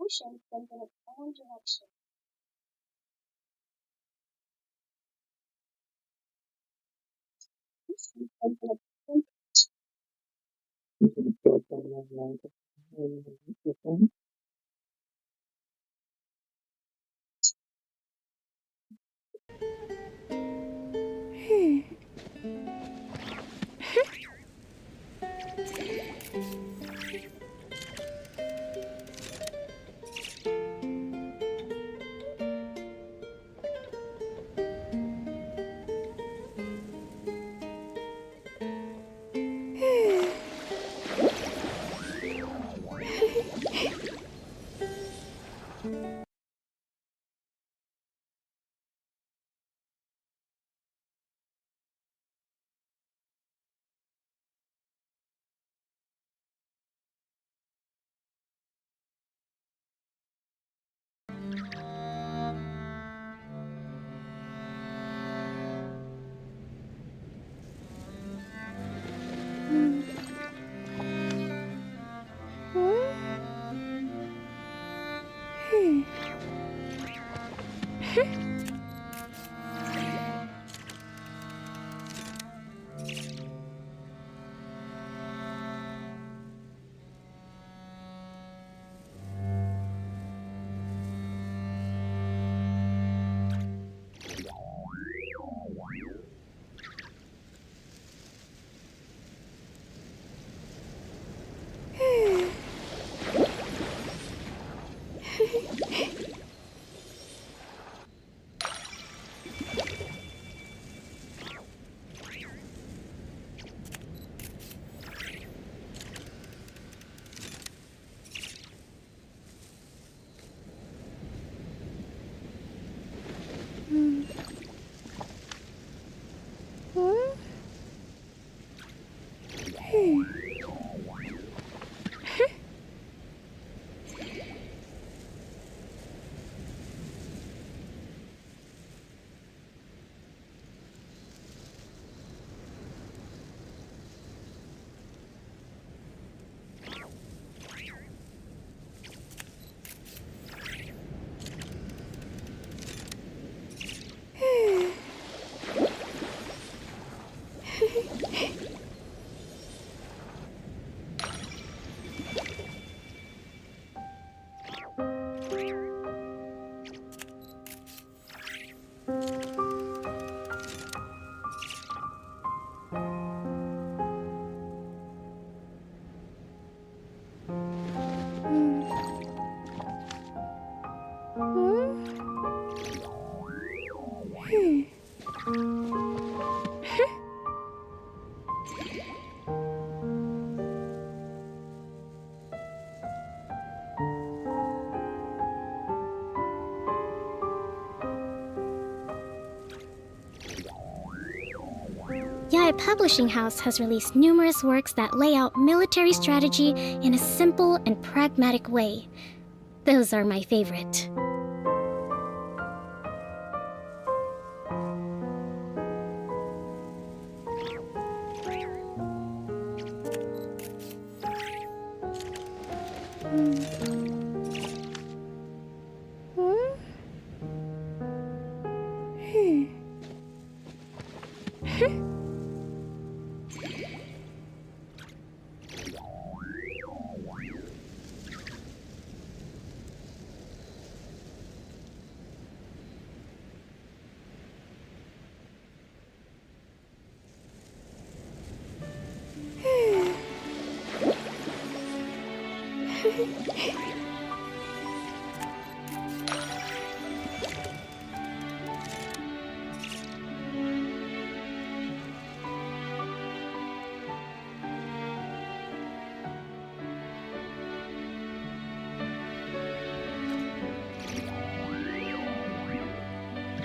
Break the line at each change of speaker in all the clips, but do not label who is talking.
ocean swims in its own direction. Ocean swims in its own
Yai Publishing House has released numerous works that lay out military strategy in a simple and pragmatic way. Those are my favorite.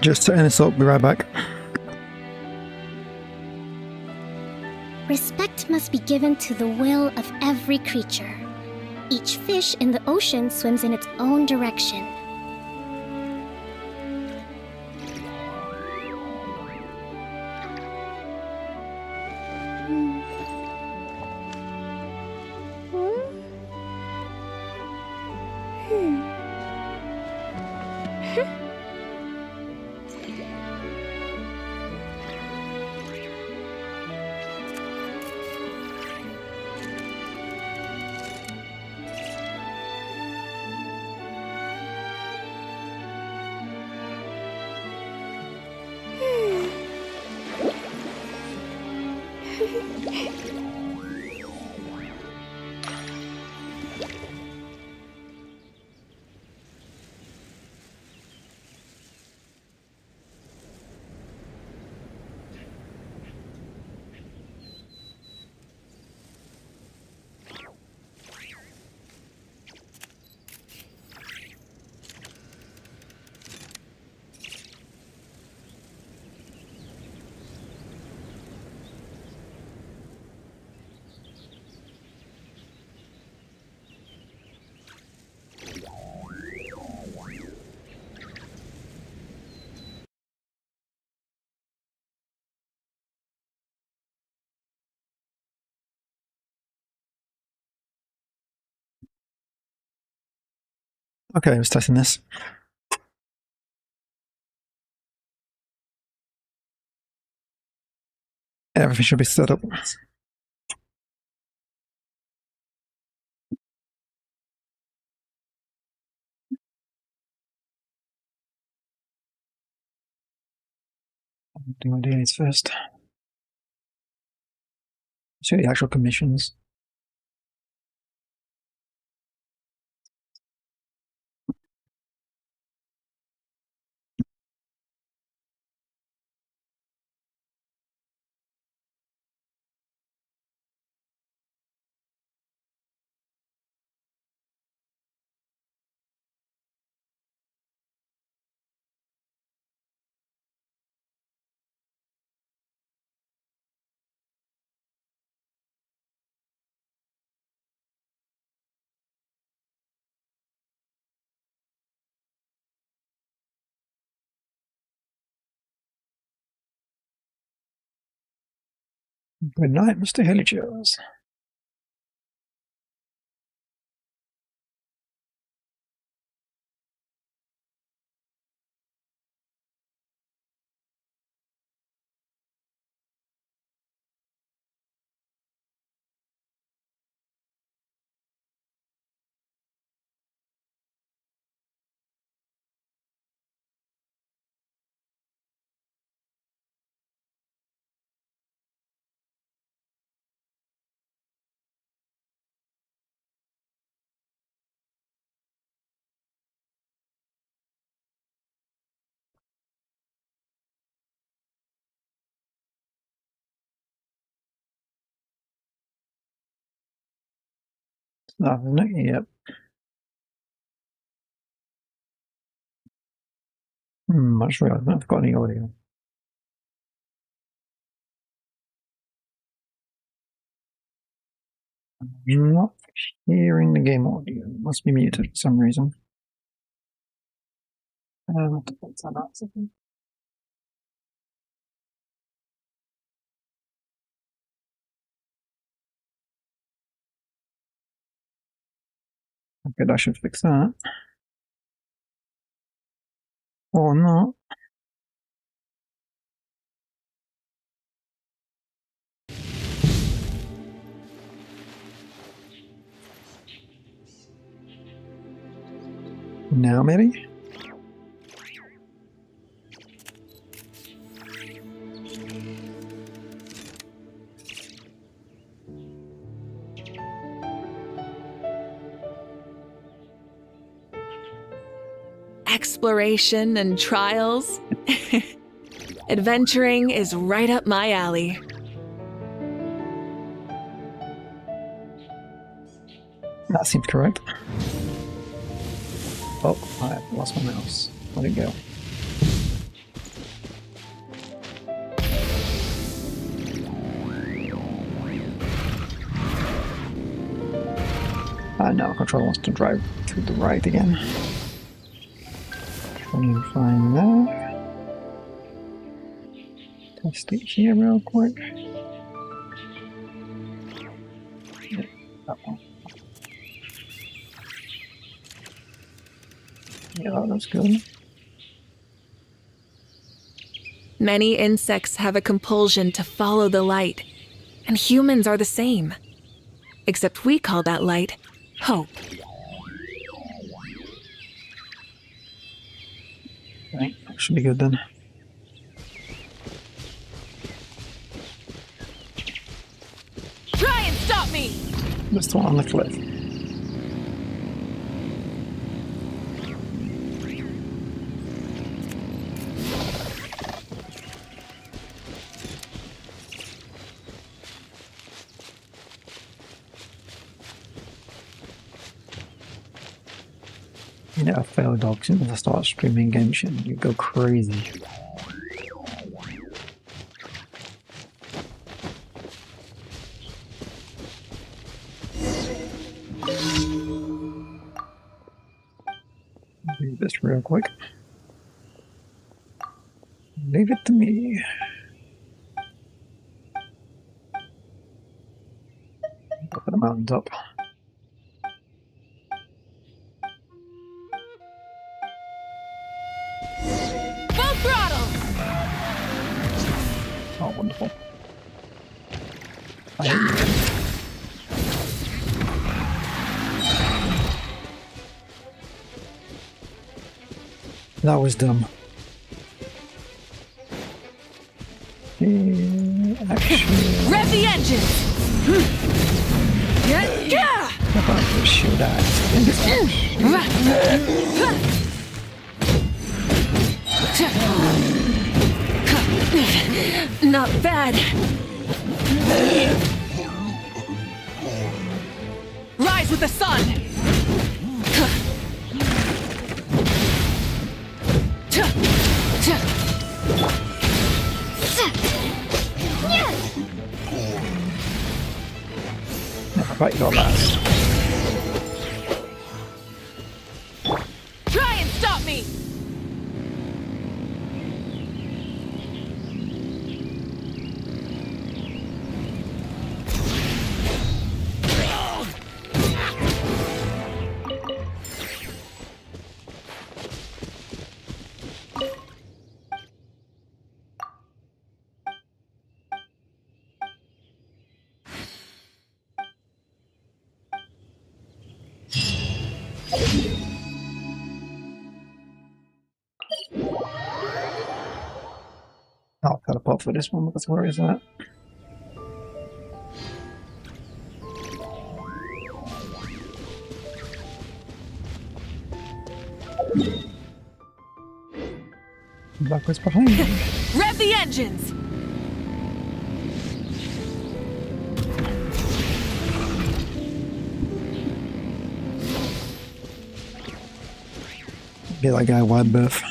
Just setting this up, be right back.
Respect must be given to the will of every creature. Each fish in the ocean swims in its own direction.
Okay, I was testing this. Everything should be set up. I'll do my dailies first. See the actual commissions. Good night, Mr. Hillichers. No, not yet. I just realised I haven't got any audio. I'm not hearing the game audio. It must be muted for some reason. Okay, I should fix that. Or not. Now, maybe?
Exploration and trials. Adventuring is right up my alley.
That seems correct. Oh, I lost my mouse. Where'd it go? Now controller wants to drive to the right again. Trying to find that. Test it here real quick. Yeah, that one. Yeah, that's good.
Many insects have a compulsion to follow the light, and humans are the same. Except we call that light hope.
Right, that should be good then. Just the one on the cliff. You know, a fail dog, as soon as I start streaming Genshin, you go crazy. Do this real quick. Leave it to me. Open the mountains up.
Full throttle!
Oh, wonderful. I hate you. That was dumb. Actually,
Rev the engines! Yeah!
how about this shoot at?
Not bad. Rise with the sun!
Never quite got last.
Try and stop me!
I'll teleport for this one because where is that? Backwards behind me.
Rev the engines!
Be that guy wide berth.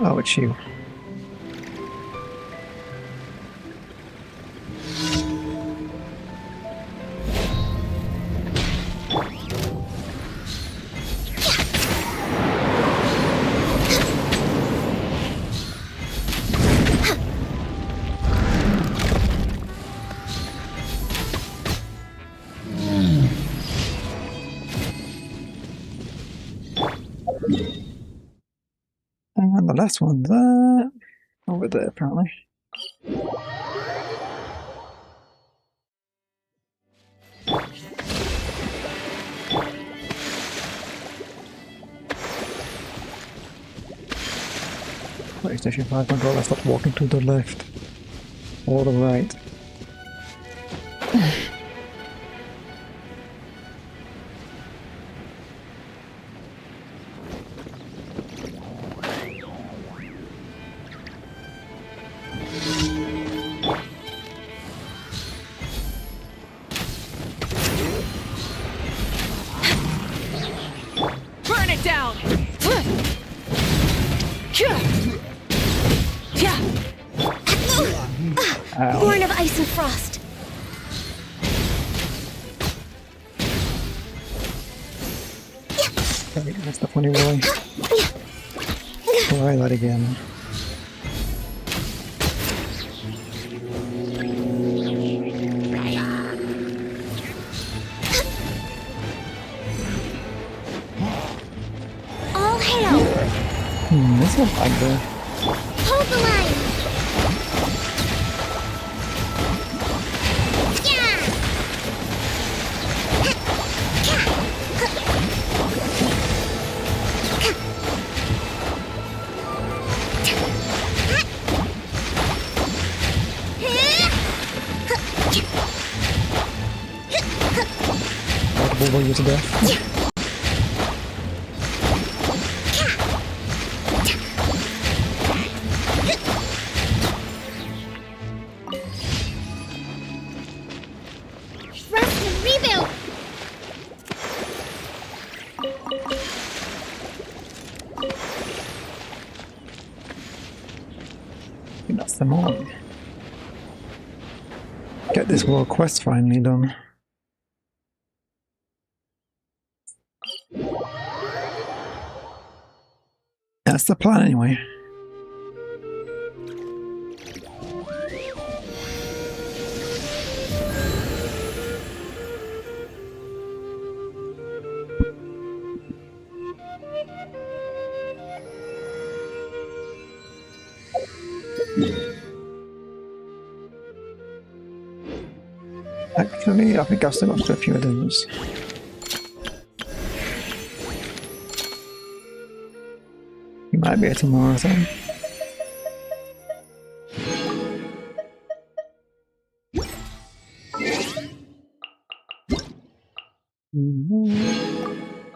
Oh, it's you. And the last one's over there, apparently. PlayStation 5 controller, stop walking to the left or the right.
Burn it down!
Ow.
Born of ice and frost.
Okay, that's the funny way. Try that again.
All hail!
That's not bad though.
Hold the line! Yeah!
bore you to death.
Rest and rebuild!
I think that's them all. Get this world quest finally done. That's the plan anyway. Actually, I think I've still got a few of those. You might be here tomorrow then.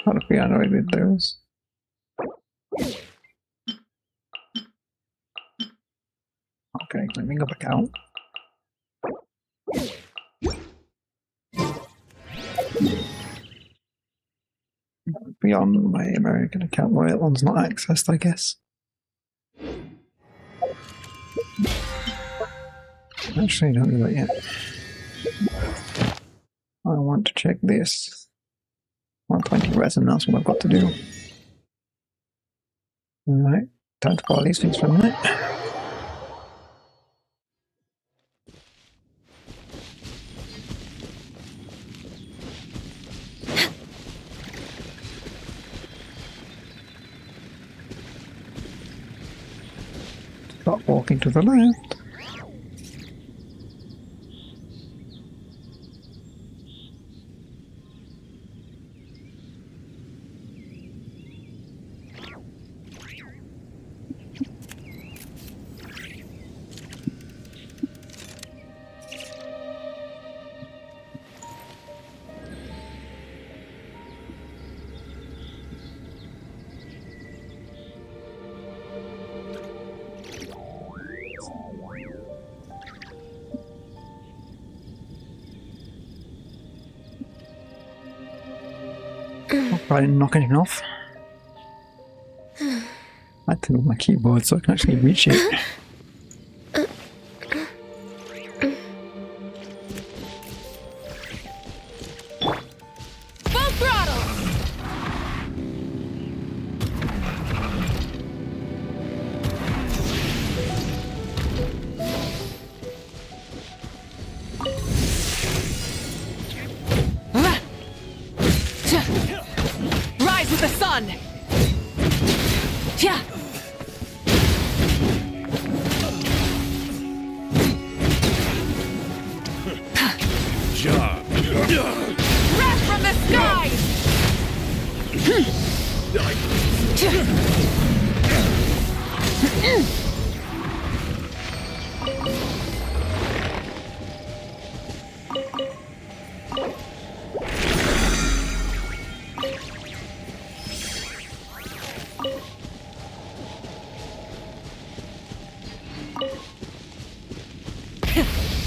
Not a piano I did those. Okay, let me go back out. Beyond my American account where that one's not accessed, I guess. Actually, don't do that yet. I want to check this. 120 resin, that's what I've got to do. Alright, time to follow these things for a minute. Start walking to the left. I didn't knock anything off. I had to move my keyboard so I can actually reach it.
Full throttle! Rise with the sun! Yeah. Wrath from the skies!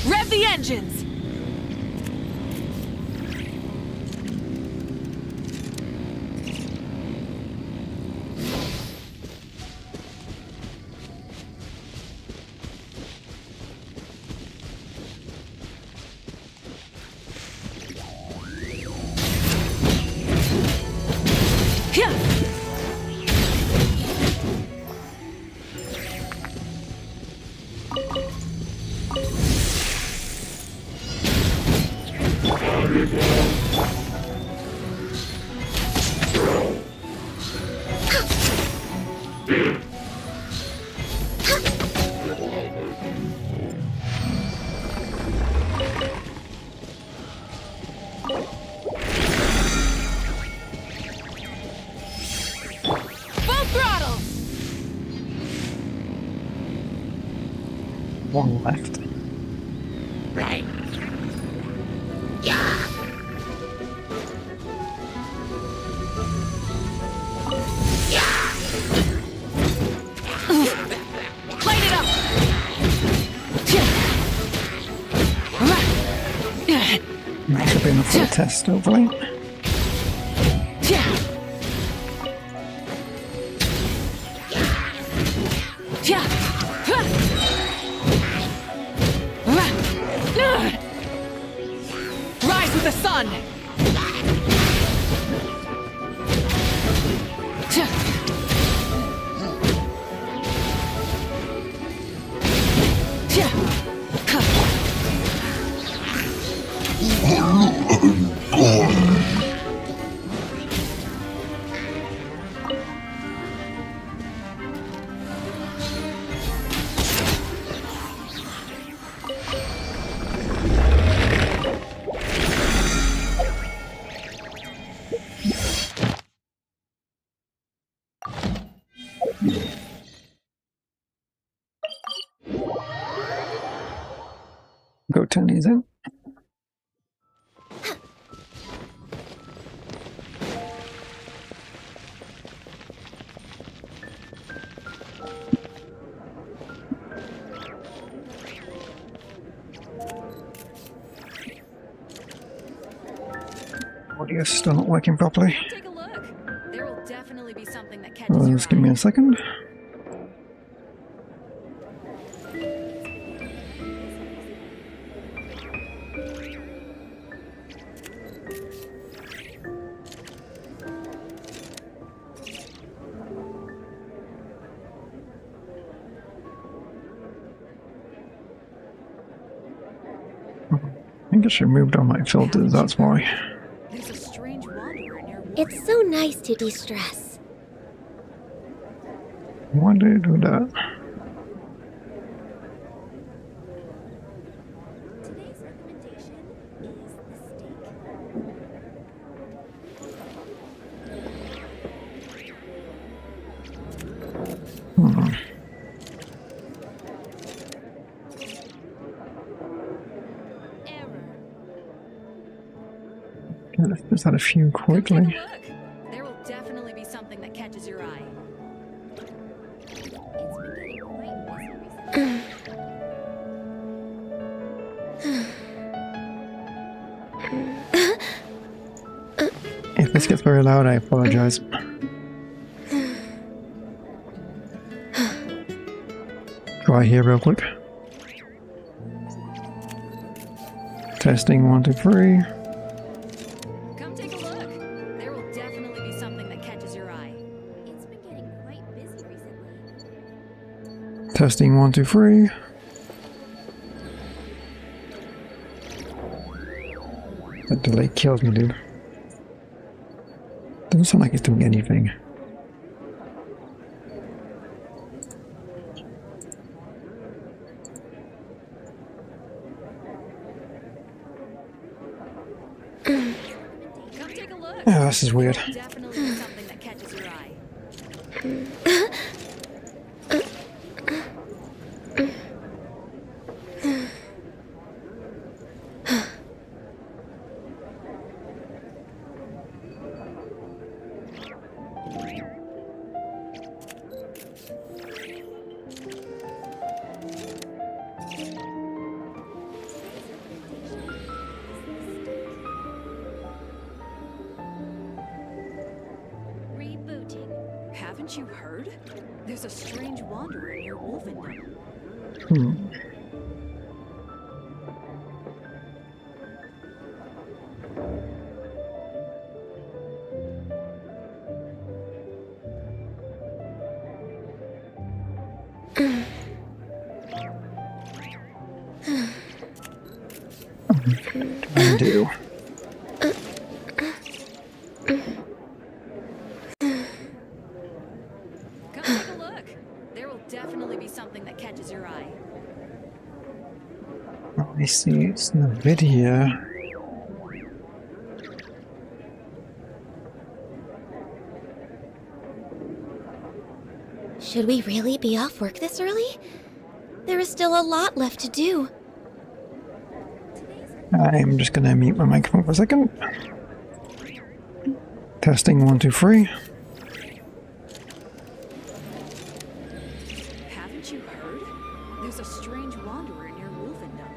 Rev the engines!
One left.
Right. Yeah.
test, hopefully.
Rise with the sun!
Go 10 is in. Audio still not working properly.
Take a look. There will definitely be something that catches your
Just give me
eye.
a second. I think I should have moved on my filters, that's why.
There's a strange wanderer near
It's so nice to de-stress.
Why did I do that?
Today's recommendation is the
Let's just had a few
Come
quickly.
take a look. There will definitely be something that catches your eye.
If this gets very loud, I apologize. Try here real quick. Testing 1, 2, 3.
Come take a look. There will definitely be something that catches your eye.
It's been getting quite busy recently.
Testing 1, 2, 3. That delay kills me, dude. Doesn't sound like it's doing anything.
Come take a look.
Yeah, this is weird.
There will definitely be something that catches your eye.
Rebooting.
Haven't you heard? There's a strange wanderer near Wolfendom.
Hmm. Do.
Come take a look. There will definitely be something that catches your eye.
I see it's in the video.
Should we really be off work this early? There is still a lot left to do.
I'm just gonna mute my microphone for a second. Testing 1, 2, 3.
Haven't you heard? There's a strange wanderer near Wolfendom.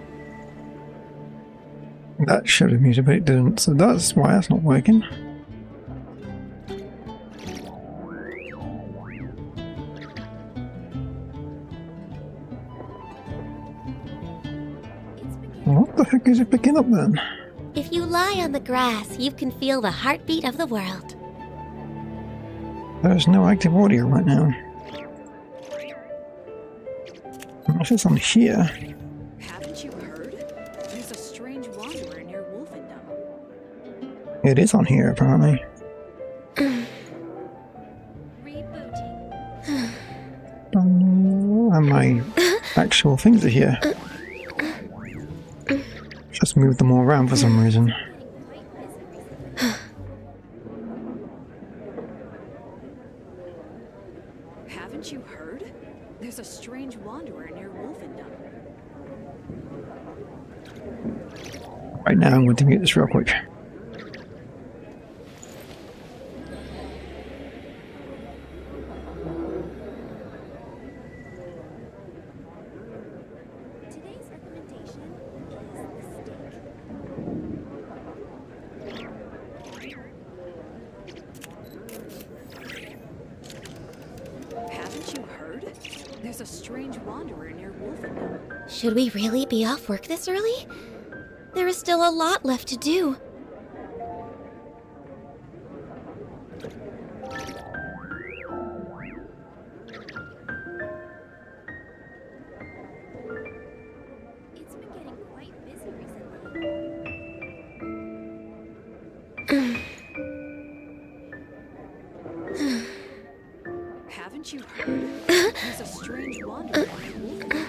That should have muted, but it didn't, so that's why that's not working. What the heck is it picking up then?
If you lie on the grass, you can feel the heartbeat of the world.
There's no active audio right now. Unless it's on here.
Haven't you heard? There's a strange wanderer near Wolfendom.
It is on here, apparently.
Rebooting.
And my actual things are here. Just moved them all around for some reason.
Haven't you heard? There's a strange wanderer near Wolfendom.
Right now, I'm going to mute this real quick.
Today's recommendation is the steak.
Haven't you heard? There's a strange wanderer near Wolfendom.
Should we really be off work this early? There is still a lot left to do. It's been getting quite busy recently.
Haven't you heard? There's a strange wanderer near Wolfendom.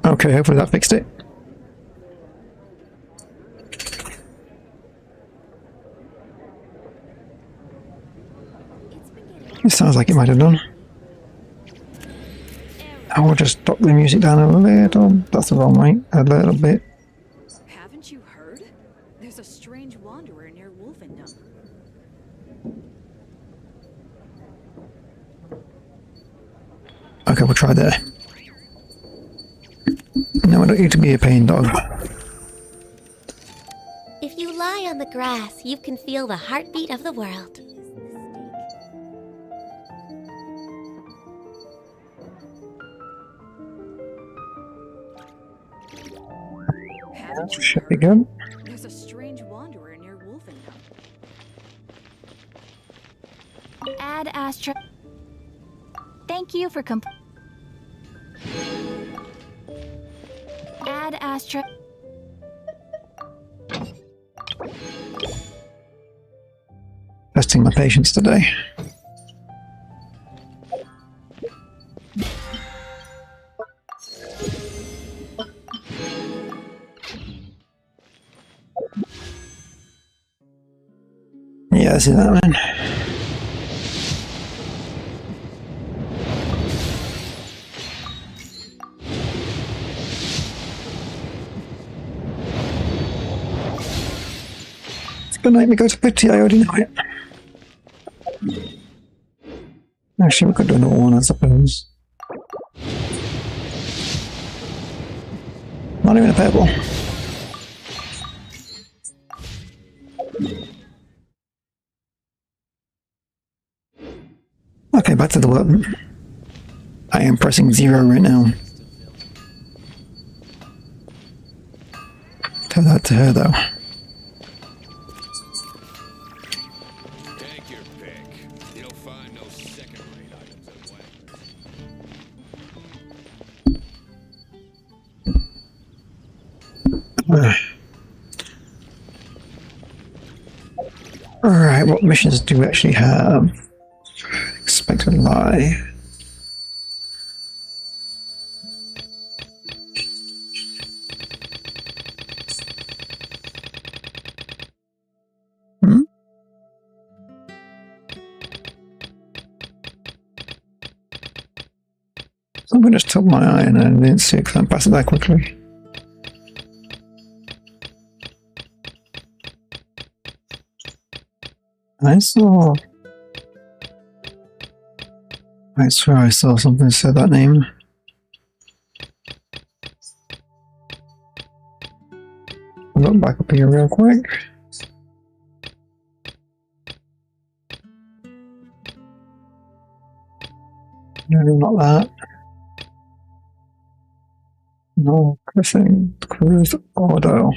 Okay, hopefully that fixed it. It sounds like it might have done. I will just drop the music down a little. That's the wrong way. A little bit.
Haven't you heard? There's a strange wanderer near Wolfendom.
Okay, we'll try there. No, I don't need to be a pain dog.
If you lie on the grass, you can feel the heartbeat of the world.
Haven't you
Should be
heard?
good.
There's a strange wanderer near Wolfendom.
Add Astra. Thank you for Add Astra.
Testing my patience today. Yeah, I see that, man. It's gonna make me go to pity, I already know it. Actually, we could do another one, I suppose. Not even a pebble. Okay, back to the work. I am pressing 0 right now. Tell that to her, though.
Take your pick. You'll find no second-rate items at Wang.
Alright, what missions do we actually have? Expected lie. Someone just took my eye and I didn't see it because I passed it that quickly. I swear I saw something that said that name. back up here real quick. No, not that. No, Christine, cruise auto.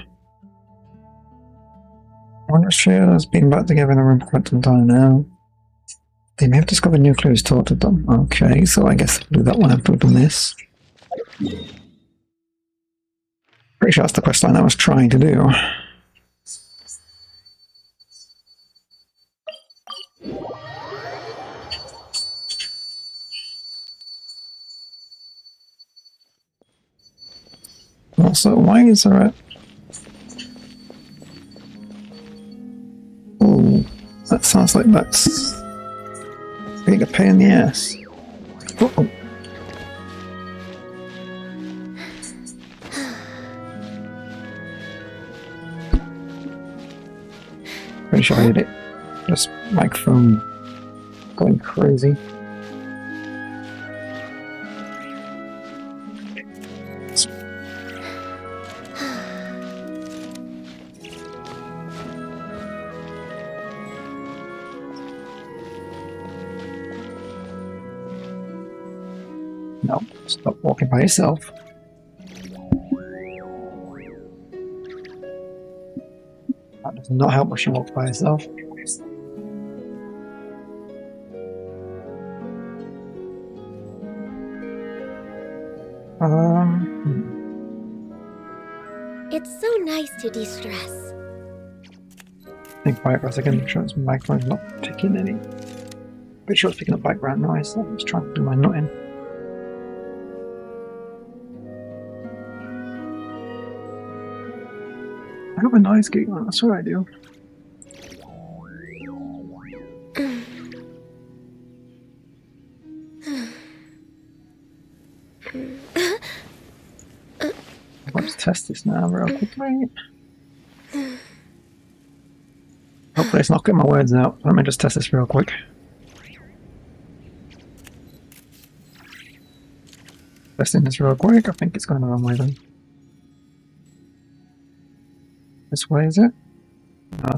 Wondershare has been back together in the room for quite some time now. They may have discovered new clues taught to them. Okay, so I guess I'll do that one after we've done this. Pretty sure that's the quest line I was trying to do. Also, why is there a... Oh, that sounds like that's being a pain in the ass. Oh. Pretty sure I did it. Just microphone going crazy. No, stop walking by yourself. That does not help when she walks by herself.
It's so nice to de-stress.
Think quiet for a second, make sure this microphone's not picking any. Pretty sure it's picking up background noise, so I'm just trying to do my nutting. I have a noise gate on, that's what I do. Let's test this now real quickly. Hopefully it's not getting my words out. Let me just test this real quick. Testing this real quick. I think it's going the wrong way then. This way, is it? No,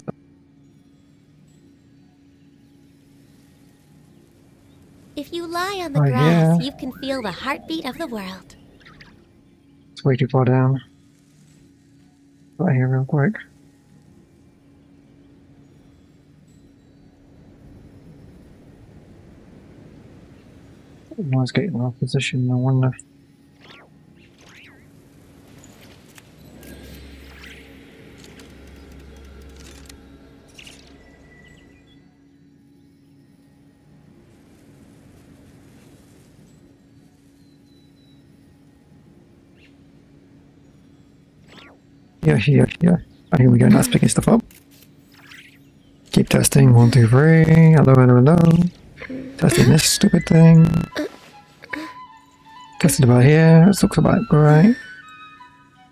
If you lie on the
Oh,
grass,
yeah.
you can feel the heartbeat of the world.
it's way too far down. Right here real quick. I was getting off position, I wonder. Yeah. Oh, here we go, now it's picking stuff up. Keep testing, 1, 2, 3. Hello. Testing this stupid thing. Testing about here, it looks about right.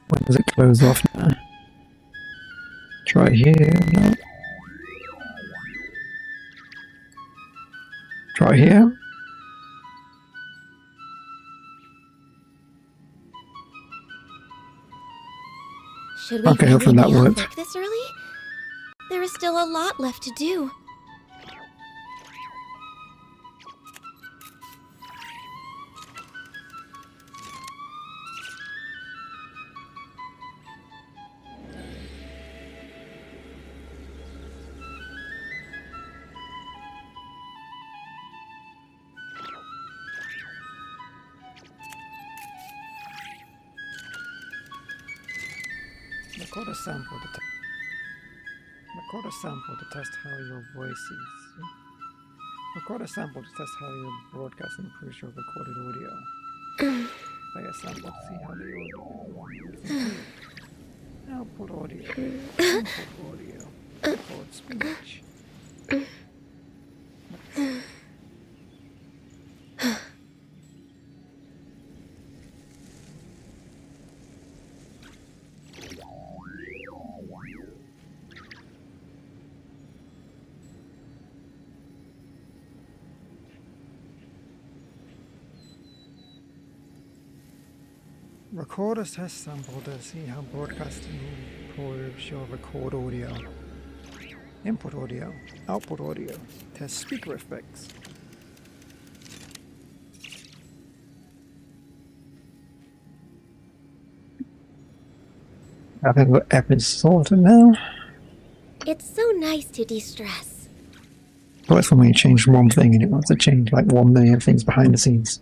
When does it close off now? Try here, no. Try here.
Should we
Okay,
really
hopefully that
be off
worked.
work this early? There is still a lot left to do.
Record a sample to test how your voice is. Record a sample to test how your broadcast improves your recorded audio. Play a sample to see how the audio. Output audio. Input audio. Record speech. Record a test sample to see how broadcasting show record audio. Input audio. Output audio. Test speaker effects. I think the app is sorted now.
It's so nice to de-stress.
Well, it's when you change one thing and it wants to change like 1 million things behind the scenes.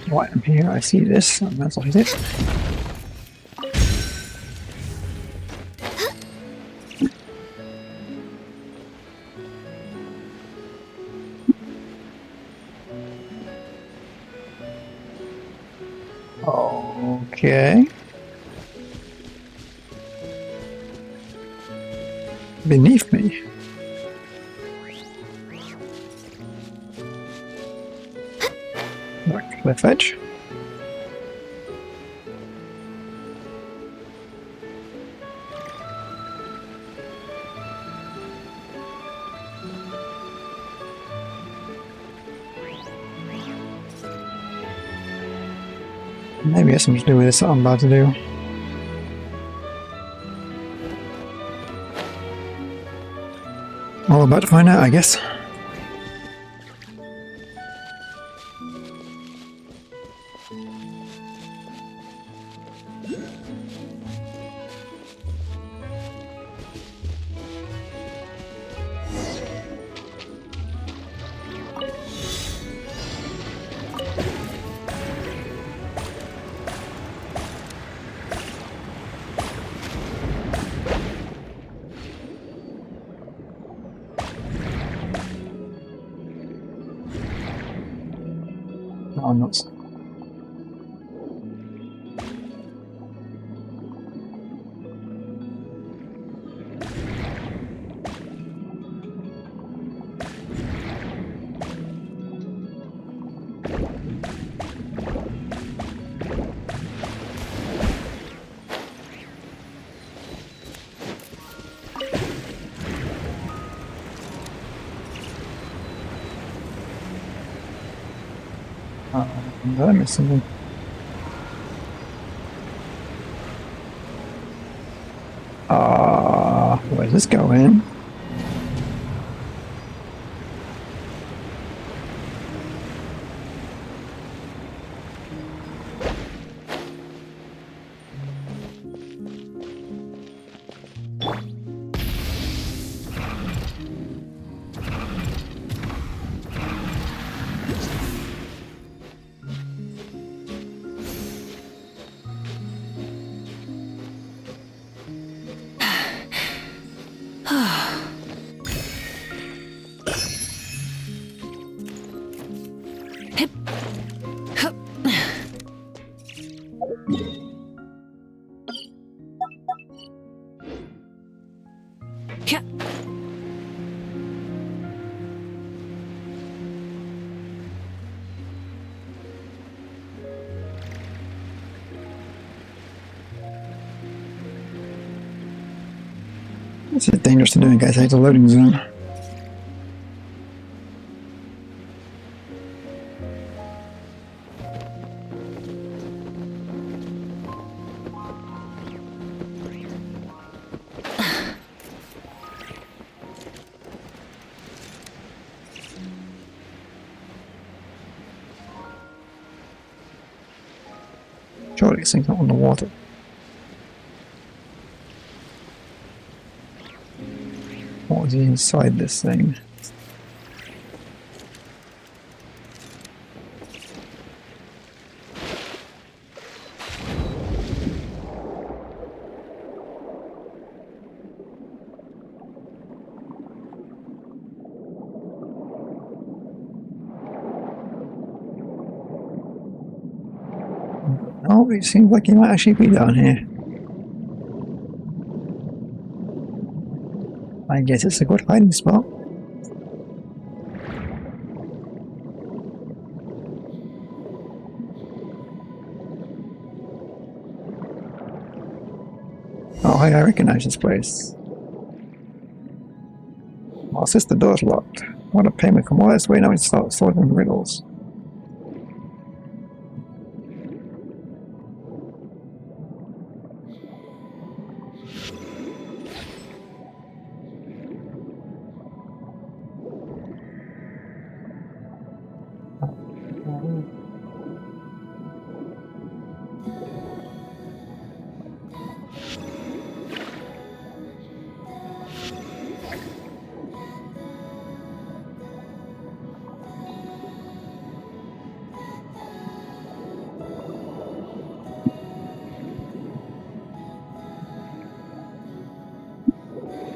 Right, I'm here, I see this, and that's what I did. Okay. Beneath me. Like cliff edge. Maybe it has something to do with this that I'm about to do. All about to find out, I guess. No, I'm not. Did I miss something? Where's this going? This is dangerous to do, guys. I hate the loading zone. Surely this thing's not on the water. What is inside this thing? Oh, it seems like he might actually be down here. I guess it's a good hiding spot. Oh, hey, I recognize this place. What's this? The door's locked. What a pain. We come all this way now and start solving riddles.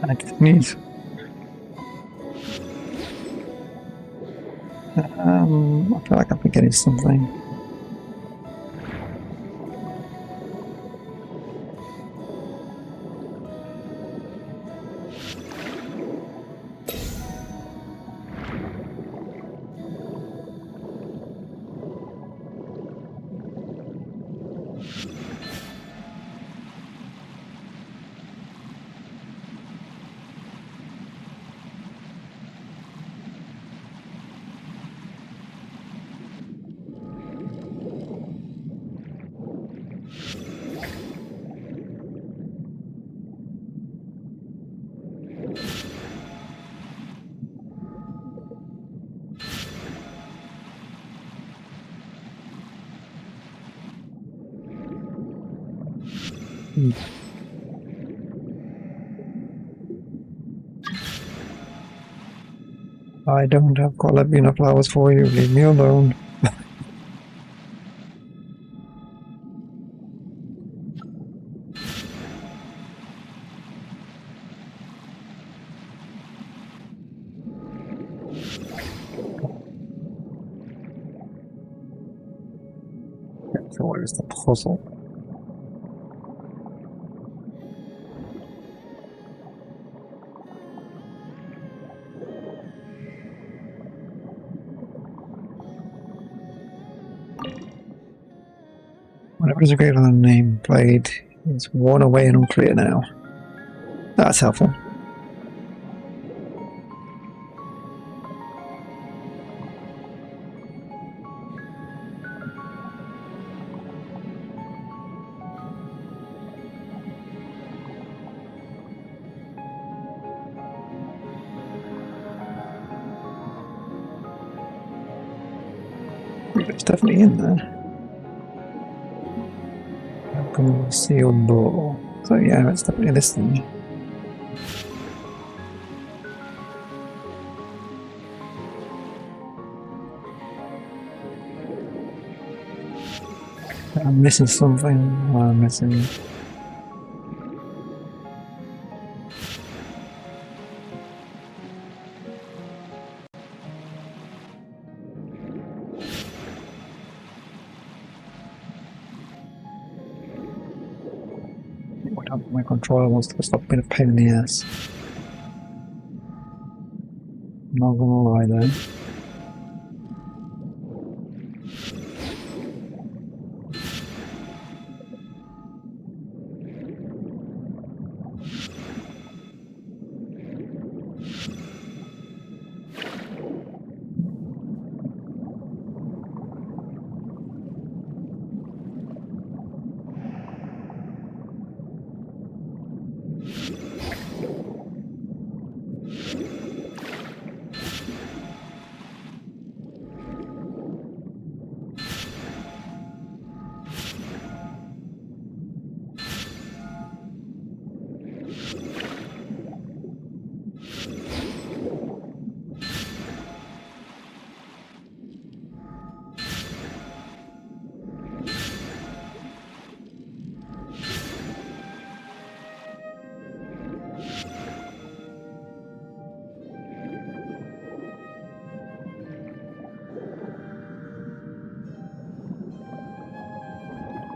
I just need. I feel like I'm forgetting something. I don't have quite enough flowers for you. Leave me alone. So what is the puzzle? Whatever is greater than the name played is worn away and unclear now. That's helpful. It's definitely in there. Open sealed door. So yeah, it's definitely this thing. I'm missing something. What am I missing? My controller wants to stop being a pain in the ass. I'm not gonna lie then.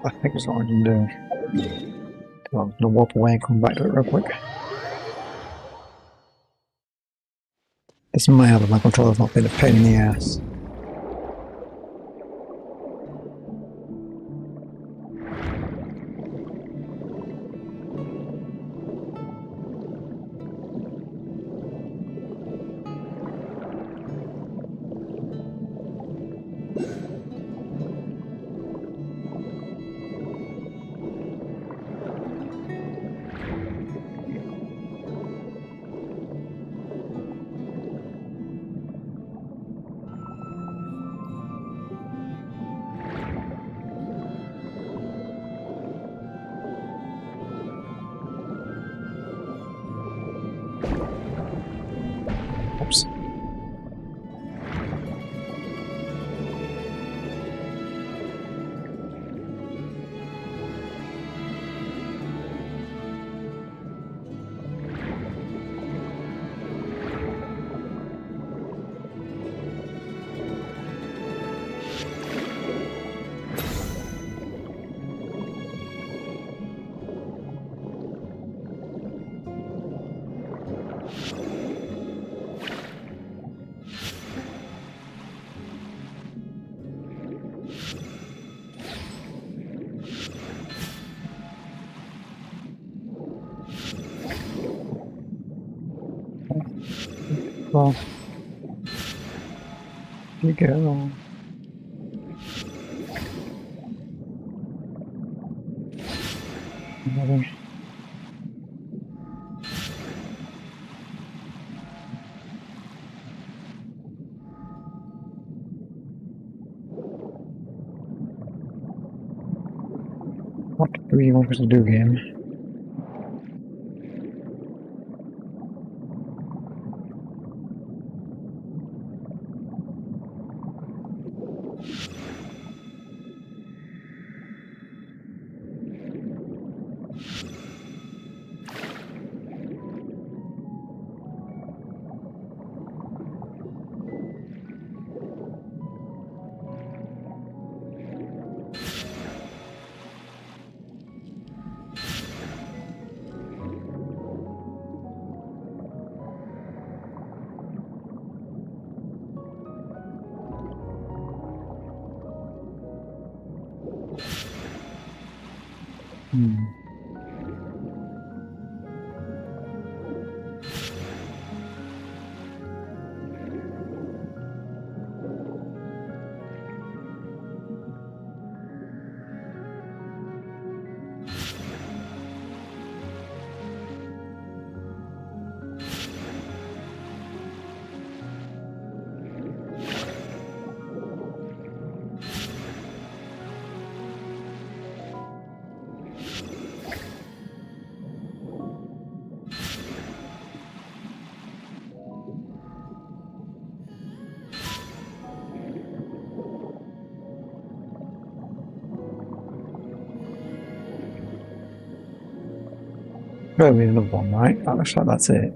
I think that's what I can do. I'm gonna walk away and come back to it real quick. This may have my controller's not been a pain in the ass. Well, you go. Another. What do you want us to do, game? Better be another one, right? That looks like that's it.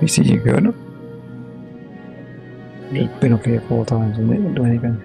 You see, you good? Just been up here 4 times and didn't do anything.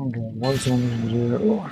Okay, what's on to do?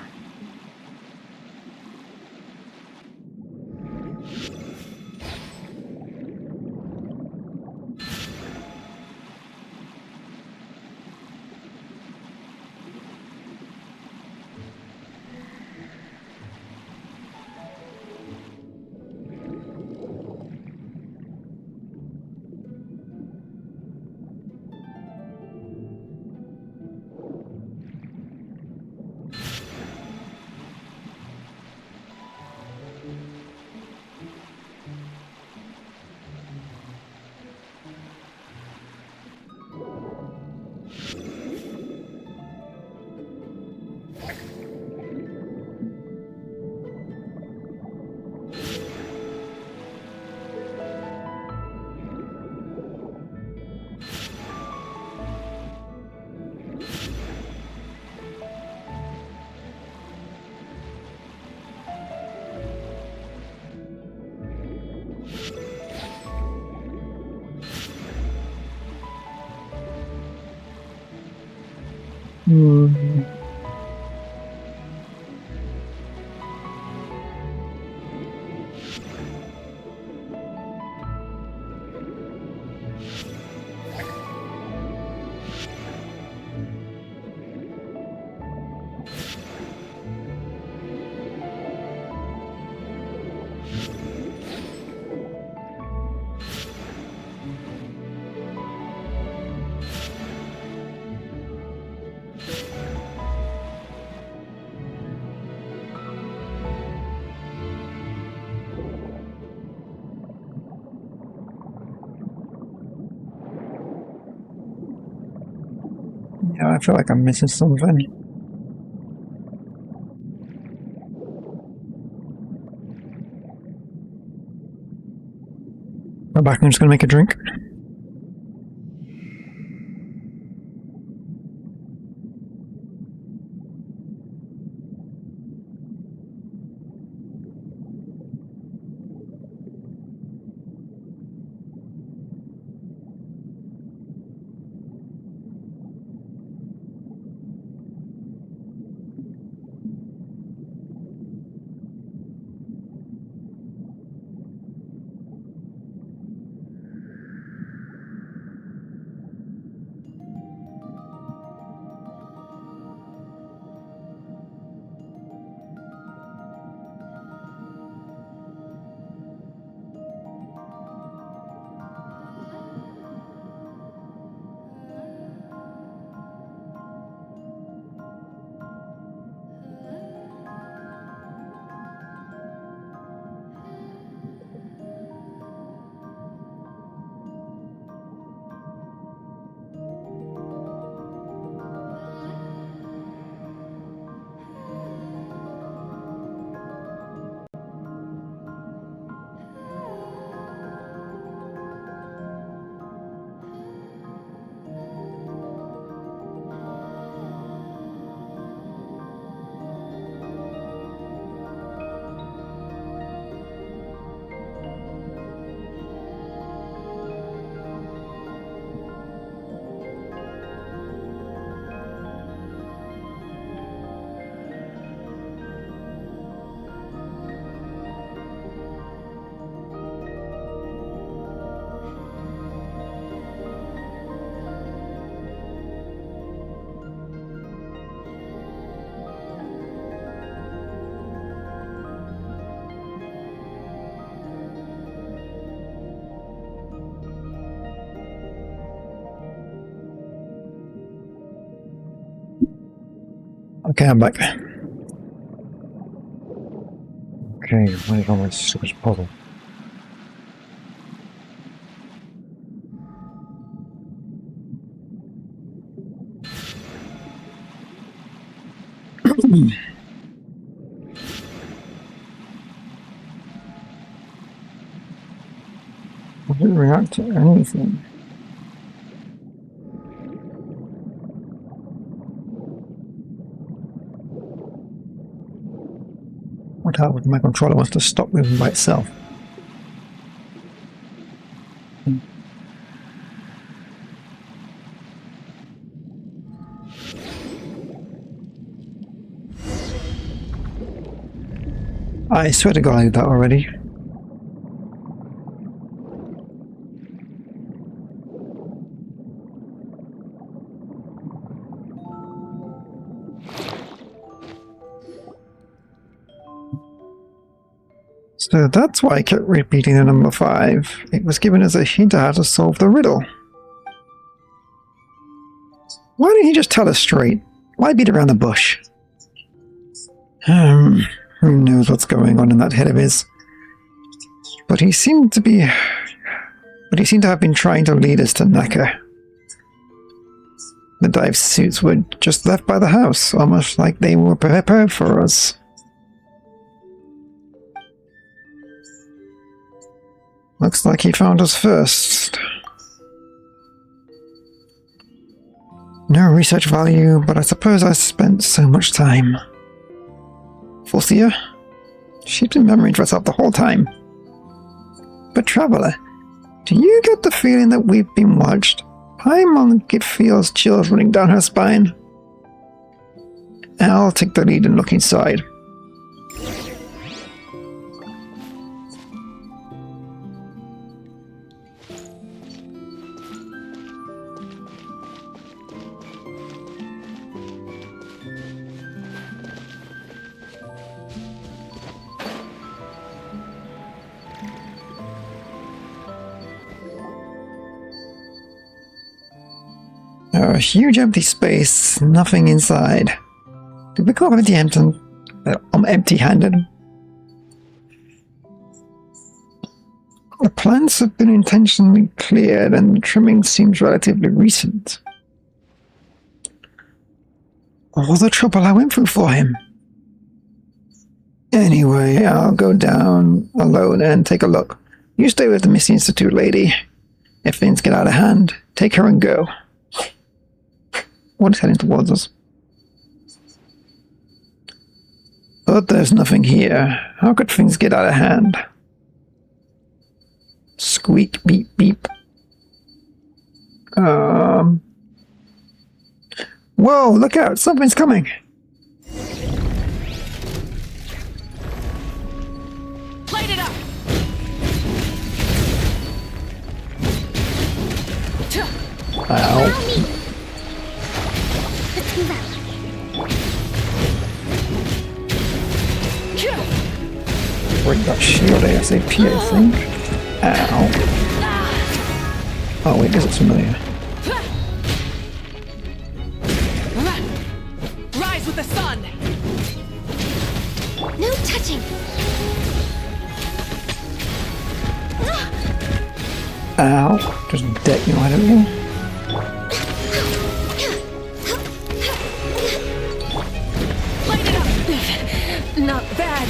Yeah, I feel like I'm missing something. Go back, I'm just gonna make a drink. Okay, I'm back. Okay, what is on my stupid puzzle? I didn't react to anything. What happened if my controller wants to stop moving by itself? I swear to God I did that already. So that's why I kept repeating the number 5. It was given as a hint of how to solve the riddle. Why didn't he just tell us straight? Why beat around the bush? Who knows what's going on in that head of his? But he seemed to have been trying to lead us to Naka. The dive suits were just left by the house, almost like they were prepared for us. Looks like he found us first. No research value, but I suppose I spent so much time. Forcia? She's been memory dress up the whole time. But Traveler, do you get the feeling that we've been watched? Paimon feels chills running down her spine. I'll take the lead and look inside. A huge empty space, nothing inside. Did we go empty-handed? The plants have been intentionally cleared and the trimming seems relatively recent. all the trouble I went through for him. Anyway, I'll go down alone and take a look. You stay with the Misty Institute lady. If things get out of hand, take her and go. What is heading towards us? But there's nothing here. How could things get out of hand? Squeak, beep, beep. Whoa, look out! Something's coming!
Light it up!
Ow.
Let's move out.
Break that shield ASAP, I think. Ow. Oh wait, this looks familiar.
Rise with the sun!
No touching!
Ow. Just deck me right over here.
Light it up! Not bad.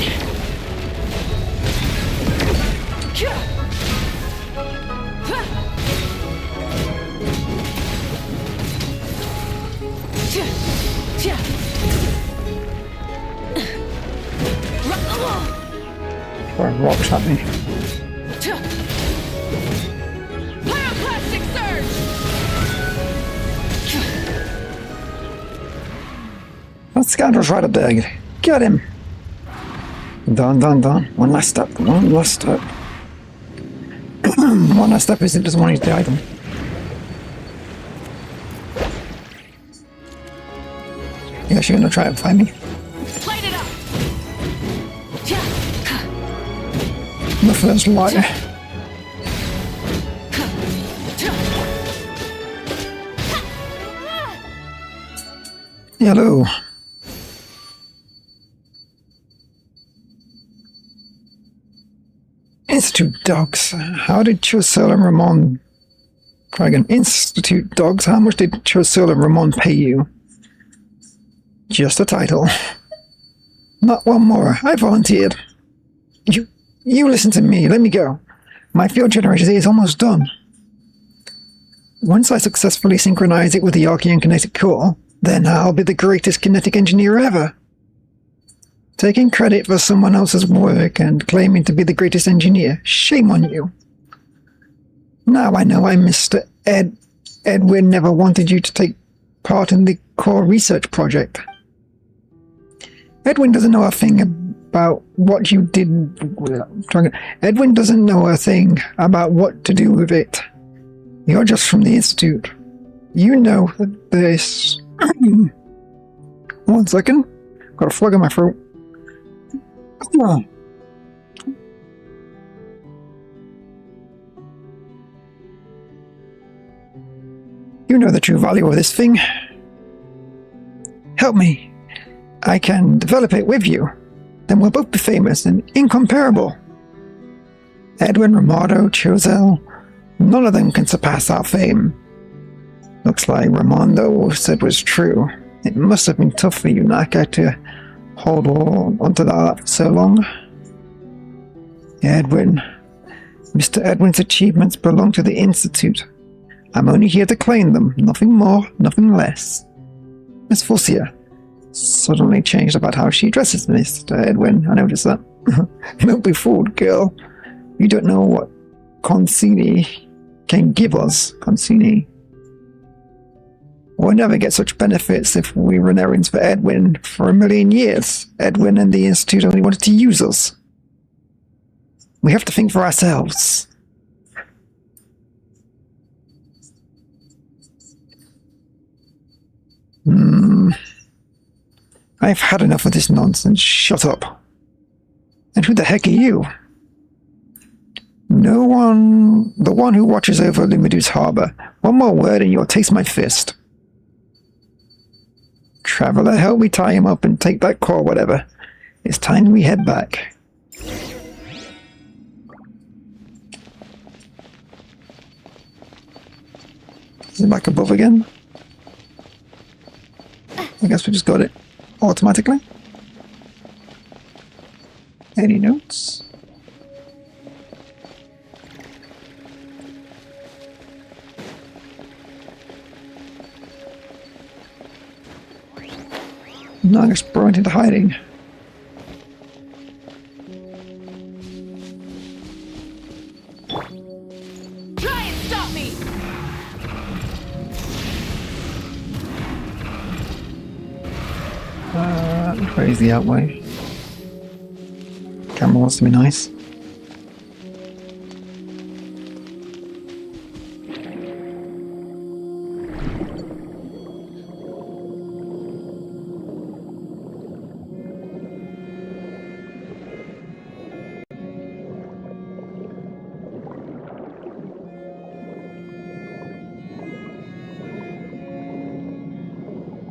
Throwing rocks at me.
Pyroclastic surge!
That scoundrel's right up there. Get him! Done. One last step. One last step is it doesn't want to use the item. Yeah, she's gonna try and find me.
Light it up!
The first light. Hello. Institute dogs. How did Chursil and Ramon... Dragon. Institute dogs. How much did Chursil and Ramon pay you? Just a title. Not one more. I volunteered. You listen to me. Let me go. My field generator is almost done. Once I successfully synchronize it with the Archean kinetic core, then I'll be the greatest kinetic engineer ever. Taking credit for someone else's work and claiming to be the greatest engineer. Shame on you. Now I know why Mr. Edwin never wanted you to take part in the core research project. Edwin doesn't know a thing about what you did. Edwin doesn't know a thing about what to do with it. You're just from the Institute. You know this. 1 second. Got a frog in my throat. You know the true value of this thing. Help me. I can develop it with you. Then we'll both be famous and incomparable. Edwin, Ramado, Chursil, none of them can surpass our fame. Looks like Ramondo said was true. It must have been tough for you, Naka, to hold onto that for so long. Edwin. Mr. Edwin's achievements belong to the Institute. I'm only here to claim them, nothing more, nothing less. Miss Fulcia suddenly changed about how she addresses Mr. Edwin. I noticed that. Don't be fooled, girl. You don't know what Consini can give us. Consini. We'll never get such benefits if we run errands for Edwin for 1,000,000 years. Edwin and the Institute only wanted to use us. We have to think for ourselves. I've had enough of this nonsense. Shut up. And who the heck are you? No one... The one who watches over Lumidu's harbor. One more word and you'll taste my fist. Traveler, help me tie him up and take that core, whatever. It's time we head back. Is it back above again? I guess we just got it automatically. Any notes? No, I just brought into hiding.
Try and stop me!
Where's the outway? Camera wants to be nice.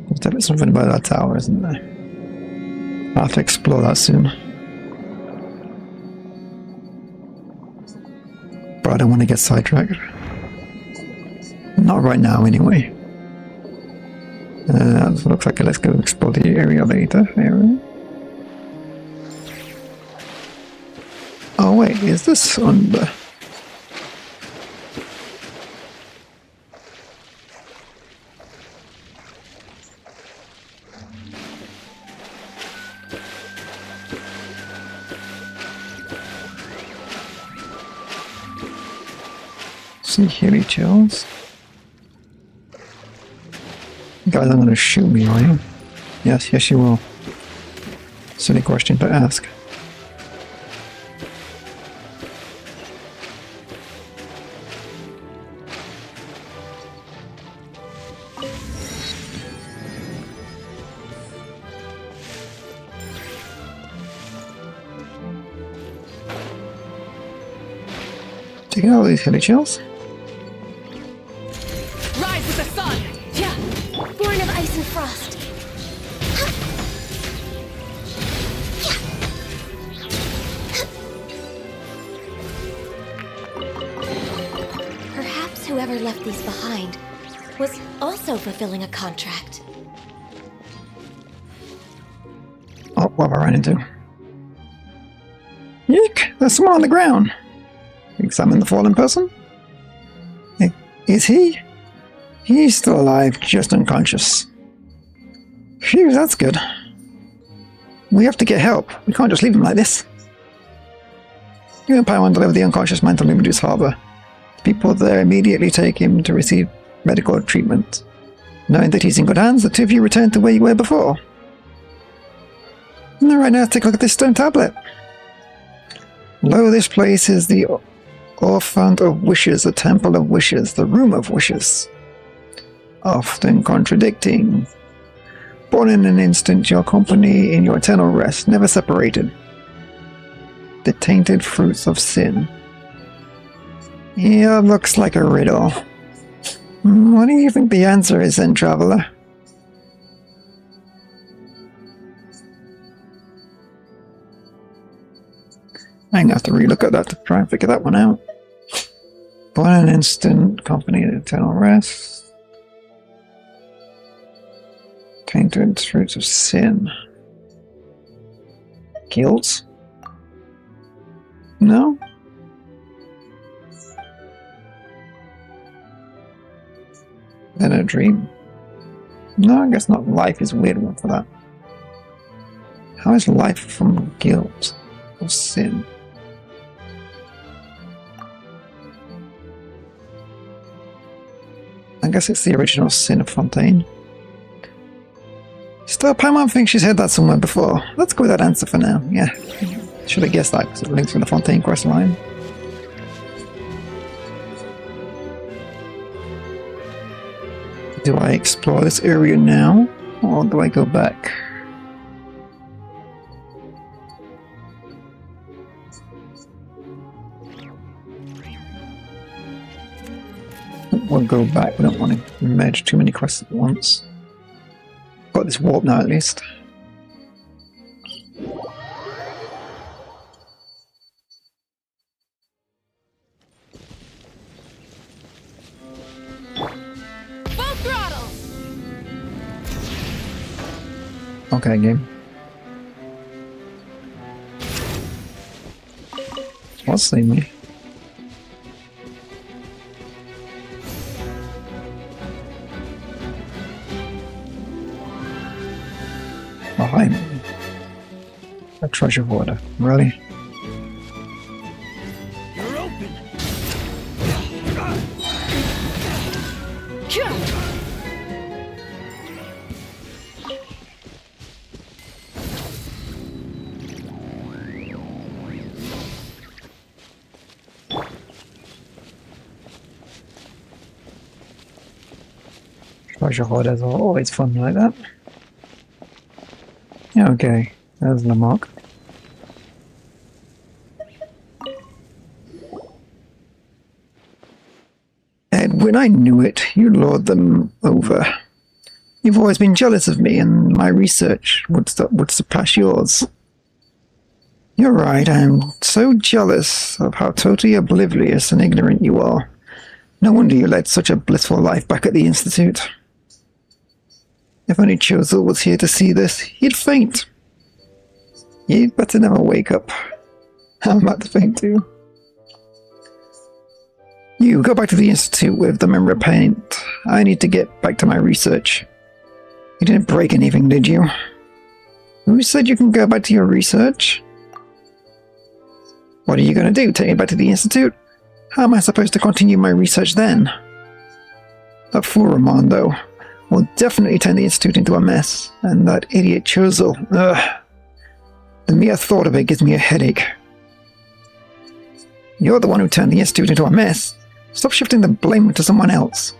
There's definitely something about that tower, isn't there? I'll have to explore that soon. But I don't want to get sidetracked. Not right now, anyway. Looks like let's go explore the area later. Oh wait, is this under? See Hilly Chills? Guys, I'm gonna shoot me, are you? Yes, you will. Silly question to ask. Taking all these Hilly Chills?
Rise with the sun!
Yeah, born of ice and frost. Perhaps whoever left these behind was also fulfilling a contract.
Oh, what have I ran into? Eek! There's someone on the ground! Examine the fallen person? Is he? He's still alive, just unconscious. Phew, that's good. We have to get help. We can't just leave him like this. You and Paimon deliver the unconscious man to Lumidu's harbor. People there immediately take him to receive medical treatment. Knowing that he's in good hands, the two of you return to where you were before. And right now, let's take a look at this stone tablet. Lo, this place is the Orphan of Wishes, the Temple of Wishes, the Room of Wishes. Often contradicting. Born in an instant, your company in your eternal rest, never separated. The tainted fruits of sin. Yeah, looks like a riddle. What do you think the answer is then, traveler? I'm gonna have to relook at that to try and figure that one out. Born in an instant, company in eternal rest. Tainted fruits of sin. Guilt? No? Then a dream? No, I guess not. Life is a weird one for that. How is life from guilt or sin? I guess it's the original sin of Fontaine. Still, Paimon thinks she's heard that somewhere before. Let's go with that answer for now. Yeah, should have guessed that because it links with the Fontaine quest line. Do I explore this area now, or do I go back? We'll go back. We don't want to merge too many quests at once. Got this warp now, at least.
Full throttle!
Okay, game. What's seeing me? Behind me. A treasure hoarder. Really?
You're open.
Treasure hoarders are always fun like that. Yeah, okay. There's the mark. Edwin, I knew it. You lured them over. You've always been jealous of me, and my research would surpass yours. You're right, I'm so jealous of how totally oblivious and ignorant you are. No wonder you led such a blissful life back at the Institute. If only Chozel was here to see this, he'd faint. You'd better never wake up. I'm about to faint too. You go back to the Institute with the memory paint. I need to get back to my research. You didn't break anything, did you? Who said you can go back to your research? What are you going to do? Take me back to the Institute? How am I supposed to continue my research then? That fool Ramondo will definitely turn the Institute into a mess, and that idiot Chozel, ugh. The mere thought of it gives me a headache. You're the one who turned the Institute into a mess. Stop shifting the blame to someone else.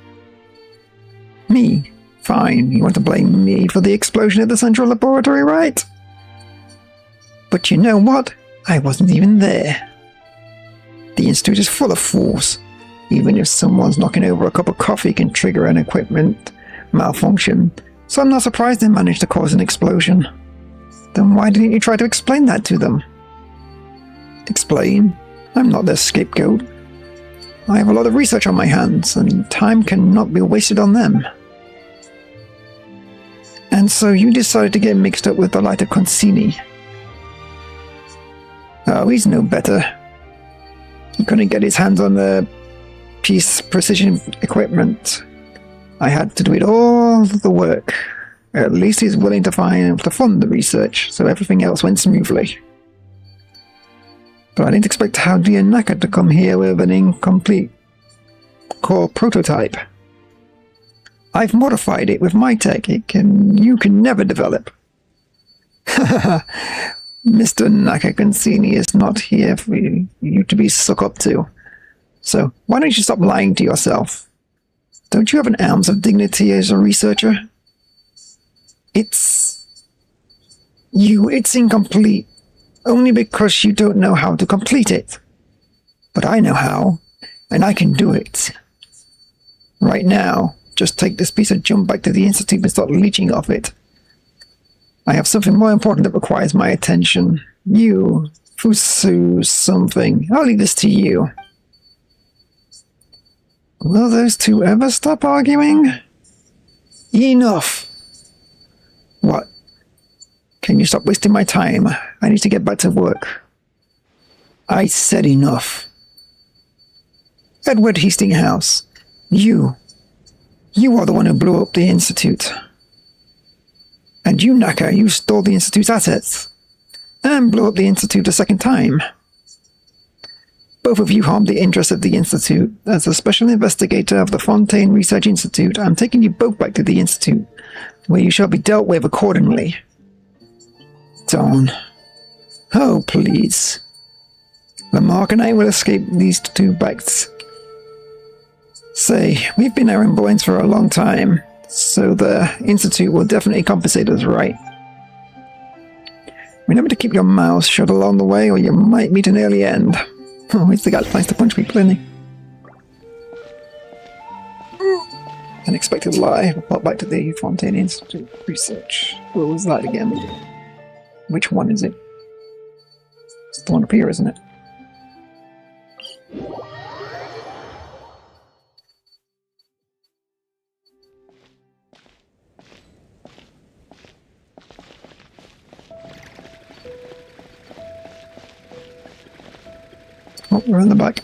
Me? Fine, you want to blame me for the explosion at the Central Laboratory, right? But you know what? I wasn't even there. The Institute is full of fools. Even if someone's knocking over a cup of coffee can trigger an equipment malfunction, so I'm not surprised they managed to cause an explosion. Then why didn't you try to explain that to them? Explain? I'm not their scapegoat. I have a lot of research on my hands, and time cannot be wasted on them. And so you decided to get mixed up with the lighter Consini. Oh, he's no better. He couldn't get his hands on the piece precision equipment. I had to do it all the work. At least he's willing to fund the research, so everything else went smoothly. But I didn't expect Howdy and Naka to come here with an incomplete core prototype. I've modified it with my tech. You can never develop. Mr. Naka-Consini is not here for you to be stuck up to. So why don't you stop lying to yourself? Don't you have an ounce of dignity as a researcher? It's incomplete, only because you don't know how to complete it. But I know how, and I can do it. Right now, just take this piece of junk back to the Institute and start leeching off it. I have something more important that requires my attention. You, Fusu something. I'll leave this to you. Will those two ever stop arguing? Enough! What? Can you stop wasting my time? I need to get back to work. I said enough. Edward Hastinghouse, you are the one who blew up the Institute. And you, Naka, you stole the Institute's assets. And blew up the Institute a second time. Both of you harmed the interests of the Institute. As a special investigator of the Fontaine Research Institute, I'm taking you both back to the Institute, where you shall be dealt with accordingly. Dawn. Oh, please. Lamarck and I will escape these two backs. Say, we've been errand boys for a long time, so the Institute will definitely compensate us right. Remember to keep your mouth shut along the way, or you might meet an early end. Oh, he's the guy that likes to punch people, isn't he? Unexpected lie. Report back to the Fontaine Institute research. What was that again? Which one is it? It's the one up here, isn't it? Oh, we're in the back.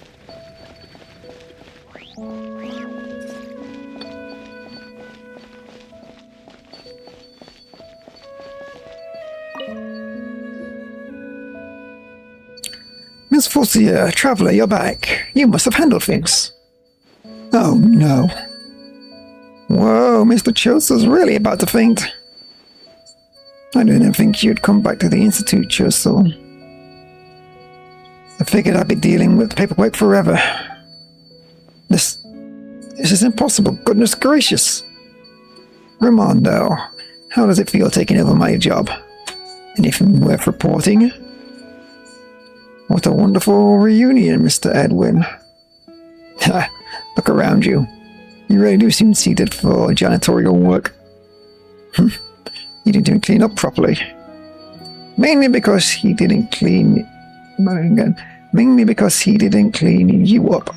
Miss Forcier, Traveller, you're back. You must have handled things. Oh, no. Whoa, Mr. Chosa's really about to faint. I didn't think you'd come back to the Institute, Choso. I figured I'd be dealing with paperwork forever. This is impossible. Goodness gracious. Ramondo, how does it feel taking over my job? Anything worth reporting? What a wonderful reunion, Mr. Edwin. Ha! Look around you. You really do seem seated for janitorial work. You didn't even clean up properly. Mainly because he didn't clean you up.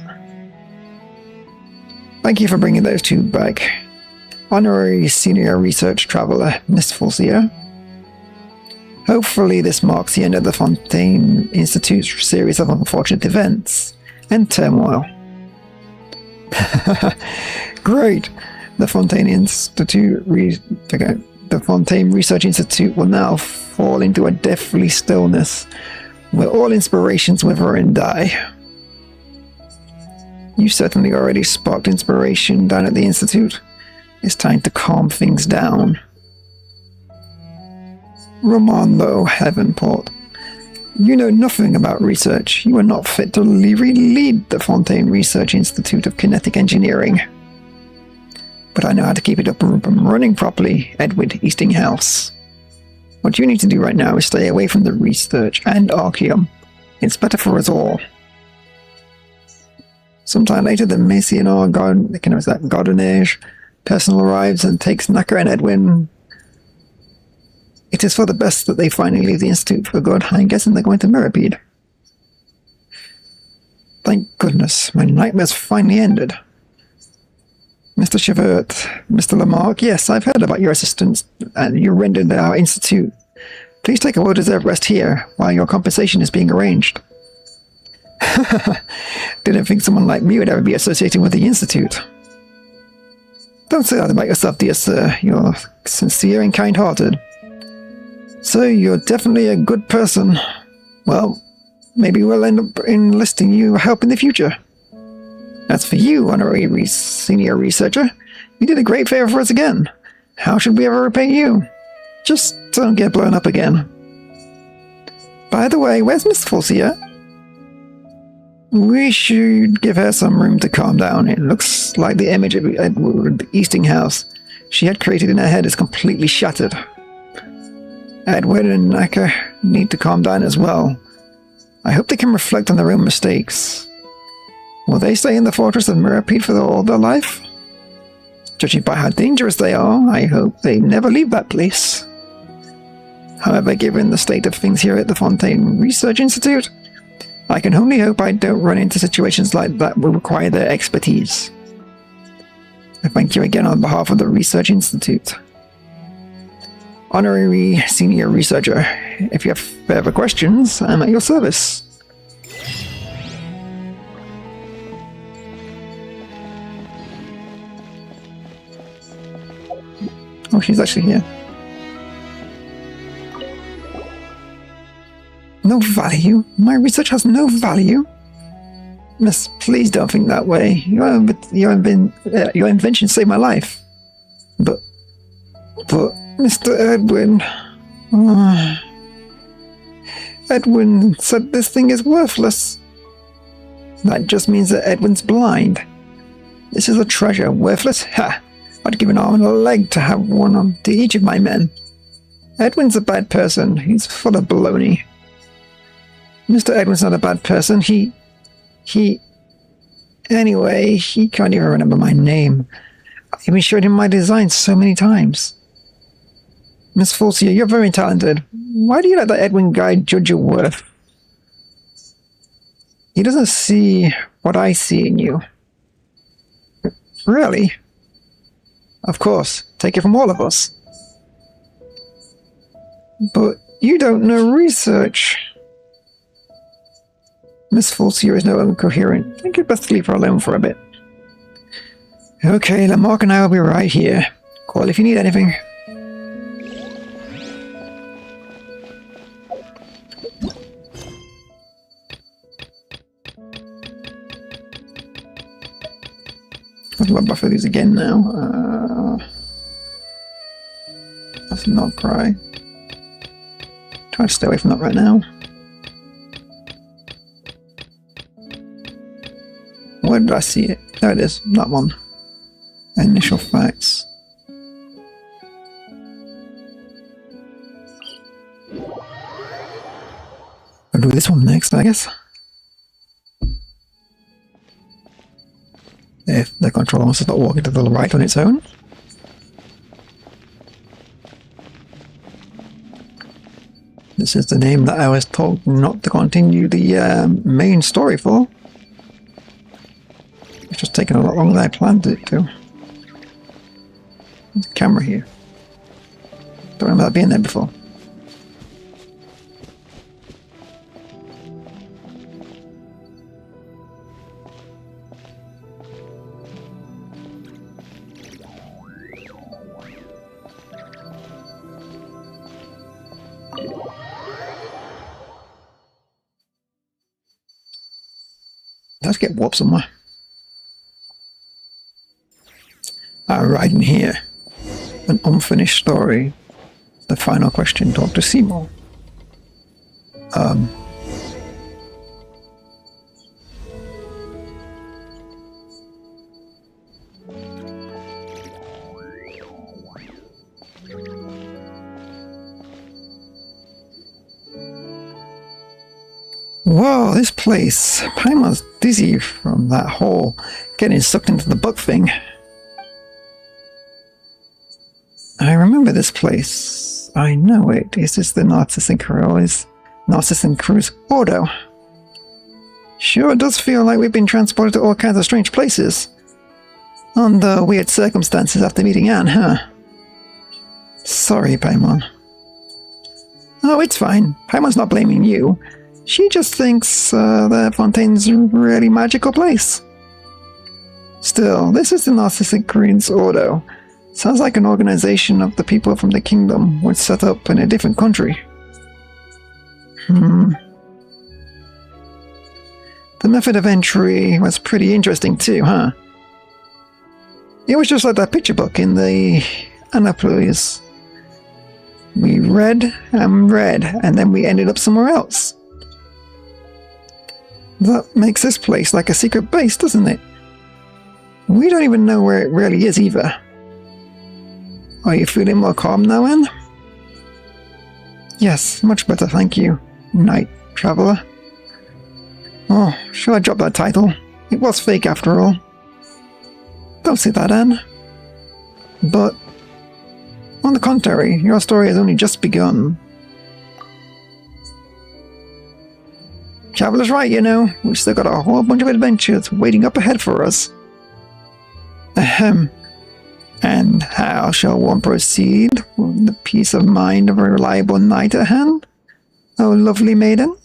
Thank you for bringing those two back. Honorary Senior Research Traveller, Miss Forcier. Hopefully this marks the end of the Fontaine Institute's series of unfortunate events and turmoil. Great! The Fontaine Research Institute will now fall into a deathly stillness, where all inspirations wither and die. You certainly already sparked inspiration down at the Institute. It's time to calm things down. Ramondo Havenport, you know nothing about research. You are not fit to lead the Fontaine Research Institute of Kinetic Engineering. But I know how to keep it up and running properly, Edward Eastinghouse. What you need to do right now is stay away from the research and Archeum. It's better for us all. Sometime later, the Messianar Gardenage person arrives and takes Naka and Edwin. It is for the best that they finally leave the Institute for good. I'm guessing they're going to Mirapede. Thank goodness, my nightmares finally ended. Mr. Chevert, Mr. Lamarck, yes, I've heard about your assistance and you rendered our Institute. Please take a well-deserved rest here while your compensation is being arranged. Didn't think someone like me would ever be associating with the Institute. Don't say that about yourself, dear sir. You're sincere and kind-hearted. So you're definitely a good person. Well, maybe we'll end up enlisting you help in the future. As for you, honorary senior researcher, you did a great favor for us again. How should we ever repay you? Just don't get blown up again. By the way, where's Miss Forcier? We should give her some room to calm down. It looks like the image of Edward Eastinghouse she had created in her head is completely shattered. Edward and Naka need to calm down as well. I hope they can reflect on their own mistakes. Will they stay in the fortress of Mirapede for all their life? Judging by how dangerous they are, I hope they never leave that place. However, given the state of things here at the Fontaine Research Institute, I can only hope I don't run into situations like that will require their expertise. I thank you again on behalf of the Research Institute. Honorary Senior Researcher, if you have further questions, I'm at your service. Oh, she's actually here. No value? My research has no value? Miss, please don't think that way. Your invention saved my life. But, Mr. Edwin... Edwin said this thing is worthless. That just means that Edwin's blind. This is a treasure. Worthless? Ha! I'd give an arm and a leg to have one on to each of my men. Edwin's a bad person. He's full of baloney. Mr. Edwin's not a bad person. Anyway, he can't even remember my name. I've even showed him my design so many times. Miss Forcier, you're very talented. Why do you let that Edwin guy judge your worth? He doesn't see what I see in you. Really? Of course, take it from all of us. But you don't know research. Miss Fulcia is no longer coherent. I think you'd best leave her alone for a bit. Okay, Lamarck and I will be right here. Call if you need anything. How do I buffer these again now? Let's not cry. Try to stay away from that right now. Where did I see it? There it is, that one. Initial facts. I'll do this one next, I guess. If the controller wants to start walking to the right on its own. This is the name that I was told not to continue the main story for. It's just taken a lot longer than I planned it to. There's a camera here. Don't remember that being there before. Let's get warp somewhere. Right in here. An unfinished story. The final question. Talk to Seymour. Whoa, this place. Paimon's dizzy from that hole. Getting sucked into the book thing. I remember this place. I know it. Is this the Narcissan Crew's Ordo? Sure does feel like we've been transported to all kinds of strange places. Under weird circumstances after meeting Anne, huh? Sorry, Paimon. Oh, it's fine. Paimon's not blaming you. She just thinks the Fontaine's a really magical place. Still, this is the Narcissan Crew's Ordo. Sounds like an organization of the people from the kingdom was set up in a different country. The method of entry was pretty interesting too, huh? It was just like that picture book in the Annapolis. We read and read, and then we ended up somewhere else. That makes this place like a secret base, doesn't it? We don't even know where it really is either. Are you feeling more calm now, Anne? Yes, much better, thank you, Night Traveler. Oh, should I drop that title? It was fake after all. Don't say that, Anne. But, on the contrary, your story has only just begun. Traveler's right, you know. We've still got a whole bunch of adventures waiting up ahead for us. Ahem. And how shall one proceed with the peace of mind of a reliable knight at hand? Oh, lovely maiden.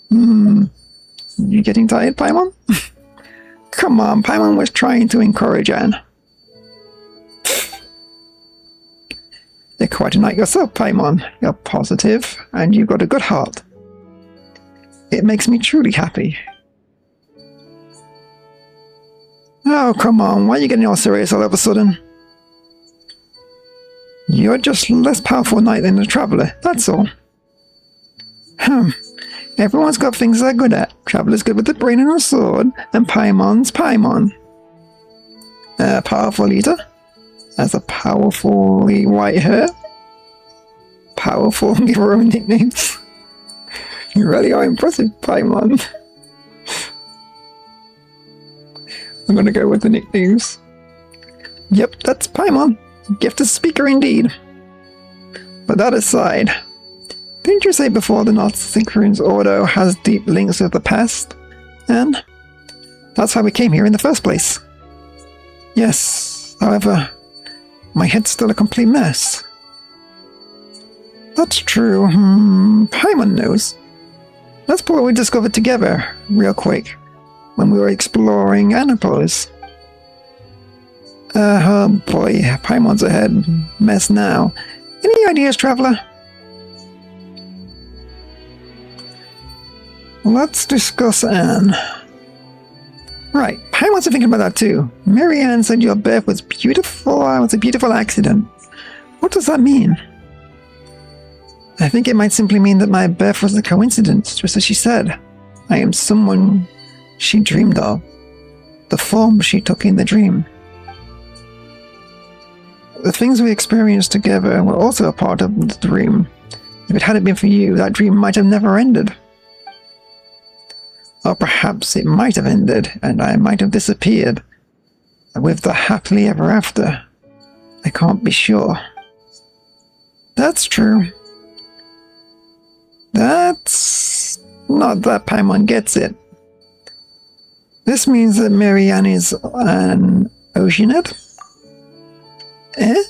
You getting tired, Paimon? Come on, Paimon was trying to encourage Anne. You're quite a knight yourself, Paimon. You're positive, and you've got a good heart. It makes me truly happy. Oh, come on, why are you getting all serious all of a sudden? You're just less powerful knight than the Traveler, that's all. Everyone's got things they're good at. Traveler's good with the brain and a sword, and Paimon's Paimon. Powerful leader? Has a powerfully white hair? Powerful, give her own nicknames. You really are impressive, Paimon. I'm gonna go with the nicknames. Yep, that's Paimon. Gifted speaker indeed. But that aside, didn't you say before the Narcissan Crew's Ordo has deep links with the past? And that's how we came here in the first place. Yes, however, my head's still a complete mess. That's true. Paimon knows. That's what we discovered together, real quick, when we were exploring Annapolis. Oh boy, Paimon's ahead. Mess now. Any ideas, Traveler? Let's discuss Anne. Right, Paimon's thinking about that too. Mary Ann said your birth was beautiful. It was a beautiful accident. What does that mean? I think it might simply mean that my birth was a coincidence, just as she said. I am someone she dreamed of. The form she took in the dream. The things we experienced together were also a part of the dream. If it hadn't been for you, that dream might have never ended. Or perhaps it might have ended, and I might have disappeared. With the happily ever after. I can't be sure. That's true. That's not that Paimon gets it. This means that Mary Ann is an Oceanid? Eh?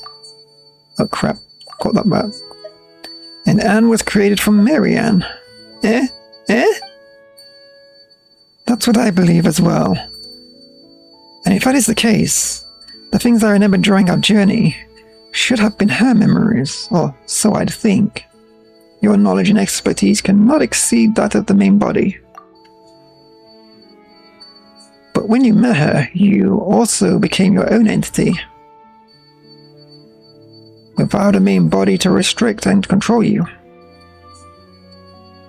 Oh crap, caught that back. And Anne was created from Mary Ann. Eh? Eh? That's what I believe as well. And if that is the case, the things I remember during our journey should have been her memories, or so I'd think. Your knowledge and expertise cannot exceed that of the main body. But when you met her, you also became your own entity. Without a main body to restrict and control you.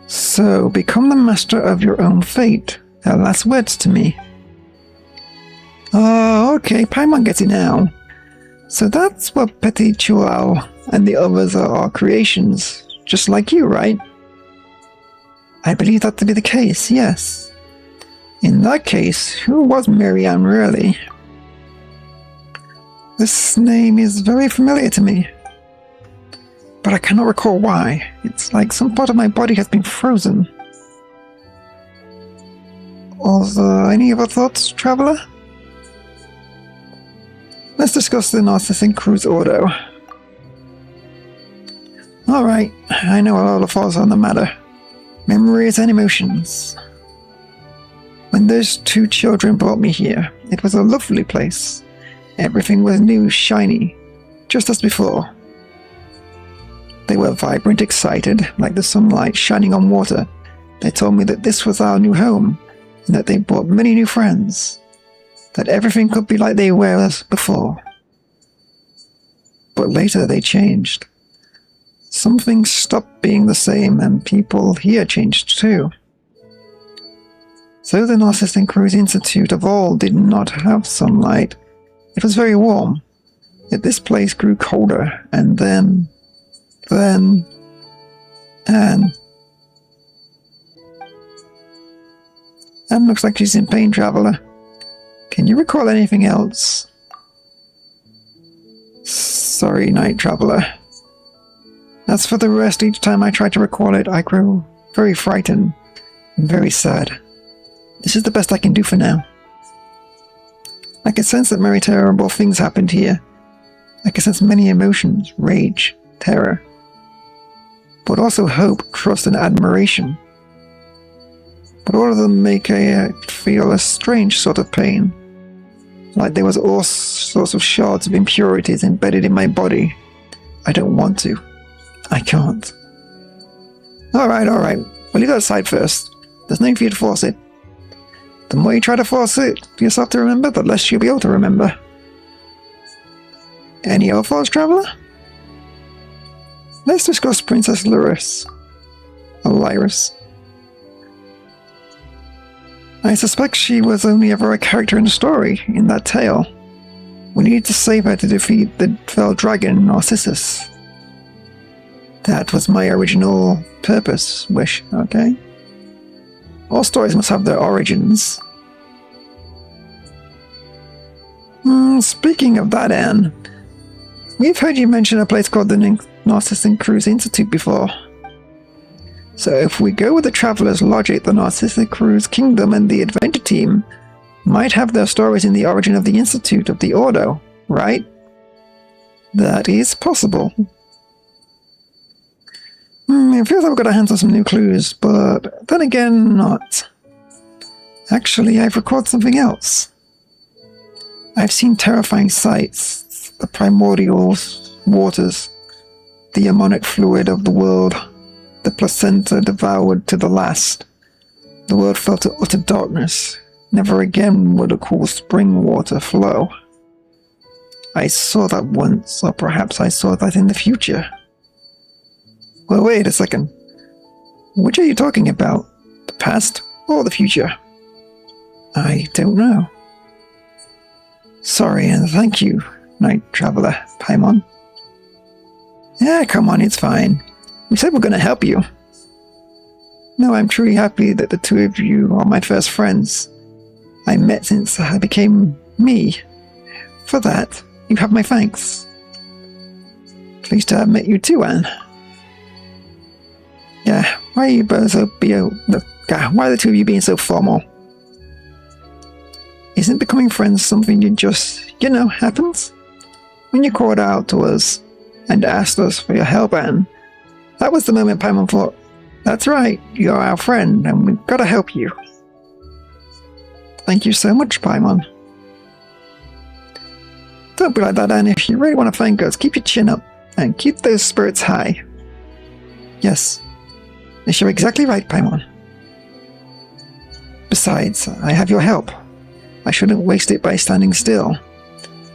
So, become the master of your own fate. Her last words to me. Oh, okay, Paimon gets it now. So that's what pt11 and the others are our creations. Just like you, right? I believe that to be the case, yes. In that case, who was Mary Ann really? This name is very familiar to me. But I cannot recall why. It's like some part of my body has been frozen. Any other thoughts, Traveler? Let's discuss the Narcissan Cruise Ordo. Alright, I know a lot of thoughts on the matter. Memories and emotions. When those two children brought me here, it was a lovely place. Everything was new, shiny, just as before. They were vibrant, excited, like the sunlight shining on water. They told me that this was our new home, and that they brought many new friends. That everything could be like they were before. But later they changed. Some things stopped being the same, and people here changed too. So the Narcissan Cruise Institute of all did not have sunlight. It was very warm. Yet this place grew colder, and then... Anne looks like she's in pain, Traveler. Can you recall anything else? Sorry, Night Traveler. As for the rest, each time I try to recall it, I grow very frightened and very sad. This is the best I can do for now. I can sense that many terrible things happened here. I can sense many emotions, rage, terror, but also hope, trust, and admiration. But all of them make me feel a strange sort of pain. Like there was all sorts of shards of impurities embedded in my body. I don't want to. I can't. Alright. We'll leave that aside first. There's no need for you to force it. The more you try to force it for yourself to remember, the less you'll be able to remember. Any other thoughts, Traveler? Let's discuss Princess Lyris. Or Lyris. I suspect she was only ever a character in the story, in that tale. We needed to save her to defeat the fell dragon, Narcissus. That was my original purpose, wish, okay? All stories must have their origins. Speaking of that, Anne, we've heard you mention a place called the Narcissan Cruise Institute before. So if we go with the Traveler's logic, the Narcissan Cruise Kingdom and the Adventure Team might have their stories in the origin of the Institute of the Ordo, right? That is possible. It feels like we've got our hands on some new clues, but then again, not. Actually, I've recorded something else. I've seen terrifying sights, the primordial waters, the ammonic fluid of the world, the placenta devoured to the last. The world fell to utter darkness. Never again would a cool spring water flow. I saw that once, or perhaps I saw that in the future. Well, wait a second. Which are you talking about? The past or the future? I don't know. Sorry, and thank you, Night Traveler Paimon. Yeah, come on, it's fine. We said we're going to help you. No, I'm truly happy that the two of you are my first friends I met since I became me. For that, you have my thanks. Pleased to have met you too, Anne. Yeah, why are you both why are the two of you being so formal? Isn't becoming friends something you just, happens? When you called out to us and asked us for your help, Anne, that was the moment Paimon thought, that's right, you're our friend, and we've got to help you. Thank you so much, Paimon. Don't be like that, Anne. If you really want to thank us, keep your chin up, and keep those spirits high. Yes, you're exactly right, Paimon. Besides, I have your help. I shouldn't waste it by standing still.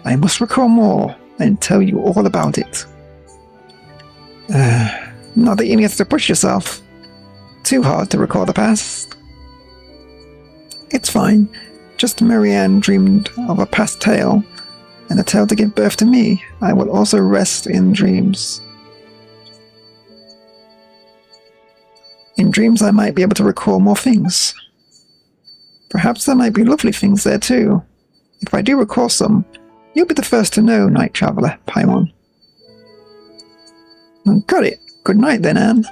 I must recall more, and tell you all about it. Not that you need to push yourself too hard to recall the past. It's fine. Just Marianne dreamed of a past tale, and a tale to give birth to me. I will also rest in dreams. In dreams I might be able to recall more things. Perhaps there might be lovely things there too. If I do recall some, you'll be the first to know, Night Traveler Paimon. Got it. Good night then, Anne.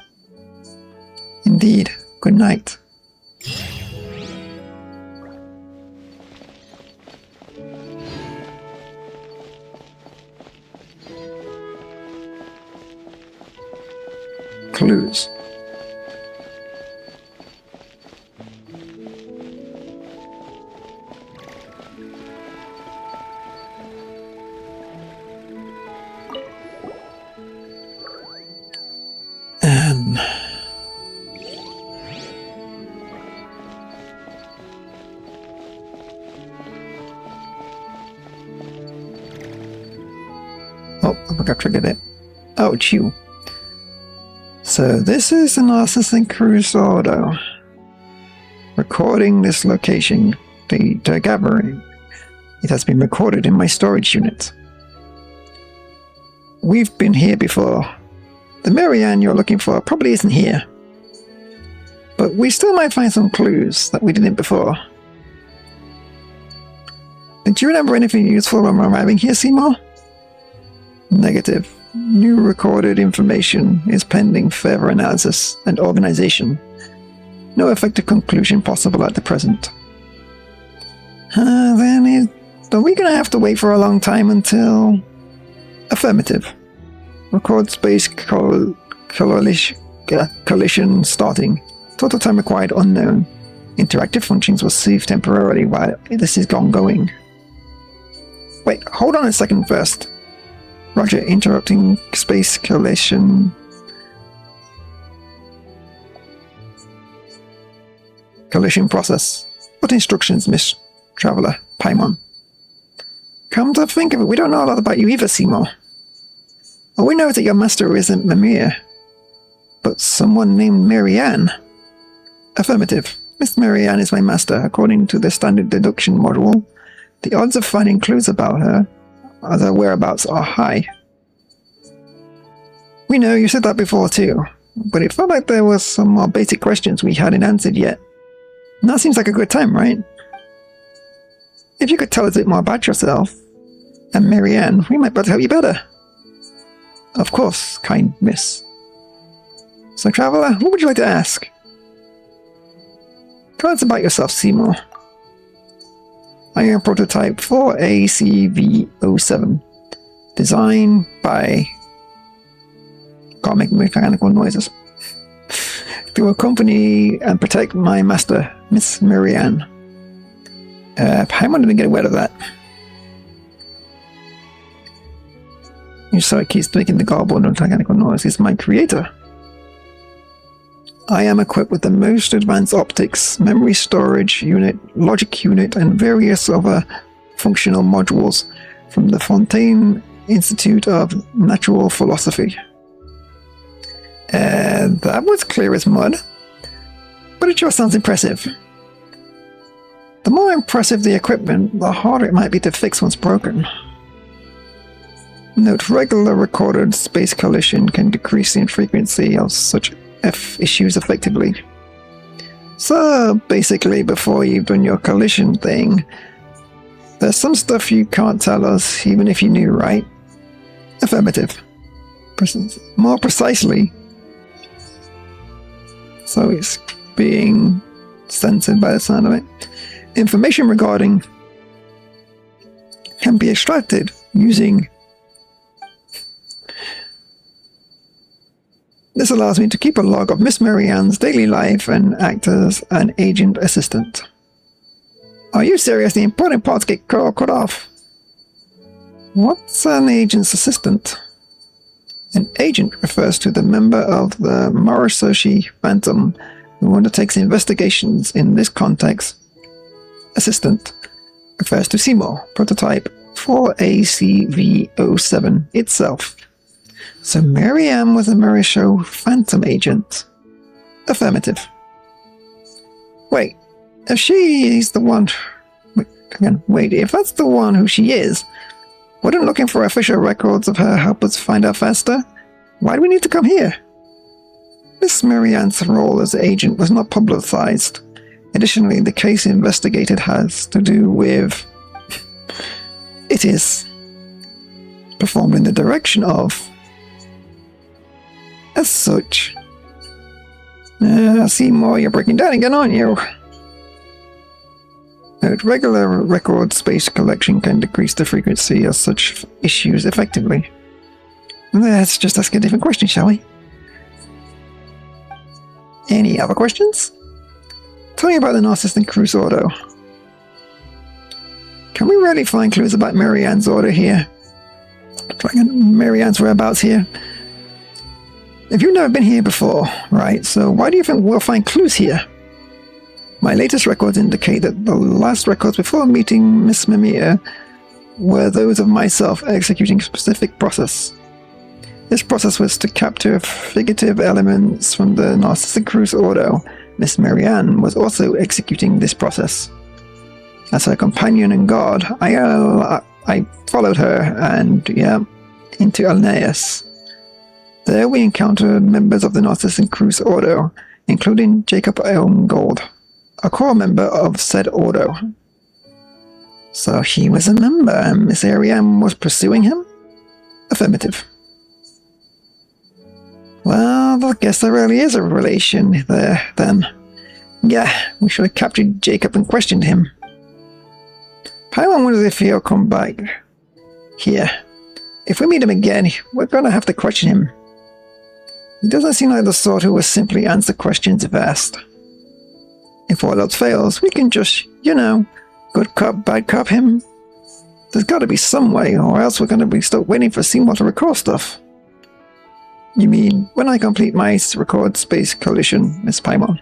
Indeed, good night. Clues. Oh, I think I triggered it. Oh, it's you. So this is an Assassin's Crusoe. Recording this location data gathering. It has been recorded in my storage unit. We've been here before. The Marianne you're looking for probably isn't here. But we still might find some clues that we didn't before. Did you remember anything useful when arriving here, Seymour? Negative. New recorded information is pending further analysis and organization. No effective conclusion possible at the present. Then are we going to have to wait for a long time until... Affirmative. Record space collision starting. Total time required unknown. Interactive functions will cease temporarily while this is ongoing. Wait, hold on a second first. Roger, interrupting space collision process. What instructions, Miss Traveler Paimon? Come to think of it, we don't know a lot about you either, Seymour. All we know is that your master isn't Mimir, but someone named Marianne. Affirmative. Miss Marianne is my master. According to the standard deduction module, the odds of finding clues about her as her whereabouts are high. We know, you said that before too, but it felt like there were some more basic questions we hadn't answered yet. And that seems like a good time, right? If you could tell us a bit more about yourself and Marianne, we might be able to help you better. Of course, kind miss. So, Traveler, what would you like to ask? Tell us about yourself, Seymour. I am prototype 4ACV07. Designed by... Can't make mechanical noises. To accompany and protect my master, Miss Marianne. Paimon didn't get word of that. So it keeps making the garbled and mechanical noise. It's my creator. I am equipped with the most advanced optics, memory storage unit, logic unit, and various other functional modules from the Fontaine Institute of Natural Philosophy. That was clear as mud, but it sure sounds impressive. The more impressive the equipment, the harder it might be to fix once broken. Note, regular recorded space collision can decrease the frequency of such issues effectively. So, basically, before you've done your collision thing, there's some stuff you can't tell us, even if you knew, right? Affirmative. More precisely. So it's being censored by the sound of it. Information regarding can be extracted using. This allows me to keep a log of Miss Marianne's daily life and act as an agent assistant. Are you serious? The important parts get cut off. What's an agent's assistant? An agent refers to the member of the Morososhi Phantom who undertakes investigations. In this context, assistant refers to Seymour, prototype 4ACV07 itself. So Marianne was a Moroso Phantom agent. Affirmative. Wait, if she's the one... Wait, if that's the one who she is, wouldn't looking for official records of her help us find out faster? Why do we need to come here? Miss Marianne's role as agent was not publicized. Additionally, the case investigated has to do with... It is performed in the direction of... As such. Seymour, you're breaking down again, aren't you? Note, regular record space collection can decrease the frequency of such issues effectively. Let's just ask a different question, shall we? Any other questions? Tell me about the Narcissistic Cruise Auto. Can we really find clues about Marianne's order here? Marianne's whereabouts here? If you've never been here before, right, so why do you think we'll find clues here? My latest records indicate that the last records before meeting Miss Mimir were those of myself executing a specific process. This process was to capture figurative elements from the Narcissistic Cruise Auto. Miss Marianne was also executing this process. As her companion and guard, I followed her and, into Alneus. There we encountered members of the Narcissistic Cruise Auto, including Jacob Elmgold, a core member of said Auto. So he was a member and Miss Marianne was pursuing him? Affirmative. Well, I guess there really is a relation there, then. Yeah, we should have captured Jacob and questioned him. Paimon wonders if he'll come back here. If we meet him again, we're going to have to question him. He doesn't seem like the sort who will simply answer questions if asked. If all else fails, we can just, good cop, bad cop him. There's got to be some way, or else we're going to be stuck waiting for Seymour to record stuff. You mean, when I complete my record space collision, Miss Paimon?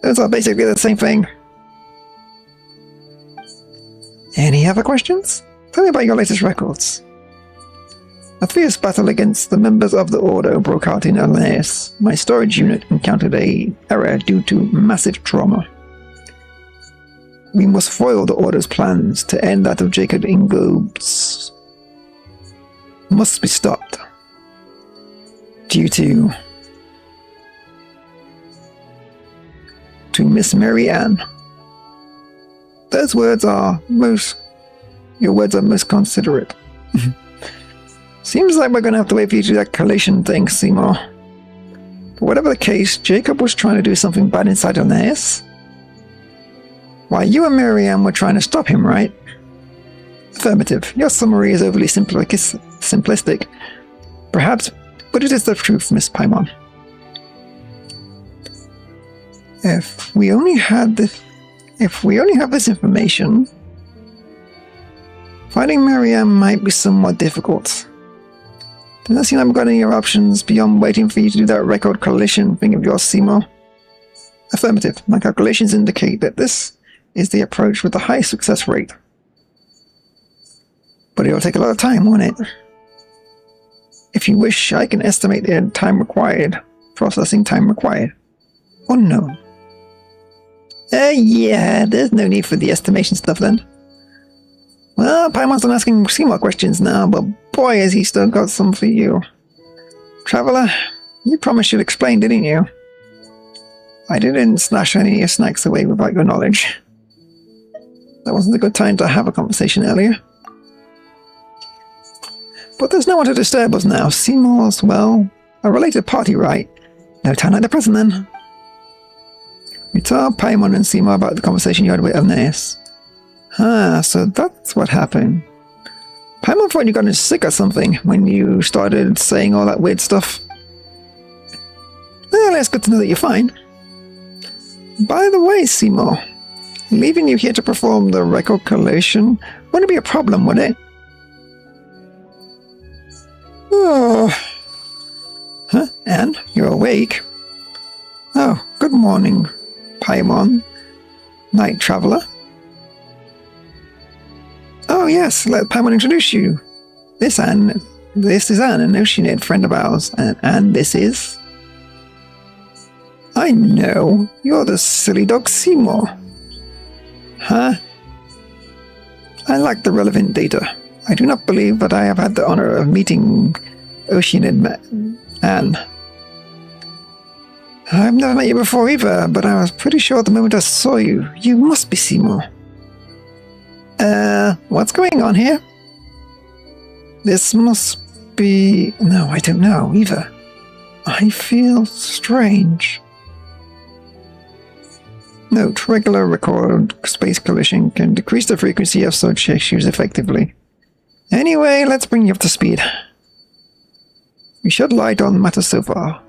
Those are basically the same thing. Any other questions? Tell me about your latest records. A fierce battle against the members of the Ordo broke out in Alneus. My storage unit encountered an error due to massive trauma. We must foil the Order's plans to end that of Jacob Ingob's. Must be stopped. Due to Miss Marianne. Those words are your words are most considerate. Seems like we're going to have to wait for you to do that collision thing, Seymour. But whatever the case, Jacob was trying to do something bad inside Alneus. Why, you and Marianne were trying to stop him, right? Affirmative. Your summary is overly simplistic. Perhaps, but it is the truth, Miss Paimon. If we only have this information, finding Marianne might be somewhat difficult. Does that seem like we've got any other options beyond waiting for you to do that record collision thing of yours, Seymour? Affirmative. My calculations indicate that this is the approach with the highest success rate. But it'll take a lot of time, won't it? If you wish, I can estimate the time required. Processing time required. Unknown. Yeah, there's no need for the estimation stuff then. Well, Paimon's done asking Seymour questions now, but boy has he still got some for you. Traveller, you promised you'd explain, didn't you? I didn't snatch any of your snacks away without your knowledge. That wasn't a good time to have a conversation earlier. But there's no one to disturb us now. Seymour's, well, a related party, right? No time like the present, then. We told Paimon and Seymour about the conversation you had with Elnaeus. Ah, so that's what happened. Paimon thought you got sick or something when you started saying all that weird stuff. Well, it's good to know that you're fine. By the way, Seymour, leaving you here to perform the record collation wouldn't be a problem, would it? Oh. Huh? Anne, you're awake? Oh, good morning, Paimon. Night Traveller. Oh yes, let Paimon introduce you. This is Anne, an Oceanid friend of ours, and this is... I know, you're the silly dog Seymour. Huh? I lack the relevant data. I do not believe that I have had the honor of meeting Oceanid Anne. I've never met you before either, but I was pretty sure the moment I saw you, you must be Seymour. What's going on here? This must be... No, I don't know either. I feel strange. Note, regular record space collision can decrease the frequency of such issues effectively. Anyway, let's bring you up to speed. We shed light on matters so far.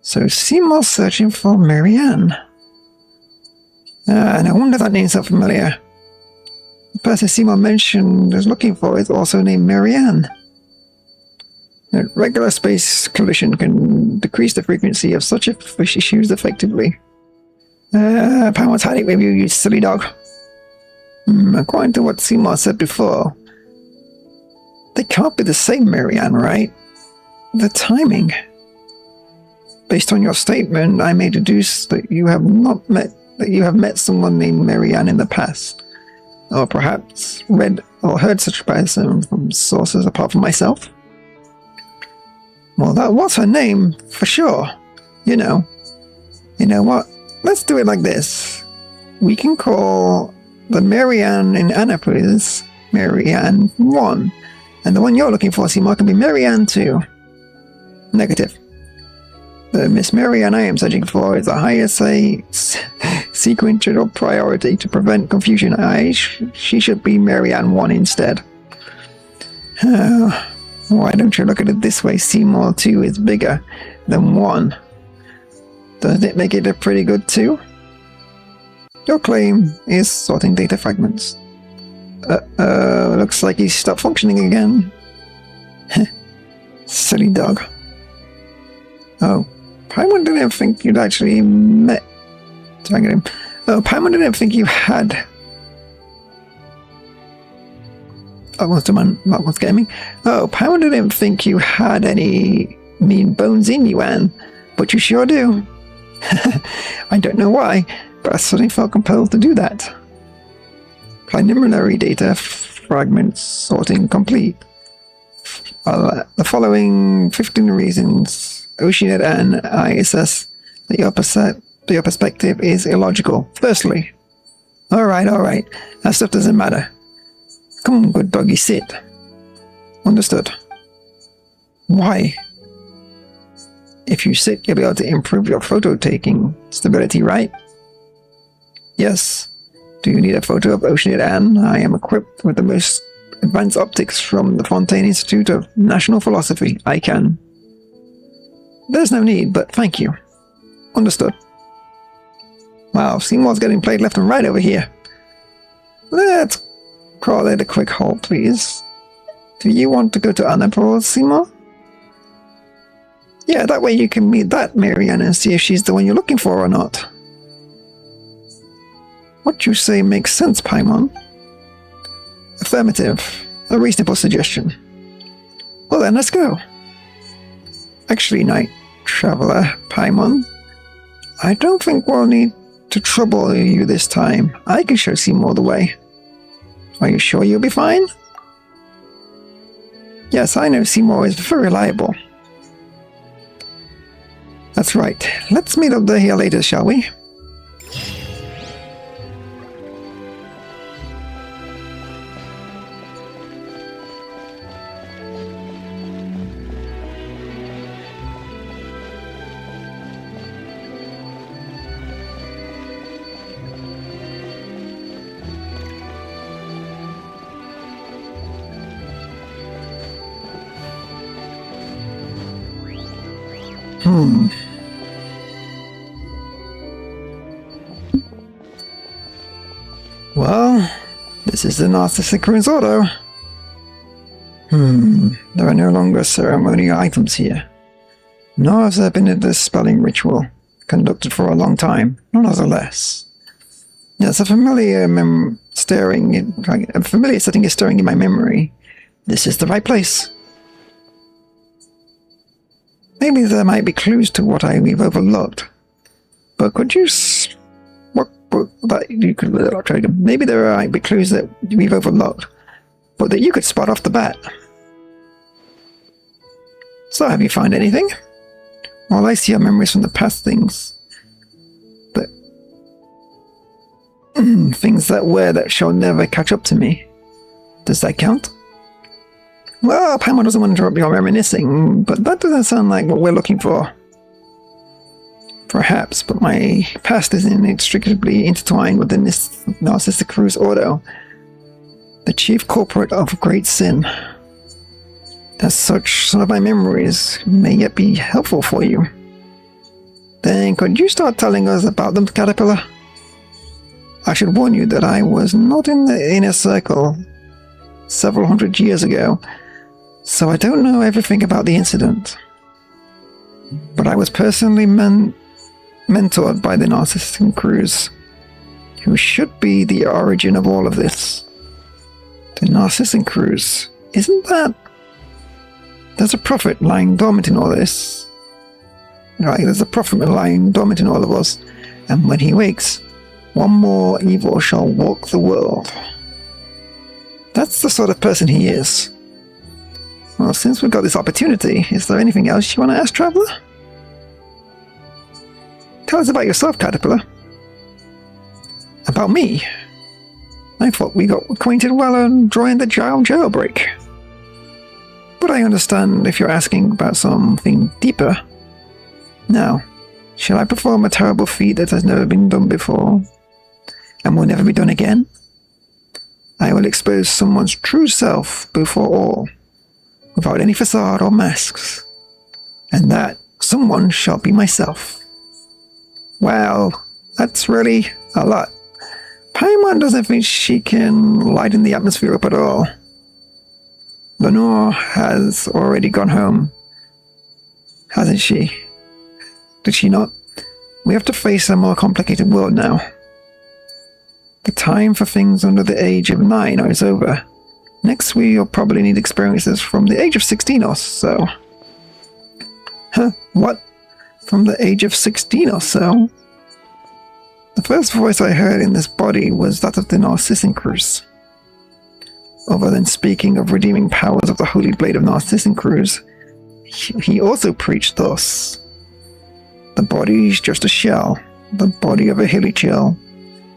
So, Seymour's searching for Marianne. No wonder that name sounds familiar. The person Seymour mentioned is looking for is also named Marianne. A regular space collision can decrease the frequency of such issues effectively. Paimon's had it with you, you silly dog. According to what Seymour said before, they can't be the same Marianne, right? The timing. Based on your statement, I may deduce that you have met someone named Marianne in the past, or perhaps read or heard such a person from sources apart from myself. Well, that was her name, for sure. You know what? Let's do it like this. We can call the Marianne in Annapolis Marianne 1, and the one you're looking for, Seymour, can be Marianne 2. Negative. The Miss Marianne I am searching for is the highest sequential priority to prevent confusion. She should be Marianne 1 instead. Why don't you look at it this way? Seymour 2 is bigger than 1. Doesn't it make it a pretty good 2? Your claim is sorting data fragments. Looks like he's stopped functioning again. Silly dog. Oh, Paimon didn't think you'd actually met... Target him. Oh, Paimon didn't think you had... What's getting me? Oh, Paimon didn't think you had any mean bones in you, Anne, but you sure do. I don't know why, but I suddenly felt compelled to do that. Preliminary data fragments sorting complete. The following 15 reasons Oceanid and I assess that your perspective is illogical. Firstly, alright, that stuff doesn't matter. Come on, good doggy, sit. Understood. Why? If you sit, you'll be able to improve your photo-taking stability, right? Yes. Do you need a photo of Oceanid Anne? I am equipped with the most advanced optics from the Fontaine Institute of National Philosophy. I can. There's no need, but thank you. Understood. Wow, Seymour's getting played left and right over here. Let's call it a quick halt, please. Do you want to go to Annapol, Seymour? Yeah, that way you can meet that Marianne and see if she's the one you're looking for or not. What you say makes sense, Paimon. Affirmative. A reasonable suggestion. Well then, let's go. Actually, Night Traveler, Paimon, I don't think we'll need to trouble you this time. I can show Seymour the way. Are you sure you'll be fine? Yes, I know Seymour is very reliable. That's right. Let's meet up there here later, shall we? Well, this is the Narcissistic Ruins Auto. There are no longer ceremonial items here. Nor has there been a dispelling ritual conducted for a long time, nonetheless. Yes, a familiar setting is stirring in my memory. This is the right place. Maybe there might be clues to what we've overlooked. But could you... maybe there might be clues that we've overlooked, but that you could spot off the bat. So, have you found anything? All I see are memories from the past things. But... things that shall never catch up to me. Does that count? Well, Paimon doesn't want to interrupt your reminiscing, but that doesn't sound like what we're looking for. Perhaps, but my past is inextricably intertwined within this Narcissistic Ruins Auto, the chief culprit of great sin. As such, some of my memories may yet be helpful for you. Then could you start telling us about them, Caterpillar? I should warn you that I was not in the inner circle several hundred years ago, so I don't know everything about the incident. But I was personally mentored by the Narcissistic Ruins, who should be the origin of all of this. The Narcissistic Ruins, isn't that... There's a prophet lying dormant in all this. Right, there's a prophet lying dormant in all of us, and when he wakes, one more evil shall walk the world. That's the sort of person he is. Well, since we've got this opportunity, is there anything else you want to ask, Traveler? Tell us about yourself, Caterpillar. About me? I thought we got acquainted well during the jailbreak. But I understand if you're asking about something deeper. Now, shall I perform a terrible feat that has never been done before, and will never be done again? I will expose someone's true self before all, without any facade or masks, and that someone shall be myself. Well, that's really a lot. Paimon doesn't think she can lighten the atmosphere up at all. Lenore has already gone home, hasn't she? Did she not? We have to face a more complicated world now. The time for things under the age of 9 is over. Next we'll probably need experiences from the age of 16 or so. Huh? What? From the age of 16 or so? The first voice I heard in this body was that of the Narcissistic Ruins. Other than speaking of redeeming powers of the Holy Blade of Narcissistic Ruins, he also preached thus. The body's just a shell, the body of a hilly chill.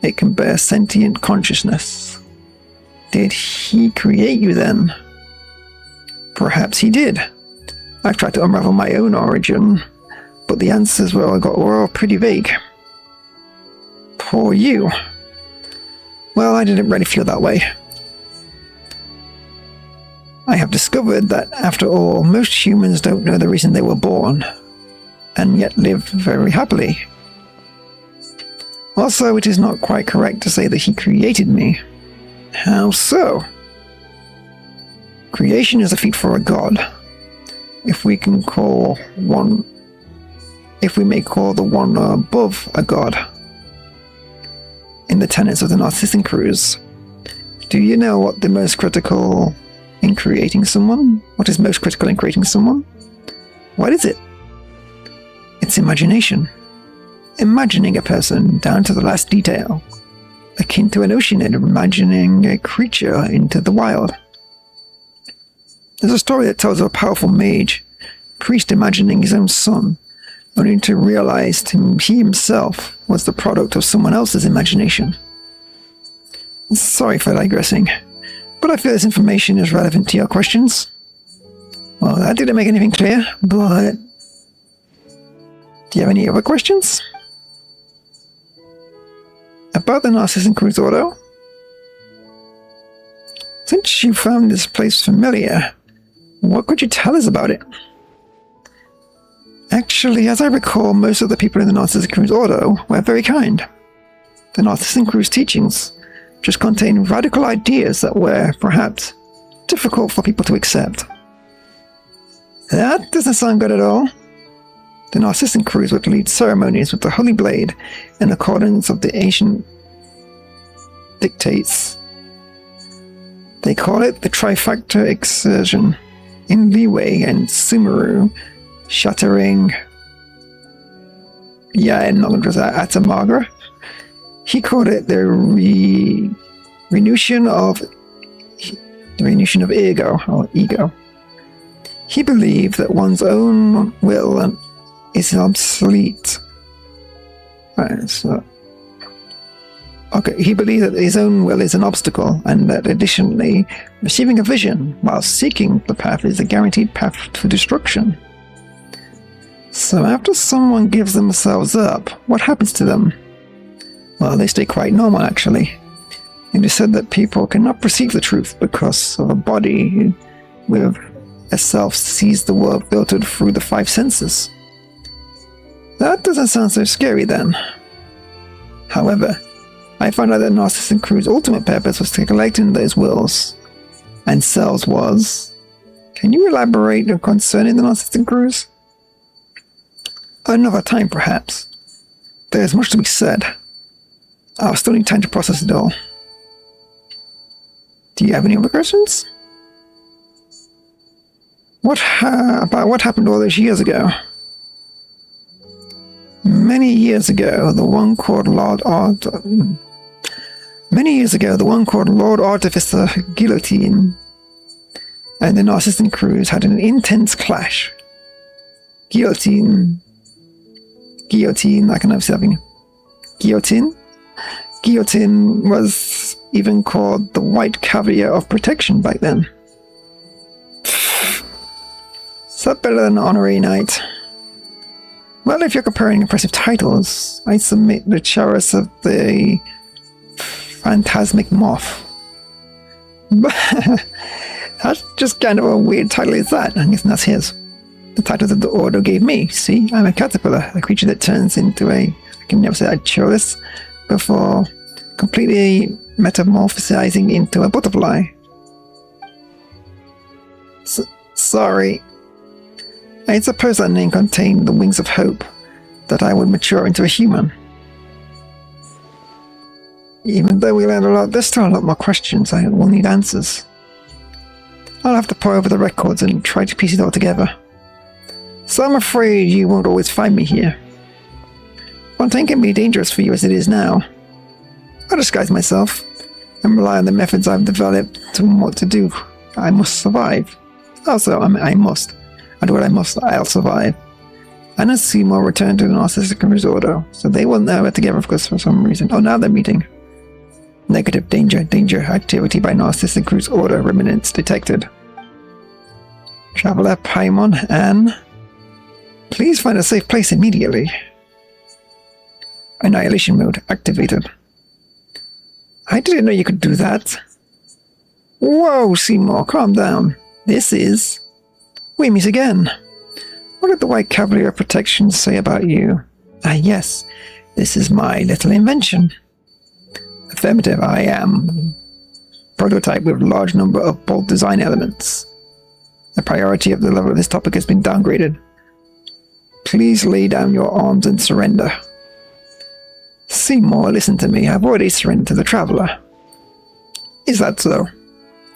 It can bear sentient consciousness. Did he create you then? Perhaps he did. I've tried to unravel my own origin, but the answers were all pretty vague. Poor you. Well, I didn't really feel that way. I have discovered that, after all, most humans don't know the reason they were born. and yet live very happily. Also, it is not quite correct to say that he created me. How so? Creation is a feat for a god. If we may call the one above a god. In the tenets of the Narcissan Cruise, do you know what the most critical in creating someone? What is most critical in creating someone? What is it? It's imagination. Imagining a person down to the last detail, akin to an ocean and imagining a creature into the wild. There's a story that tells of a powerful mage, priest imagining his own son, only to realize he himself was the product of someone else's imagination. Sorry for digressing, but I feel this information is relevant to your questions. Well, that didn't make anything clear, but do you have any other questions? About the Narcissan Cruise Auto? Since you found this place familiar, what could you tell us about it? Actually, as I recall, most of the people in the Narcissan Cruise Auto were very kind. The Narcissan Cruise teachings just contained radical ideas that were, perhaps, difficult for people to accept. That doesn't sound good at all. The Narcissan Cruise would lead ceremonies with the Holy Blade in accordance of the ancient dictates. They call it the Trifactor Exertion. In Leeway and Sumeru, shattering... Yeah, and not just Atamagra. He called it the renewation of ego, or ego. He believed that one's own will is obsolete. Right, so... Okay, he believed that his own will is an obstacle, and that additionally, receiving a vision while seeking the path is a guaranteed path to destruction. So after someone gives themselves up, what happens to them? Well, they stay quite normal, actually. It is said that people cannot perceive the truth because of a body with a self sees the world filtered through the 5 senses. That doesn't sound so scary then. However, I found out that Narcissan Crew's ultimate purpose was to collect in those wills. And cells was... Can you elaborate concerning the Narcissan Crews? Another time, perhaps. There's much to be said. I'll still need time to process it all. Do you have any other questions? About what happened all those years ago? Many years ago, the one called Lord Artificer Guillotine and the Narcissan Crews had an intense clash. Guillotine, I can have something. Guillotine was even called the White Caviar of Protection back then. Is that better than Honorary Knight? Well, if you're comparing impressive titles, I submit the Chalice of the Phantasmic Moth. That's just kind of a weird title, is that? I guess that's his. The title that the Order gave me. See, I'm a caterpillar, a creature that turns into I can never say that, chalice, before completely metamorphosizing into a butterfly. Sorry. I suppose that name contained the wings of hope, that I would mature into a human. Even though we learned a lot, there's still a lot more questions. I will need answers. I'll have to pore over the records and try to piece it all together. So I'm afraid you won't always find me here. Fontaine can be dangerous for you as it is now. I'll disguise myself and rely on the methods I've developed to what to do. I must survive. Also, I must. I'll do what I must. I'll survive. Anna and Seymour return to the Narcissan Resort, so they will now get together, of course, for some reason. Oh, now they're meeting. Negative danger. Activity by Narcissan Crew's order. Remnants detected. Traveler Paimon, Anne. Please find a safe place immediately. Annihilation mode activated. I didn't know you could do that. Whoa, Seymour, calm down. This is... We meet again. What did the White Cavalier Protection say about you? Ah, yes. This is my little invention. Affirmative, I am. Prototype with large number of bold design elements. The priority of the level of this topic has been downgraded. Please lay down your arms and surrender. Seymour, listen to me. I've already surrendered to the Traveler. Is that so?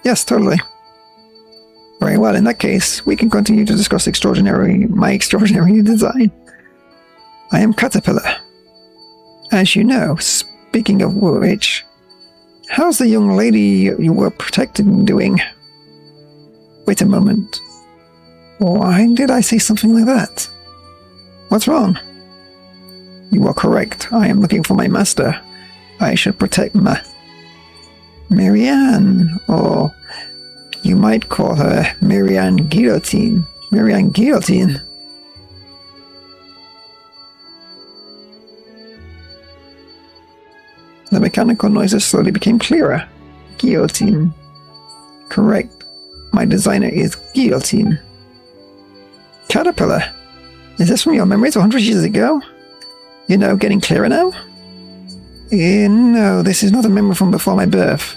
Yes, totally. Very well, in that case, we can continue to discuss my extraordinary design. I am Caterpillar. As you know, speaking of which, how's the young lady you were protecting doing? Wait a moment. Why did I say something like that? What's wrong? You are correct. I am looking for my master. I should protect Marianne, or you might call her Marianne Guillotine. Marianne Guillotine. The mechanical noises slowly became clearer. Guillotine. Correct. My designer is Guillotine. Caterpillar. Is this from your memories 100 years ago? You know, getting clearer now? No, this is not a memory from before my birth.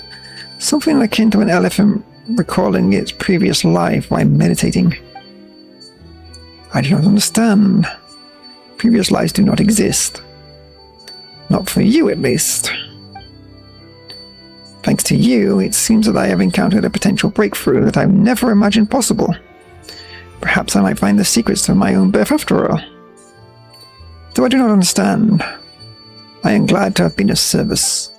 Something akin to an elephant recalling its previous life while meditating. I do not understand. Previous lives do not exist. Not for you, at least. Thanks to you, it seems that I have encountered a potential breakthrough that I've never imagined possible. Perhaps I might find the secrets to my own birth after all. Though I do not understand, I am glad to have been of service.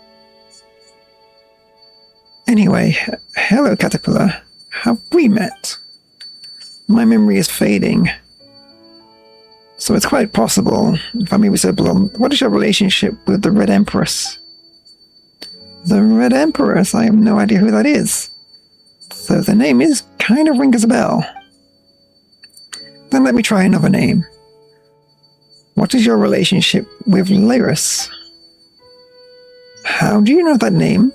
Anyway, hello Caterpillar. Have we met? My memory is fading. So it's quite possible, if I may be so blunt, what is your relationship with the Red Empress? The Red Empress? I have no idea who that is. So the name is kind of rings a bell. Then let me try another name. What is your relationship with Lyris? How do you know that name?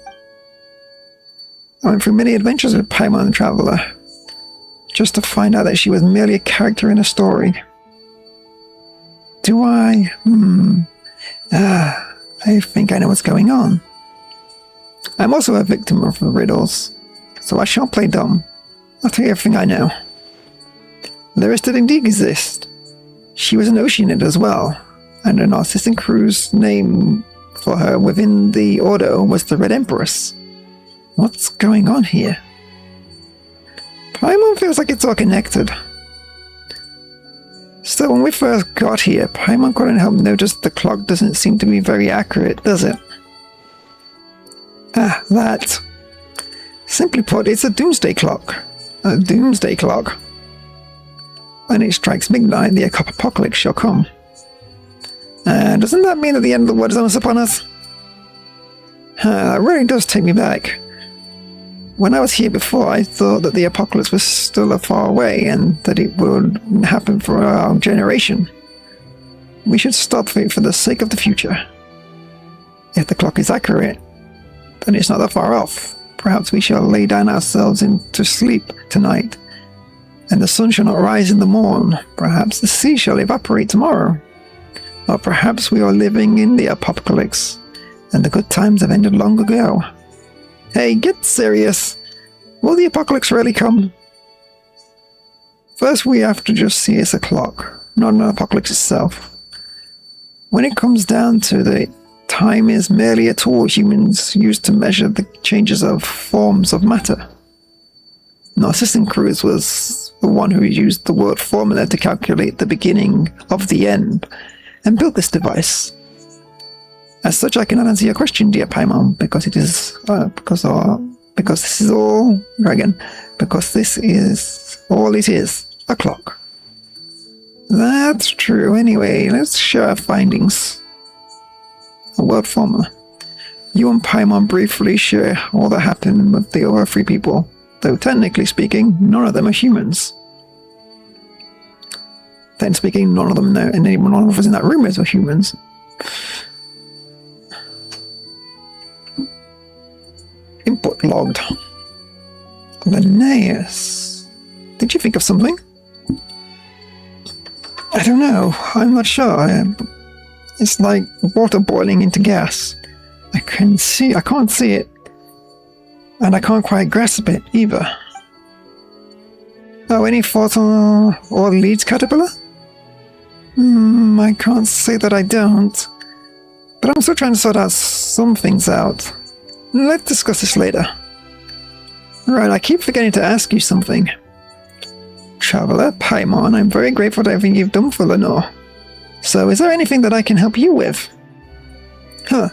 I went through many adventures with Paimon the Traveler, just to find out that she was merely a character in a story. Do I? I think I know what's going on. I'm also a victim of the riddles, so I shan't play dumb. I'll tell you everything I know. Lyris did indeed exist. She was an Oceanid as well, and an assistant crew's name for her within the Ordo was the Red Empress. What's going on here? Paimon feels like it's all connected. Still, when we first got here, Paimon couldn't help notice the clock doesn't seem to be very accurate, does it? Ah, that. Simply put, it's a doomsday clock. A doomsday clock. When it strikes midnight, the apocalypse shall come. Doesn't that mean that the end of the world is almost upon us? That really does take me back. When I was here before, I thought that the apocalypse was still far away and that it would happen for our generation. We should stop it for the sake of the future. If the clock is accurate, then it's not that far off. Perhaps we shall lay down ourselves into sleep tonight, and the sun shall not rise in the morn. Perhaps the sea shall evaporate tomorrow. Or perhaps we are living in the apocalypse, and the good times have ended long ago. Hey, get serious. Will the apocalypse really come? First, we have to just see it's a clock, not an apocalypse itself. When it comes down to it, time is merely a tool humans use to measure the changes of forms of matter. Narcissan Cruz was the one who used the word formula to calculate the beginning of the end, and built this device. As such, I cannot answer your question, dear Paimon, because this is all it is, a clock. That's true. Anyway, let's share our findings. A word formula. You and Paimon briefly share all that happened with the other three people, though technically speaking, none of them are humans. Then speaking, none of them know, and none of us in that room is humans. Input logged. Linnaeus. Did you think of something? I don't know. I'm not sure. It's like water boiling into gas. I can't see it. And I can't quite grasp it either. Oh, any thoughts on all leads, Caterpillar? I can't say that I don't. But I'm still trying to sort out some things out. Let's discuss this later. Right, I keep forgetting to ask you something. Traveler, Paimon, I'm very grateful for everything you've done for Lenore. So, is there anything that I can help you with? Huh.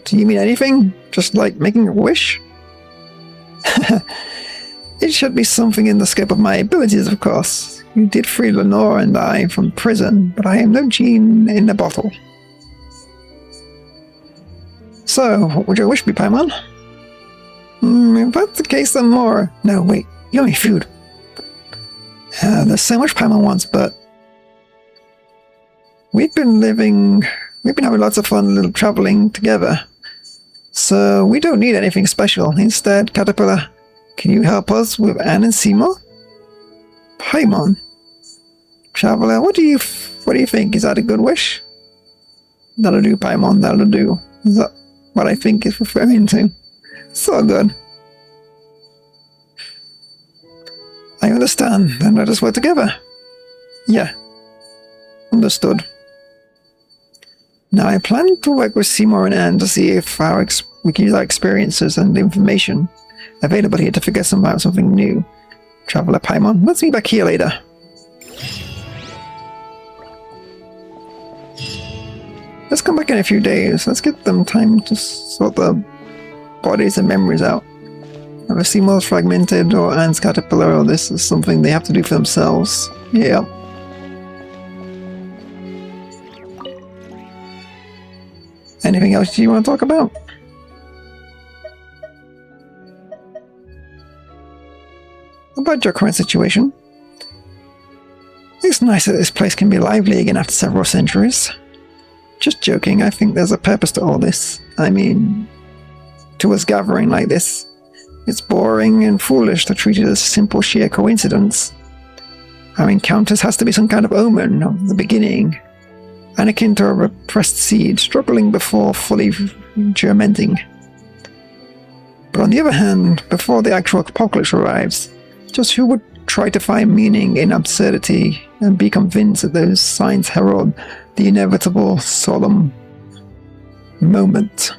Do you mean anything? Just like making a wish? It should be something in the scope of my abilities, of course. You did free Lenore and I from prison, but I am no genie in a bottle. So, what would your wish be, Paimon? If that's the case, then more. No, wait, yummy food. There's so much Paimon wants, but we've been having lots of fun little traveling together. So we don't need anything special. Instead, Caterpillar, can you help us with Anne and Seymour? Paimon. Traveler, what do you think? Is that a good wish? That'll do, Paimon, that'll do. Is that what I think it's referring to? So good. I understand. Then let us work together. Yeah. Understood. Now I plan to work with Seymour and Anne to see if we can use our experiences and information available here to figure out something new. Traveler Paimon, let's meet back here later. Let's come back in a few days. Let's get them time to sort the bodies and memories out. Whether Seymour's fragmented or Anne's caterpillar, or this is something they have to do for themselves. Yeah. Anything else you want to talk about? About your current situation. It's nice that this place can be lively again after several centuries. Just joking, I think there's a purpose to all this. I mean, to us gathering like this, it's boring and foolish to treat it as a simple sheer coincidence. Our encounters has to be some kind of omen of the beginning, and akin to a repressed seed struggling before fully germinating. But on the other hand, before the actual apocalypse arrives, just who would try to find meaning in absurdity and be convinced that those signs herald the inevitable solemn moment?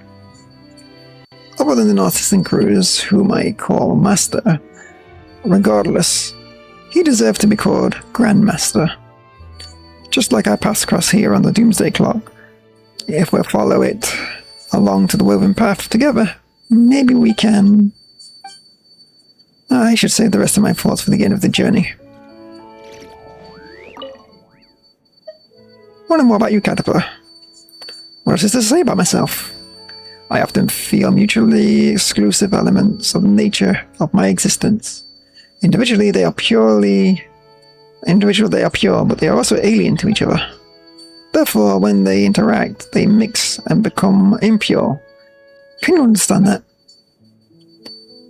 Other than the narcissistic Cruz, whom I call Master, regardless, he deserved to be called Grandmaster. Just like I passed across here on the Doomsday Clock. If we follow it along to the woven path together, maybe we can... I should save the rest of my thoughts for the end of the journey. Want to know more about you, Caterpillar? What else is there to say about myself? I often feel mutually exclusive elements of the nature of my existence. Individually, they are pure, but they are also alien to each other. Therefore, when they interact, they mix and become impure. Can you understand that?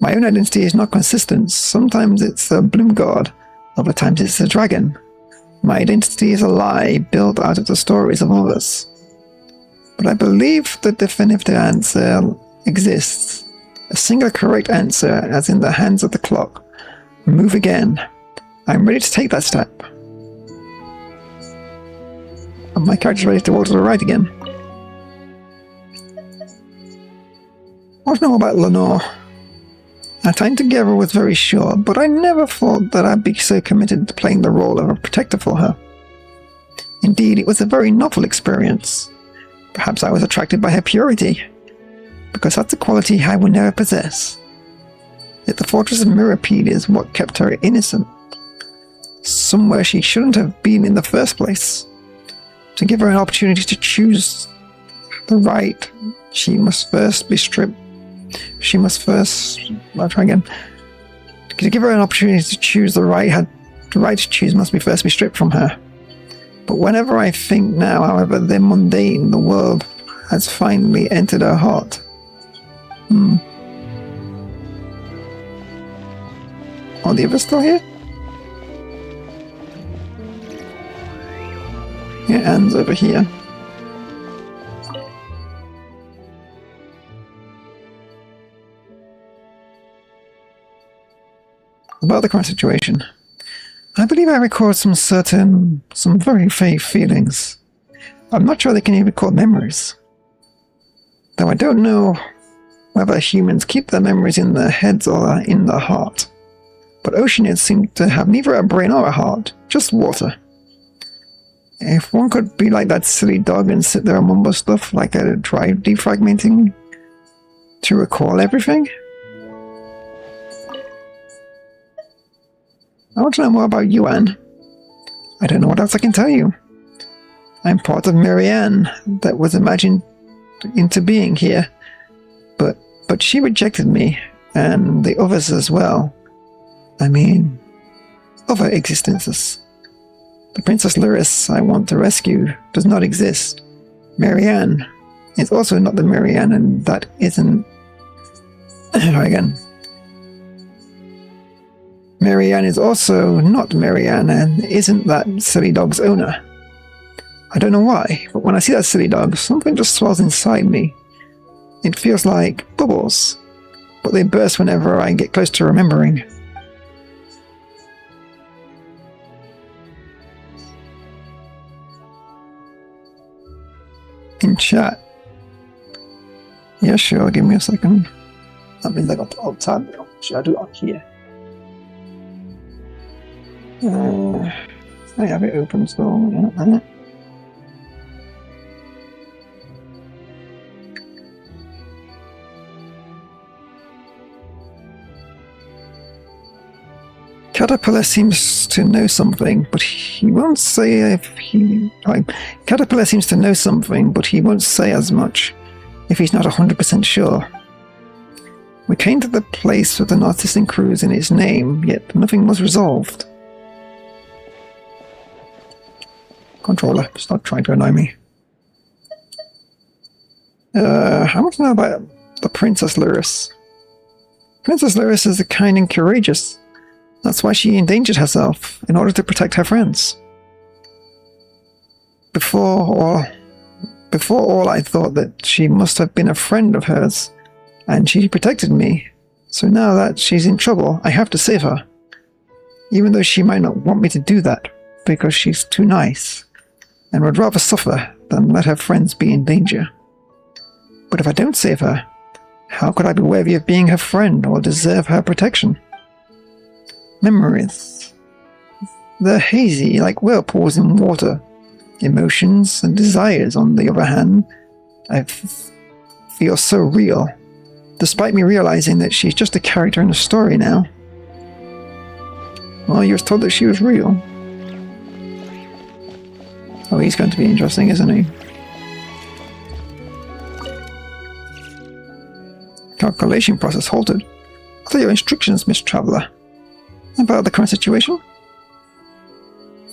My own identity is not consistent. Sometimes it's a bloom god, other times it's a dragon. My identity is a lie built out of the stories of others. But I believe the definitive answer exists. A single correct answer, as in the hands of the clock. Move again. I'm ready to take that step. And my character's ready to walk to the right again. What know about Lenore? Our time together was very short, but I never thought that I'd be so committed to playing the role of a protector for her. Indeed, it was a very novel experience. Perhaps I was attracted by her purity, because that's a quality I would never possess. Yet the fortress of Mirapede is what kept her innocent. Somewhere she shouldn't have been in the first place. To give her an opportunity to choose the right, she must first be stripped. I'll try again. To give her an opportunity to choose the right to choose must first be stripped from her. But whenever I think now, however, the mundane, the world has finally entered her heart. Are the others still here? Yeah, Anne's over here. About the current situation. I believe I record some very vague feelings. I'm not sure they can even record memories. Though I don't know whether humans keep their memories in their heads or in their heart. But oceanids seem to have neither a brain or a heart, just water. If one could be like that silly dog and sit there and mumble stuff like a drive defragmenting to recall everything. I want to know more about you, Anne. I don't know what else I can tell you. I'm part of Marianne that was imagined into being here, but she rejected me, and the others as well. I mean, other existences. The Princess Lyris I want to rescue does not exist. Marianne is also not the Marianne, and that isn't... again. Marianne is also not Marianne and isn't that silly dog's owner. I don't know why, but when I see that silly dog, something just swells inside me. It feels like bubbles, but they burst whenever I get close to remembering. In chat. Yeah, sure, give me a second. That means I got to alt tab. Should I do it on here? I have it open still. Yeah. Caterpillar seems to know something, but he won't say if he... Caterpillar seems to know something, but he won't say as much if he's not 100% sure. We came to the place with an artisan cruise in its name, yet nothing was resolved. Controller, stop trying to annoy me. I want to know about the Princess Lyris. Princess Lyris is kind and courageous. That's why she endangered herself, in order to protect her friends. Before all, I thought that she must have been a friend of hers, and she protected me. So now that she's in trouble, I have to save her. Even though she might not want me to do that, because she's too nice, and would rather suffer than let her friends be in danger. But if I don't save her, how could I be worthy of being her friend or deserve her protection? Memories. They're hazy, like whirlpools in water. Emotions and desires, on the other hand, I feel so real, despite me realizing that she's just a character in a story now. Well, you was told that she was real. Oh, he's going to be interesting, isn't he? Calculation process halted. What are your instructions, Miss Traveller? About the current situation?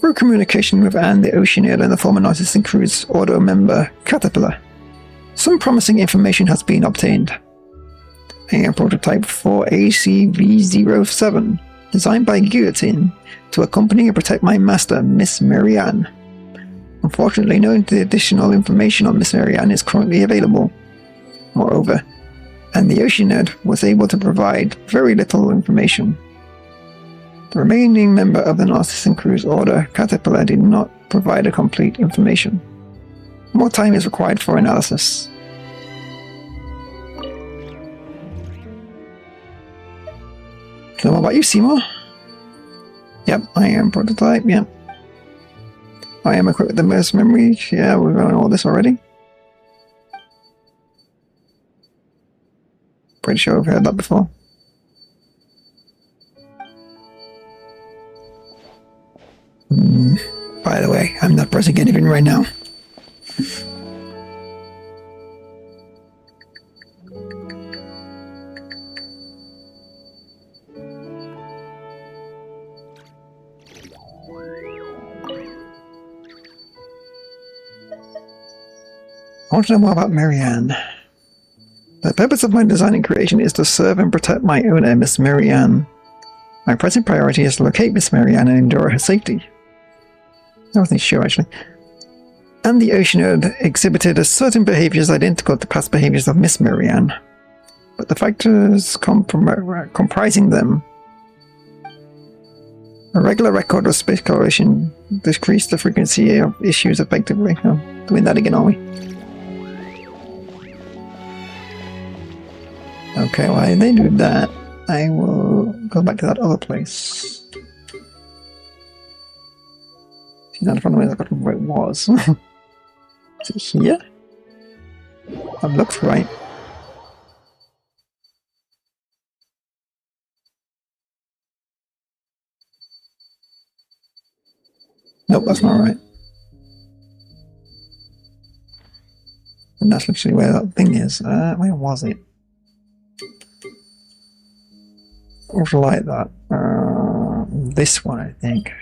Through communication with Anne the Oceaneer and the former Artisan Cruise Order member, Caterpillar, some promising information has been obtained. A prototype for ACV-07, designed by Guillotine, to accompany and protect my master, Miss Marianne. Unfortunately, no additional information on Miss Marianne is currently available. Moreover, and the Oceaneer was able to provide very little information. The remaining member of the Narcissan Cruise Order, Caterpillar, did not provide a complete information. More time is required for analysis. So what about you, Seymour? Yep, I am prototype, yep. I am equipped with the most memory. Yeah, we've done all this already. Pretty sure I've heard that before. By the way, I'm not pressing anything right now. I want to know more about Marianne. The purpose of my design and creation is to serve and protect my owner, Miss Marianne. My present priority is to locate Miss Marianne and ensure her safety. I wasn't sure, actually. and the Oceanid exhibited a certain behaviors identical to past behaviors of Miss Marianne, but the factors comprising them, a regular record of space coloration, decreased the frequency of issues effectively. Oh, doing that again, are we? Okay, well, they do that. I will go back to that other place. She's not in front of me, I forgot where it was. Is it here? That looks right. Nope, that's not right. And that's literally where that thing is. Where was it? Or like that. This one, I think.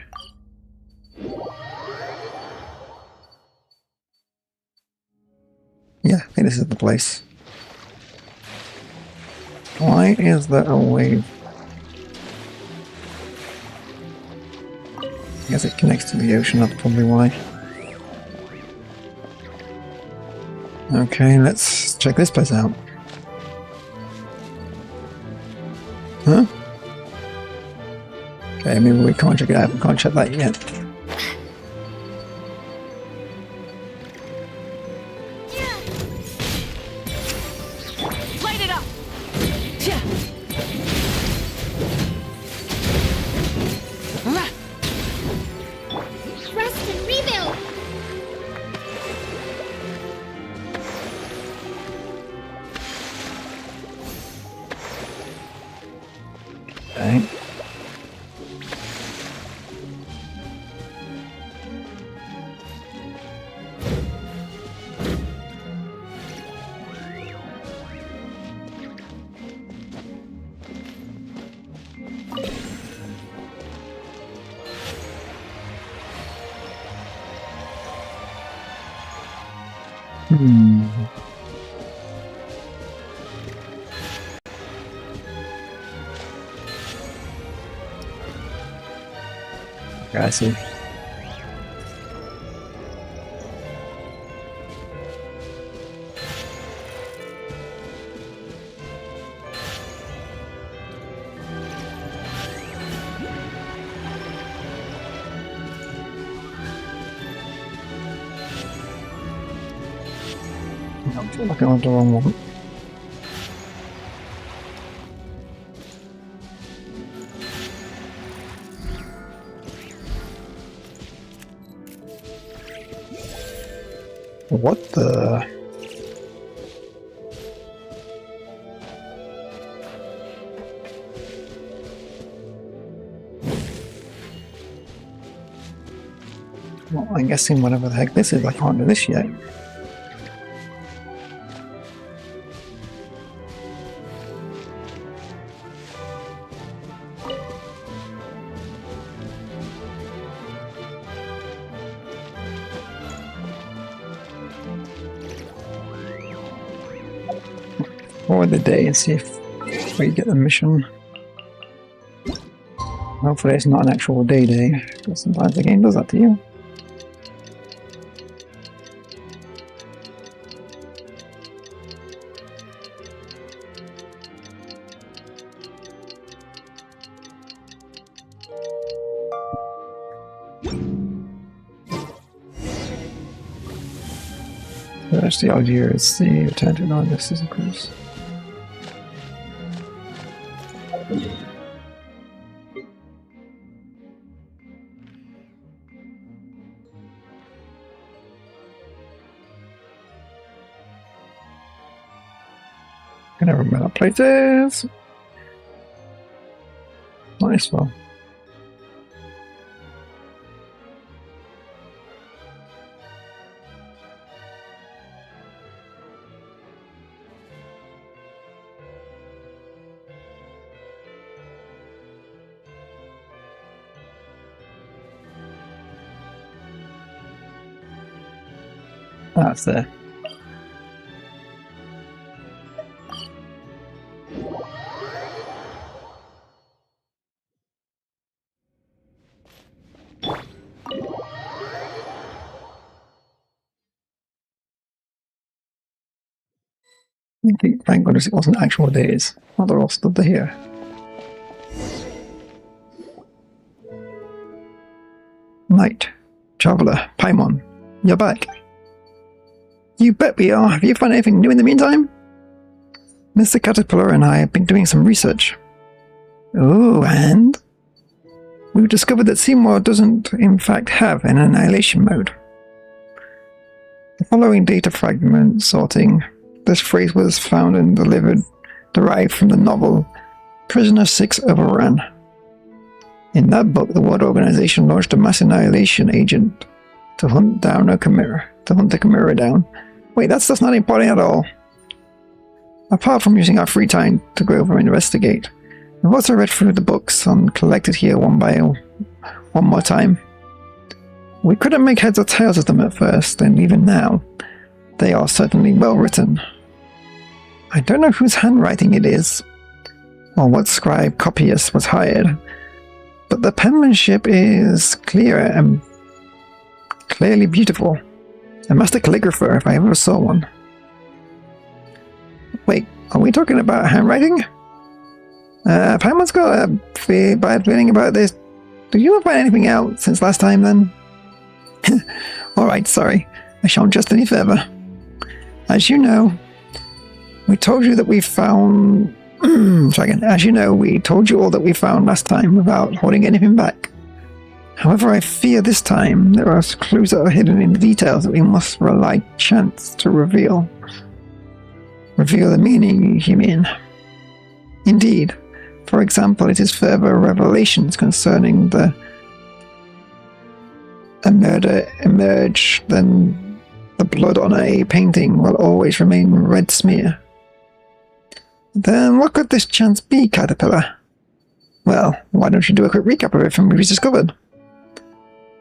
Yeah, I think this is the place. Why is there a wave? I guess it connects to the ocean, that's probably why. Okay, let's check this place out. Huh? Okay, maybe we can't check it out. We can't check that yet.
Light it up!
Rest and rebuild!
Okay. Okay, I see. I feel like I went the wrong one. What the? Well, I'm guessing whatever the heck this is, I can't do this yet. Forward the day and see if we get the mission. Hopefully it's not an actual day, because sometimes the game does that to you. That's the idea, is the return to non-this is a cruise. Gonna remember that place is. Nice one. That's there. Thank goodness it wasn't actual days. Well, they're all stood here. Knight, Traveller, Paimon, you're back. You bet we are. Have you found anything new in the meantime? Mr. Caterpillar and I have been doing some research. Oh, and? We've discovered that Seymour doesn't, in fact, have an annihilation mode. The following data fragment sorting. This phrase was found and derived from the novel Prisoner 6 Overran. In that book, the World Organization launched a mass annihilation agent to hunt down a chimera. To hunt the chimera down. Wait, that's not important at all. Apart from using our free time to go over and investigate, we've also read through the books and collected here one more time. We couldn't make heads or tails of them at first, and even now, they are certainly well written. I don't know whose handwriting it is, or what scribe copyist was hired, but the penmanship is clear and clearly beautiful. A master calligrapher if I ever saw one. Wait, are we talking about handwriting? Paimon's got a bad feeling about this. Did you find anything out since last time then? Alright, sorry. I shan't just any further. As you know, we told you that we found... As you know, we told you all that we found last time without holding anything back. However, I fear this time there are clues that are hidden in the details that we must rely chance to reveal. Reveal the meaning, you mean? Indeed. For example, it is further revelations concerning a murder emerge, then the blood on a painting will always remain a red smear. Then what could this chance be, Caterpillar? Well, why don't you do a quick recap of everything we've discovered?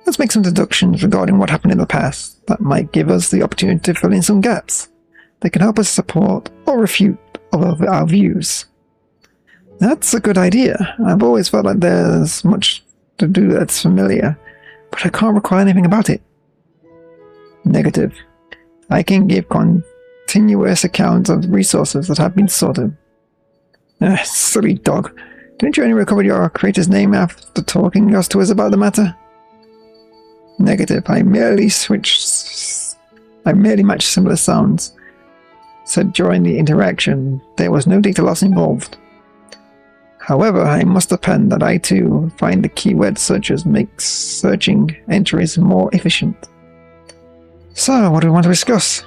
Let's make some deductions regarding what happened in the past. That might give us the opportunity to fill in some gaps. They can help us support or refute our views. That's a good idea. I've always felt like there's much to do that's familiar, but I can't recall anything about it. Negative. I can give continuous accounts of resources that have been sorted. Silly dog. Didn't you only recover your creator's name after talking to us about the matter? Negative. I merely matched similar sounds. Said during the interaction, there was no data loss involved. However, I must append that I too find the keyword searches make searching entries more efficient. So, what do we want to discuss?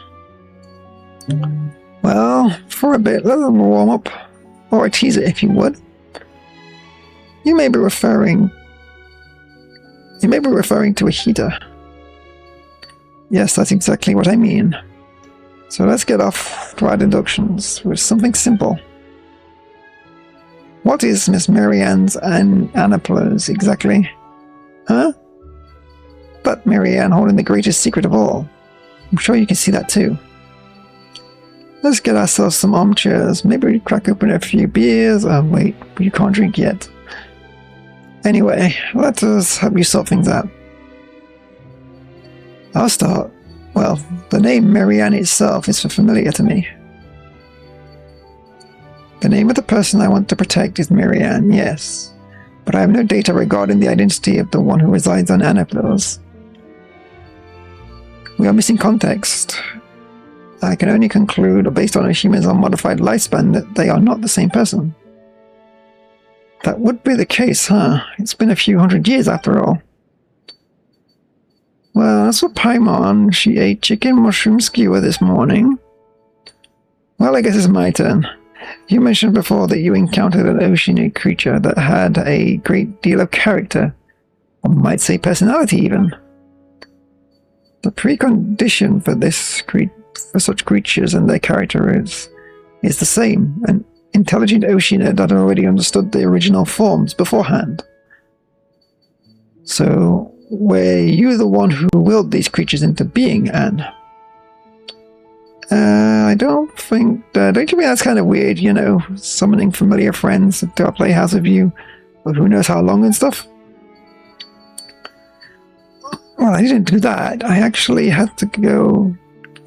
Well, for a bit, let's warm up, or a teaser if you would. You may be referring to a heater. Yes, that's exactly what I mean. So let's get off to our deductions with something simple. What is Miss Marianne's Annaplas exactly? Huh? But Marianne holding the greatest secret of all. I'm sure you can see that too. Let's get ourselves some armchairs. Maybe we crack open a few beers. Wait, you can't drink yet. Anyway, let us help you sort things out. I'll start. Well, the name Marianne itself is familiar to me. The name of the person I want to protect is Marianne, yes. But I have no data regarding the identity of the one who resides on Annaplas. We are missing context. I can only conclude, based on a human's unmodified lifespan, that they are not the same person. That would be the case, huh? It's been a few hundred years after all. Well, as for Paimon, she ate chicken mushroom skewer this morning. Well, I guess it's my turn. You mentioned before that you encountered an oceanic creature that had a great deal of character, one might say personality even. The precondition for such creatures and their character is the same, an intelligent oceanid that already understood the original forms beforehand. So, were you the one who willed these creatures into being, Anne? Don't you think that's kind of weird, you know, summoning familiar friends to our playhouse with you, for who knows how long and stuff? Well, I didn't do that. I actually had to go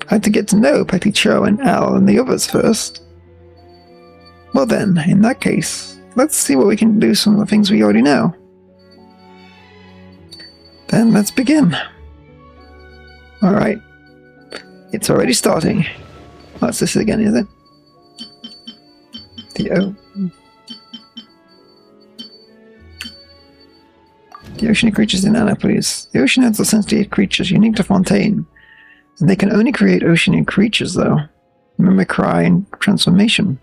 I had to get to know Petty Cho and Al and the others first. Well then, in that case, let's see what we can do with some of the things we already know. Then let's begin. Alright. It's already starting. What's this again, is it? The oceanic creatures in Annapolis. The oceanids are sensitive creatures unique to Fontaine. And they can only create oceanic creatures, though. Mimicry and transformation.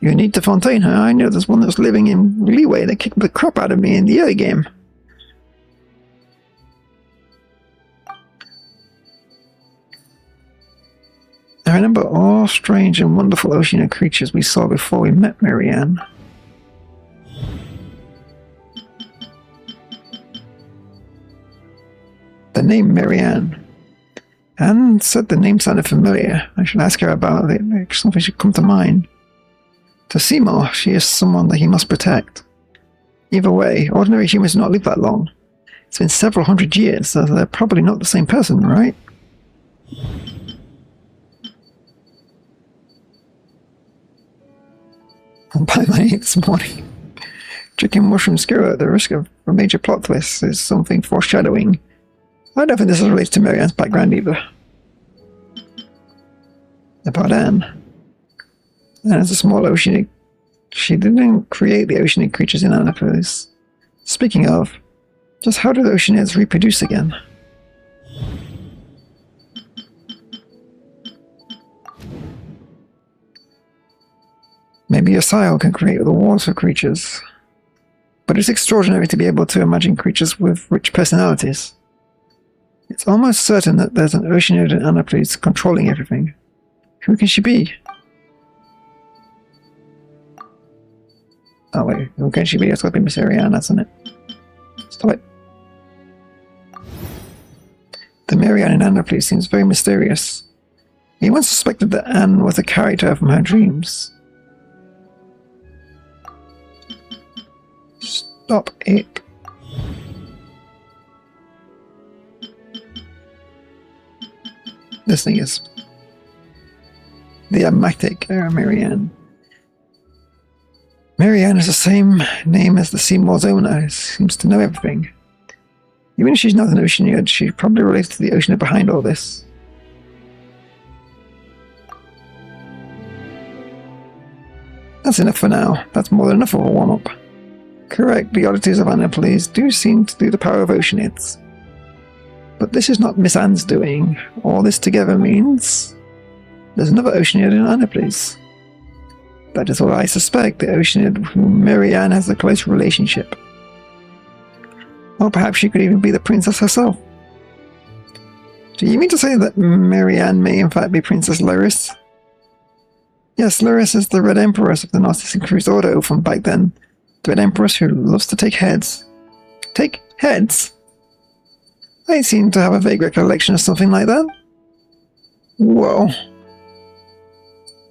Unique to Fontaine, huh? I know there's one that's living in Leeway that kicked the crap out of me in the early game. I remember all strange and wonderful oceanic creatures we saw before we met Marianne. The name Marianne. Anne said the name sounded familiar. I should ask her about it. Something should come to mind. To Seymour, she is someone that he must protect. Either way, ordinary humans do not live that long. It's been several hundred years, so they're probably not the same person, right? By my 8 this morning. Chicken mushroom skewer at the risk of a major plot twist is something foreshadowing. I don't think this is related to Marianne's background either. About Anne. Anne is a small oceanic. She didn't create the oceanic creatures in Annapolis. Speaking of, just how do the oceanids reproduce again? Maybe a Sile can create the water creatures. But it's extraordinary to be able to imagine creatures with rich personalities. It's almost certain that there's an oceanid in Annapolis controlling everything. Who can she be? Oh wait, who can she be? It's got to be Miss Marianne, hasn't it? Stop it. The Marianne in Annapolis seems very mysterious. He once suspected that Anne was a character from her dreams. Stop it. This thing is the Amatic Marianne. Marianne is the same name as the Seymour's owner. Seems to know everything. Even if she's not an oceanid, she probably relates to the oceanid behind all this. That's enough for now. That's more than enough of a warm-up. Correct, the oddities of Annapolis do seem to do the power of oceanids. But this is not Miss Anne's doing. All this together means there's another oceanid in Annapolis. That is what I suspect, the oceanid with whom Marianne has a close relationship. Or perhaps she could even be the princess herself. Do you mean to say that Marianne may in fact be Princess Lyris? Yes, Lyris is the Red Empress of the Narcissan Cruise Ordo from back then. The Red Empress who loves to take heads. Take heads? I seem to have a vague recollection of something like that. Whoa.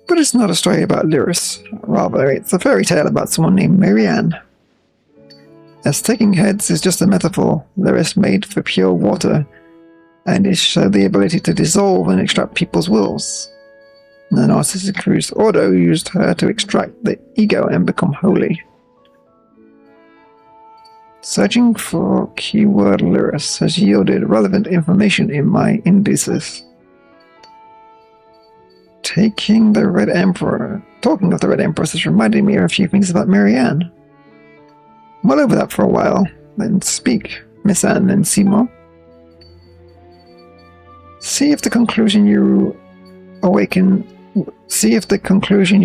But it's not a story about Lyris. Rather, it's a fairy tale about someone named Marianne. As taking heads is just a metaphor, Lyris made for pure water, and is the ability to dissolve and extract people's wills. The Narcissan Cruise Ordo used her to extract the ego and become holy. Searching for keyword Lyris has yielded relevant information in my indices. Talking of the Red Empress has reminded me of a few things about Marianne. Mull over that for a while, then speak, Miss Anne and Seymour. See if the conclusion you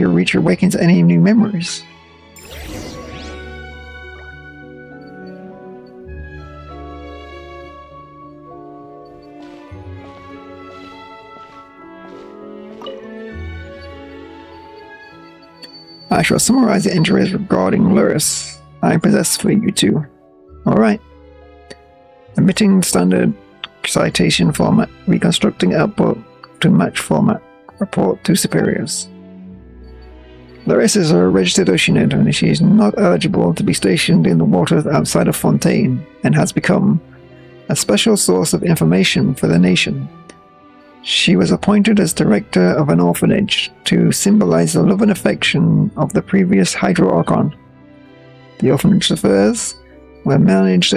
reach awakens any new memories. I shall summarize the entries regarding Lyris I possess for you two. Alright. Omitting standard citation format, reconstructing output to match format. Report to superiors. Lyris is a registered oceanid and she is not eligible to be stationed in the waters outside of Fontaine and has become a special source of information for the nation. She was appointed as director of an orphanage to symbolize the love and affection of the previous Hydro Archon. The orphanage affairs were managed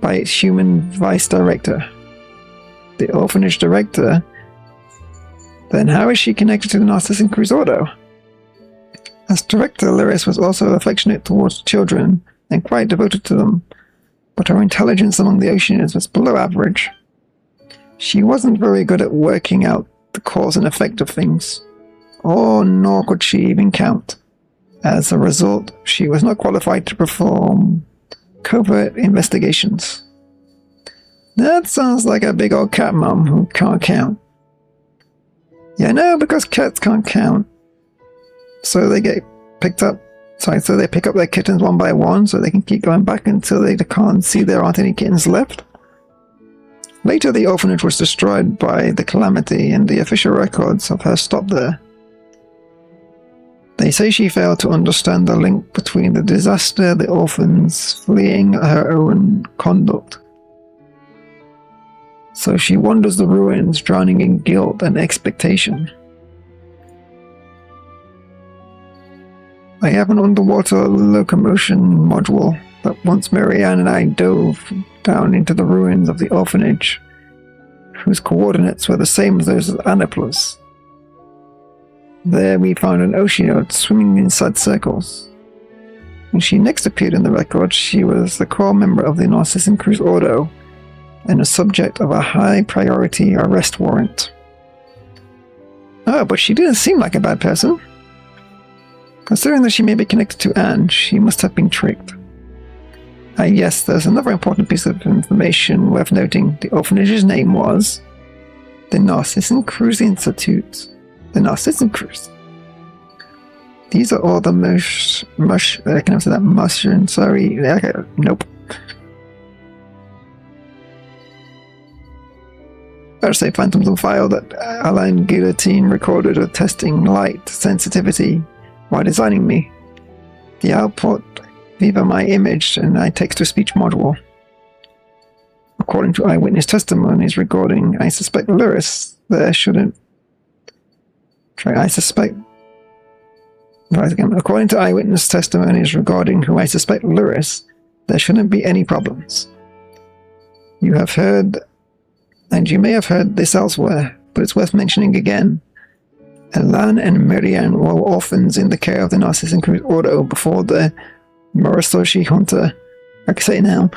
by its human vice director. The orphanage director? Then how is she connected to the Narcissan Cruz Ordo? As director, Lyris was also affectionate towards children and quite devoted to them, but her intelligence among the Oceanians was below average. She wasn't very good at working out the cause and effect of things, nor could she even count. As a result, she was not qualified to perform covert investigations. That sounds like a big old cat mom who can't count. Yeah, no, because cats can't count. So they get picked up. So they pick up their kittens one by one so they can keep going back until they can't see there aren't any kittens left. Later, the orphanage was destroyed by the calamity, and the official records of her stop there. They say she failed to understand the link between the disaster, the orphans fleeing her own conduct. So she wanders the ruins, drowning in guilt and expectation. I have an underwater locomotion module that once Marianne and I dove down into the ruins of the orphanage, whose coordinates were the same as those of Annapolis. There we found an Oceanode swimming inside circles. When she next appeared in the record, she was the core member of the Narcissan Cruz Ordo and a subject of a high-priority arrest warrant. Oh, but she didn't seem like a bad person. Considering that she may be connected to Anne, she must have been tricked. Yes, there's another important piece of information worth noting. The orphanage's name was the Narcissan Cruz Institute. The Narcissan Cruz. These are all the I can answer that mushroom, sorry. Nope. Better say Phantoms on file that Alain Guillotine recorded of testing light sensitivity while designing me. The output via my image and my text-to-speech module. According to eyewitness testimonies regarding I suspect Lyris, there shouldn't... According to eyewitness testimonies regarding who I suspect Lyris, there shouldn't be any problems. You have heard, and you may have heard this elsewhere, but it's worth mentioning again. Elan and Marianne were orphans in the care of the Narcissan Cruz Ordo before the Murasoshi Hunter, I can say it now,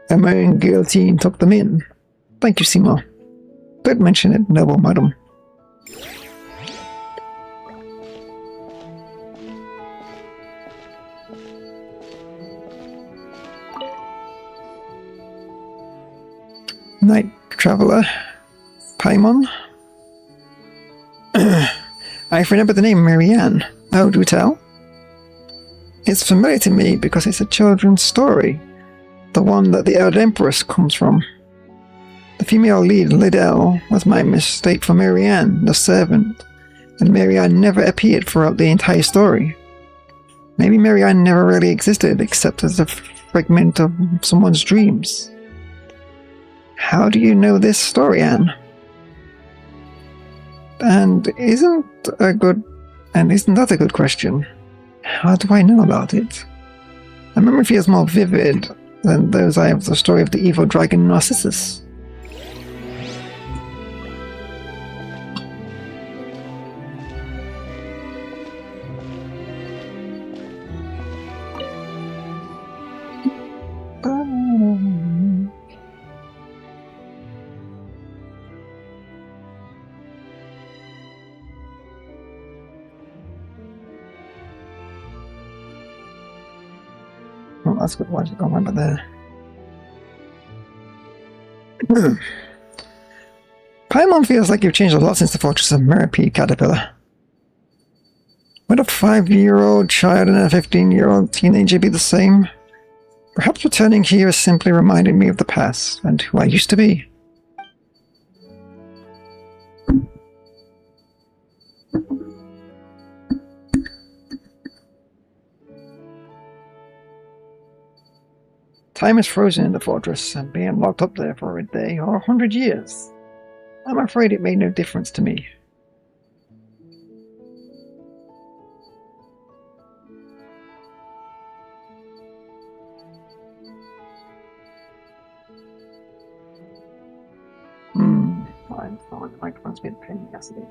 American Guillotine took them in. Thank you, Seymour. Don't mention it, noble madam. Night Traveler, Paimon. I remember the name Marianne. Oh, do tell? It's familiar to me because it's a children's story, the one that the Elder Empress comes from. The female lead, Liddell, was my mistake for Marianne, the servant, and Marianne never appeared throughout the entire story. Maybe Marianne never really existed except as a fragment of someone's dreams. How do you know this story, Anne? And isn't that a good question? How do I know about it? My memory feels more vivid than those I have of the story of the evil dragon Narcissus. Oh, that's good. Why did I go remember there? Paimon feels like you've changed a lot since the Fortress of Meripede, Caterpillar. Would a 5-year-old child and a 15-year-old teenager be the same? Perhaps returning here has simply reminded me of the past and who I used to be. Time is frozen in the fortress and being locked up there for a day or 100 years. I'm afraid it made no difference to me. Fine. The microphone's been a pain yesterday.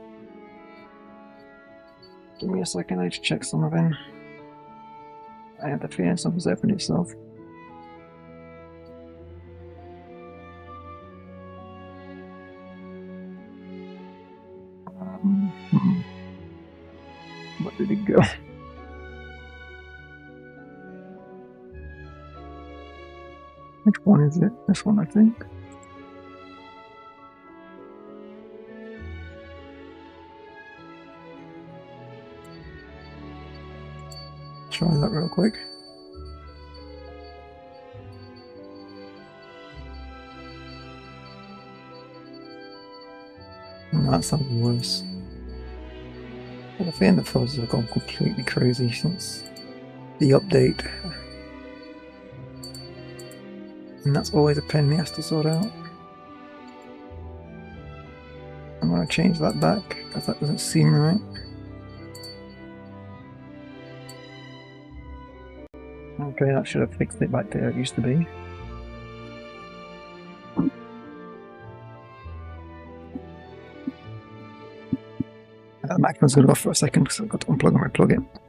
Give me a second, I need to check something. I have the feeling something's opened itself. Where did it go? Which one is it? This one, I think. Try that real quick. No, that sounds worse. I think the photos have gone completely crazy since the update. And that's always a pain he has to sort out. I'm going to change that back because that doesn't seem right. Okay, that should have fixed it back to where it used to be. The microphone's going to go off for a second because I've got to unplug and replug it.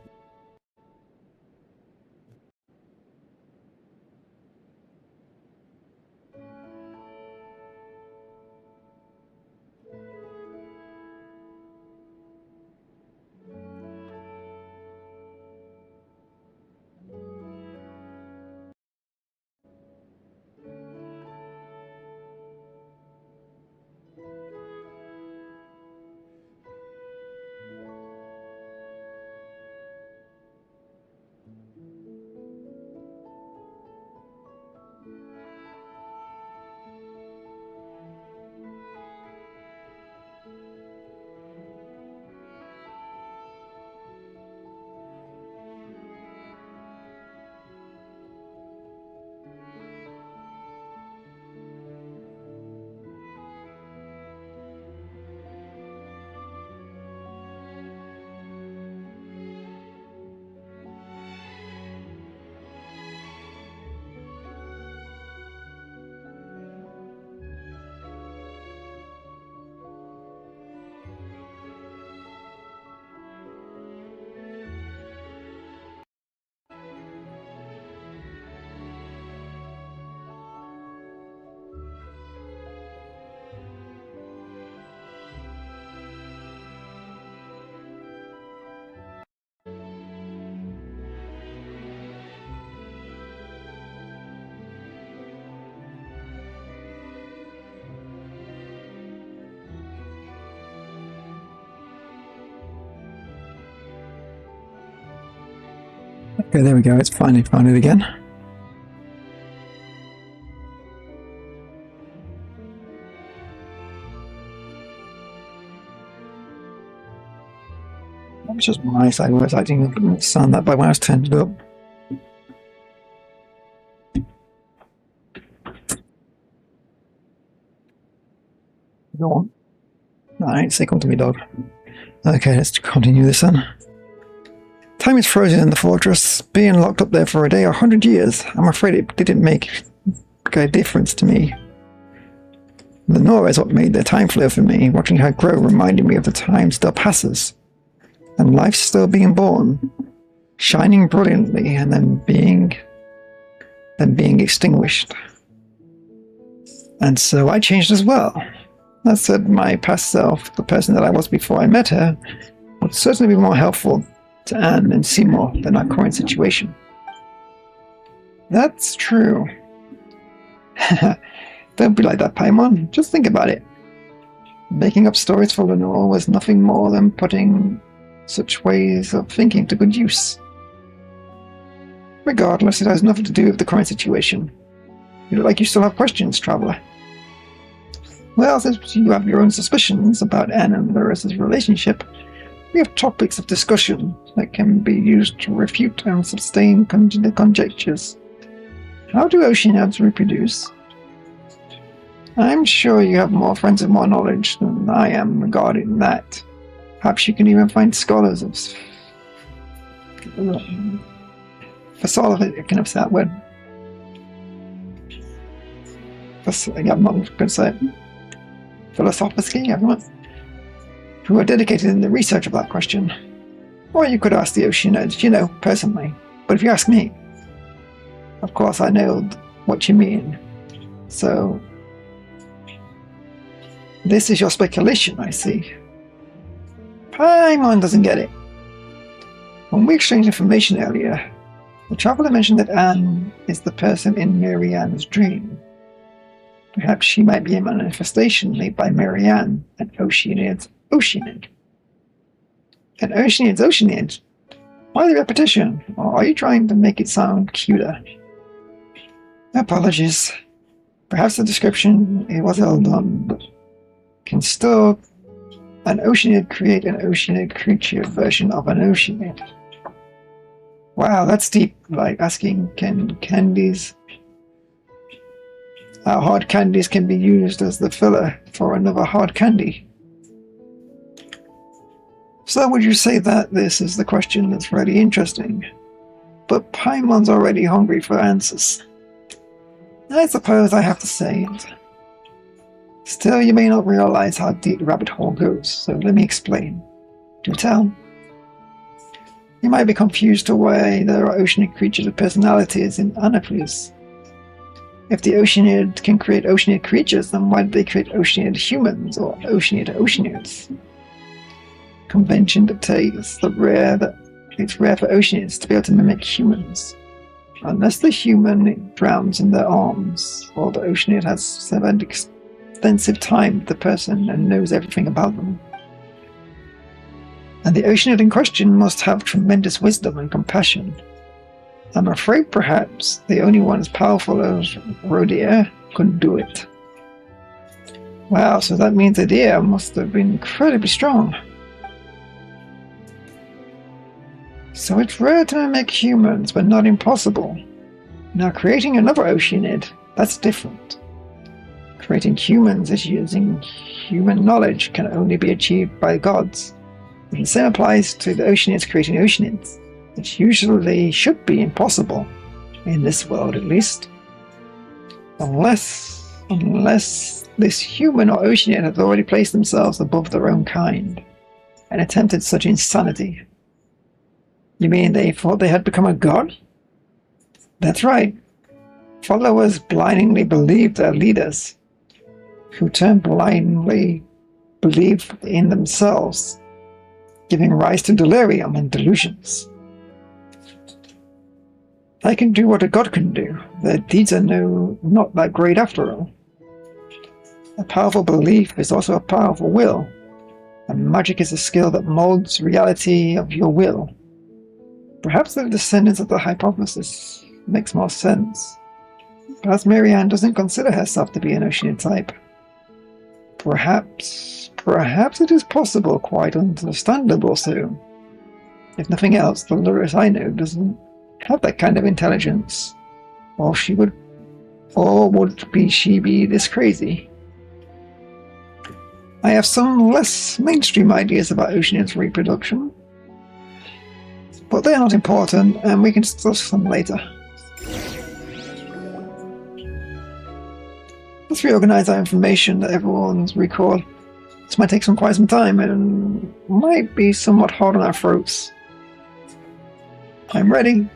Okay, there we go, it's finally found it again. It's just my side where it's acting didn't sound that bad when I was turned it up. Go on. No, I ain't say come to me, dog. Okay, let's continue this then. Time is frozen in the fortress, being locked up there for a day or 100 years. I'm afraid it didn't make a difference to me. The Nora is what made the time flow for me. Watching her grow reminded me of the time still passes. And life still being born. Shining brilliantly and then being extinguished. And so I changed as well. That said, my past self, the person that I was before I met her, would certainly be more helpful to Anne and Seymour than our current situation. That's true. Don't be like that, Paimon. Just think about it. Making up stories for Lenore was nothing more than putting such ways of thinking to good use. Regardless, it has nothing to do with the current situation. You look like you still have questions, Traveller. Well, since you have your own suspicions about Anne and Larissa's relationship, we have topics of discussion that can be used to refute and sustain conjectures. How do oceanids reproduce? I'm sure you have more friends with more knowledge than I am regarding that. Perhaps you can even find scholars of... For sort of it, can I say that word? I'm not going to say it. Philosophically, everyone. Who are dedicated in the research of that question. Or you could ask the Oceanids, you know, personally. But if you ask me, of course I know what you mean. So, this is your speculation, I see. Paimon doesn't get it. When we exchanged information earlier, the traveler mentioned that Anne is the person in Marianne's dream. Perhaps she might be a manifestation made by Marianne, an Oceanid's Oceanid. An Oceanid's Oceanid? Why the repetition? Or are you trying to make it sound cuter? Apologies. Perhaps the description it was ill done, but can still an Oceanid create an Oceanid creature version of an Oceanid? Wow, that's deep. Like asking, can candies... How hard candies can be used as the filler for another hard candy? So would you say that this is the question that's really interesting? But Paimon's already hungry for answers. I suppose I have to say it. Still, you may not realize how deep the rabbit hole goes, so let me explain. Do tell. You might be confused to why there are Oceanid creatures with personalities in Anaplease. If the Oceanid can create Oceanid creatures, then why did they create Oceanid humans or Oceanid Oceanids? Convention dictates that it's rare for Oceanids to be able to mimic humans. Unless the human drowns in their arms, or the Oceanid has spent extensive time with the person and knows everything about them. And the Oceanid in question must have tremendous wisdom and compassion. I'm afraid perhaps the only one as powerful as Rodier couldn't do it. Wow, so that means Adir must have been incredibly strong. So it's rare to mimic humans, but not impossible. Now creating another Oceanid, that's different. Creating humans is using human knowledge can only be achieved by gods. And the same applies to the Oceanids creating Oceanids. It usually should be impossible, in this world at least. Unless this human or Oceanid had already placed themselves above their own kind, and attempted such insanity. You mean they thought they had become a god? That's right. Followers blindly believed their leaders, who turned blindly believe in themselves, giving rise to delirium and delusions. I can do what a god can do. Their deeds are not that great after all. A powerful belief is also a powerful will, and magic is a skill that molds reality of your will. Perhaps the descendants of the hypothesis makes more sense. Perhaps Marianne doesn't consider herself to be an Oceanid type. Perhaps it is possible, quite understandable so. If nothing else, the Luris I know doesn't have that kind of intelligence, or would she be this crazy? I have some less mainstream ideas about Oceanid's reproduction, but they're not important, and we can discuss them later. Let's reorganize our information that everyone's recalled. This might take quite some time, and might be somewhat hard on our throats. I'm ready.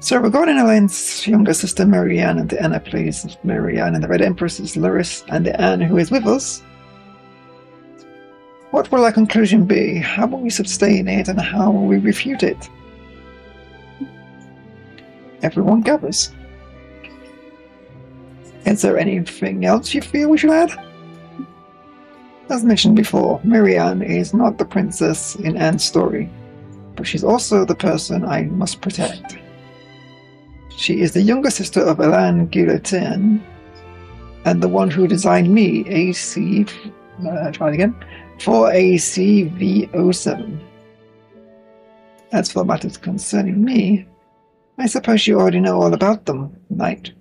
So regarding Elaine's younger sister Marianne and the Anaplease, Marianne and the Red Empress, Luris and the Anne who is with us, what will our conclusion be? How will we sustain it, and how will we refute it? Everyone gathers. Is there anything else you feel we should add? As mentioned before, Marianne is not the princess in Anne's story, but she's also the person I must protect. She is the younger sister of Elan Guillotin, and the one who designed me, for ACV07. As for matters concerning me, I suppose you already know all about them, Knight.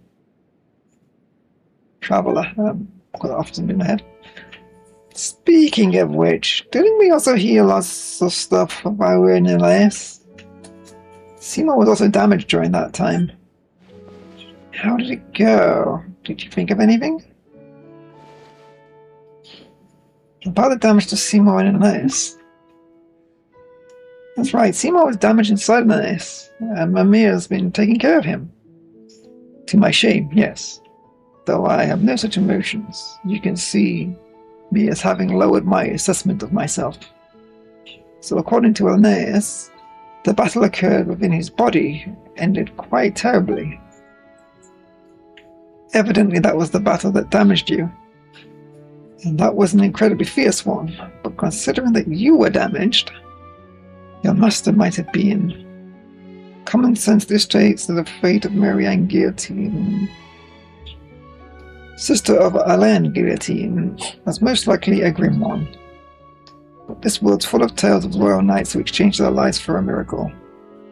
traveler. Quite often in my head. Speaking of which, didn't we also hear lots of stuff while we were in LAS? Seymour was also damaged during that time. How did it go? Did you think of anything? About the damage to Seymour in LAS. That's right, Seymour was damaged inside LAS, and Mimir's been taking care of him. To my shame, yes. Though I have no such emotions, you can see me as having lowered my assessment of myself. So according to Linnaeus, the battle occurred within his body, ended quite terribly. Evidently that was the battle that damaged you. And that was an incredibly fierce one, but considering that you were damaged, your master might have been. Common sense dictates that the fate of Marianne Guillotine, sister of Alain Guillotine, was most likely a grim one. But this world's full of tales of royal knights who exchanged their lives for a miracle,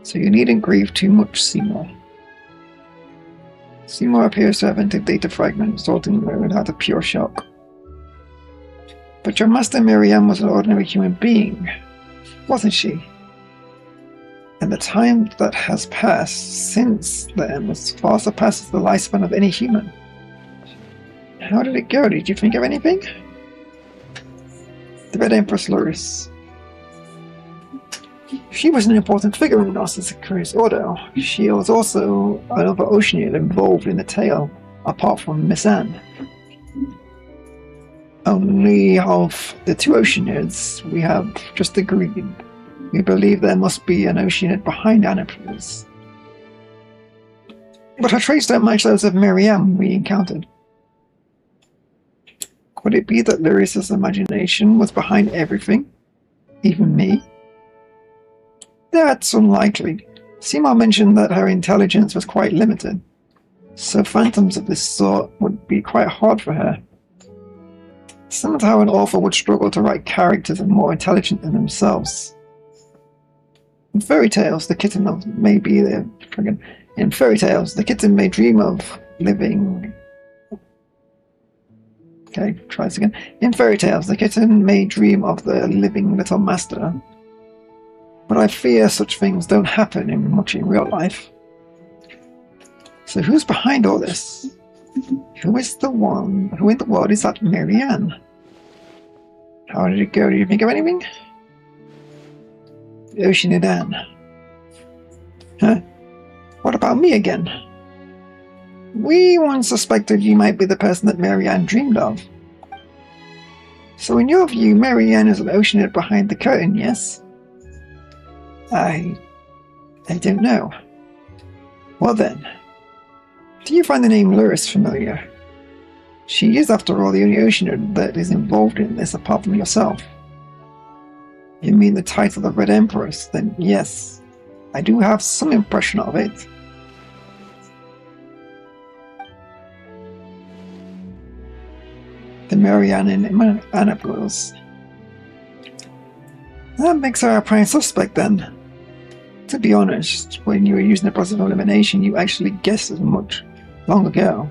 so you needn't grieve too much, Seymour. Seymour appears to have entered data fragment, resulting in her out of pure shock. But your master Marianne was an ordinary human being, wasn't she? And the time that has passed since then has far surpasses the lifespan of any human. How did it go? Did you think of anything? The Red Empress Luris. She was an important figure in the Narcissus Order. She was also another Oceanian involved in the tale, apart from Miss Anne. Only of the two Oceanids, we have just agreed. We believe there must be an Oceanid behind Annapolis. But her traits don't match those of Marianne we encountered. Could it be that Lyris's imagination was behind everything? Even me? That's unlikely. Seymour mentioned that her intelligence was quite limited, so phantoms of this sort would be quite hard for her. Similar to how an author would struggle to write characters more intelligent than themselves. In fairy tales, the kitten may be the In fairy tales, the kitten may dream of living. Okay, try this again. In fairy tales, the kitten may dream of the living little master, but I fear such things don't happen much in real life. So who's behind all this? Who in the world is that Marianne? How did it go? Do you think of anything? The Oceanid Anne. Huh? What about me again? We once suspected you might be the person that Marianne dreamed of. So in your view, Marianne is an Oceanid behind the curtain, yes? I don't know. Well then, do you find the name Luris familiar? She is, after all, the only Oceanid that is involved in this apart from yourself. You mean the title of Red Empress? Then yes, I do have some impression of it. The Marianne in Annapolis. That makes her a prime suspect then. To be honest, when you were using the process of elimination, you actually guessed as much long ago.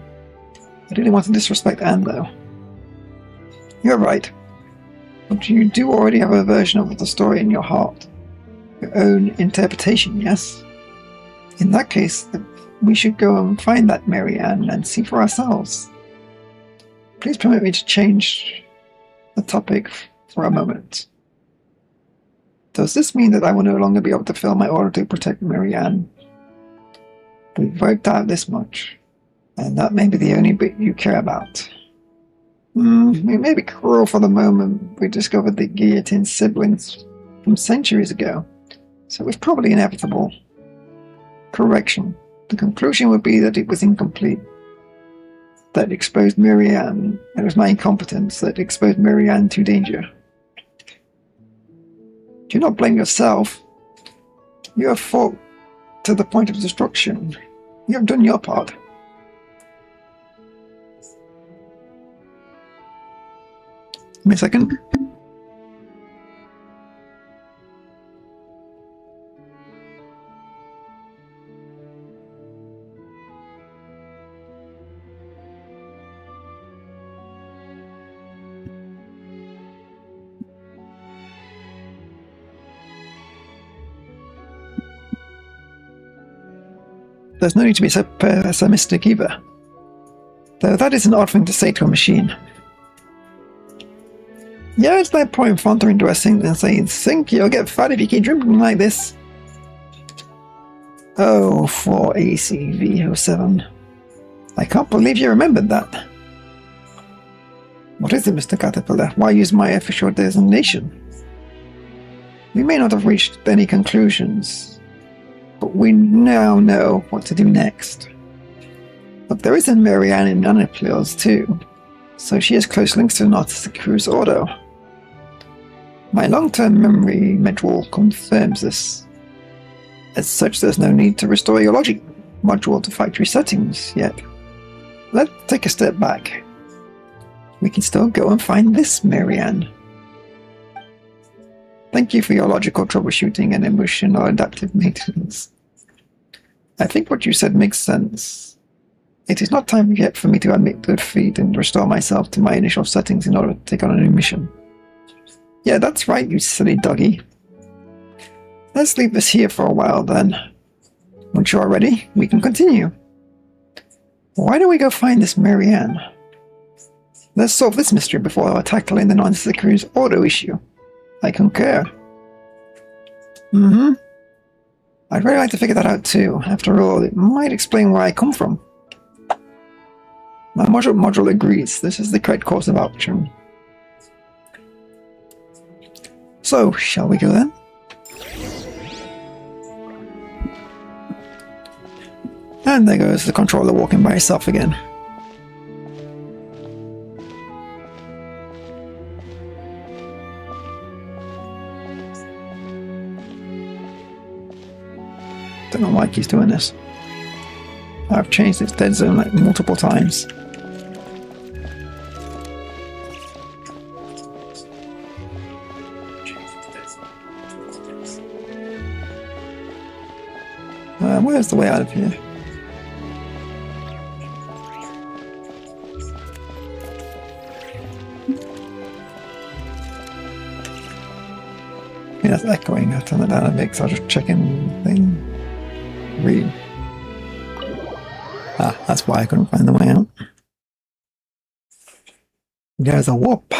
I didn't want to disrespect Anne, though. You're right. But you do already have a version of the story in your heart. Your own interpretation, yes? In that case, we should go and find that Marianne and see for ourselves. Please permit me to change the topic for a moment. Does this mean that I will no longer be able to fill my order to protect Marianne? We've worked out this much, and that may be the only bit you care about. We may be cruel for the moment. We discovered the Guillotine siblings from centuries ago, so it was probably inevitable. Correction. The conclusion would be that it was incomplete. That exposed Marianne. It was my incompetence that exposed Marianne to danger. Do not blame yourself. You have fought to the point of destruction. You have done your part. Give me a second. there's no need to be so pessimistic either. Though that is an odd thing to say to a machine. Yeah, it's no point thundering to us and saying, think you'll get fat if you keep drinking like this. Oh, for ACV07. I can't believe you remembered that. What is it, Mr. Caterpillar? Why use my official designation? We may not have reached any conclusions, but we now know what to do next. But there is a Marianne in Nanoplios too, so she has close links to the Narcissus Cruise Ordo. My long-term memory module confirms this. As such, there's no need to restore your logic module to factory settings yet. Let's take a step back. We can still go and find this Marianne. Thank you for your logical troubleshooting and emotional adaptive maintenance. I think what you said makes sense. It is not time yet for me to admit defeat and restore myself to my initial settings in order to take on a new mission. Yeah, that's right, you silly doggy. Let's leave this here for a while then. Once you are ready, we can continue. Why don't we go find this Marianne? Let's solve this mystery before tackling the Narcissus Cruise Ordo issue. I concur. I'd really like to figure that out too. After all, it might explain where I come from. My module agrees. This is the correct course of action. So, shall we go then? And there goes the controller walking by itself again. Don't know why he's doing this. I've changed its dead zone like multiple times. Where's the way out of here? Yeah, that's echoing out on the dynamics. I was just checking thing. Read. Ah, that's why I couldn't find the way out. There's a warp.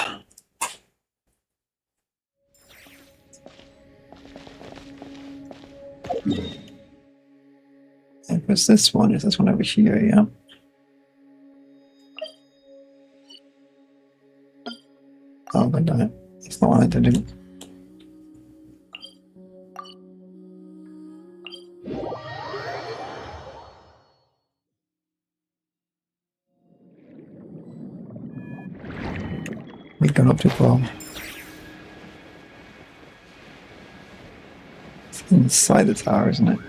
It was this one. Is this one over here? Yeah. Oh, but no, it's not what I had to do. We've gone up too far. It's inside the tower, isn't it?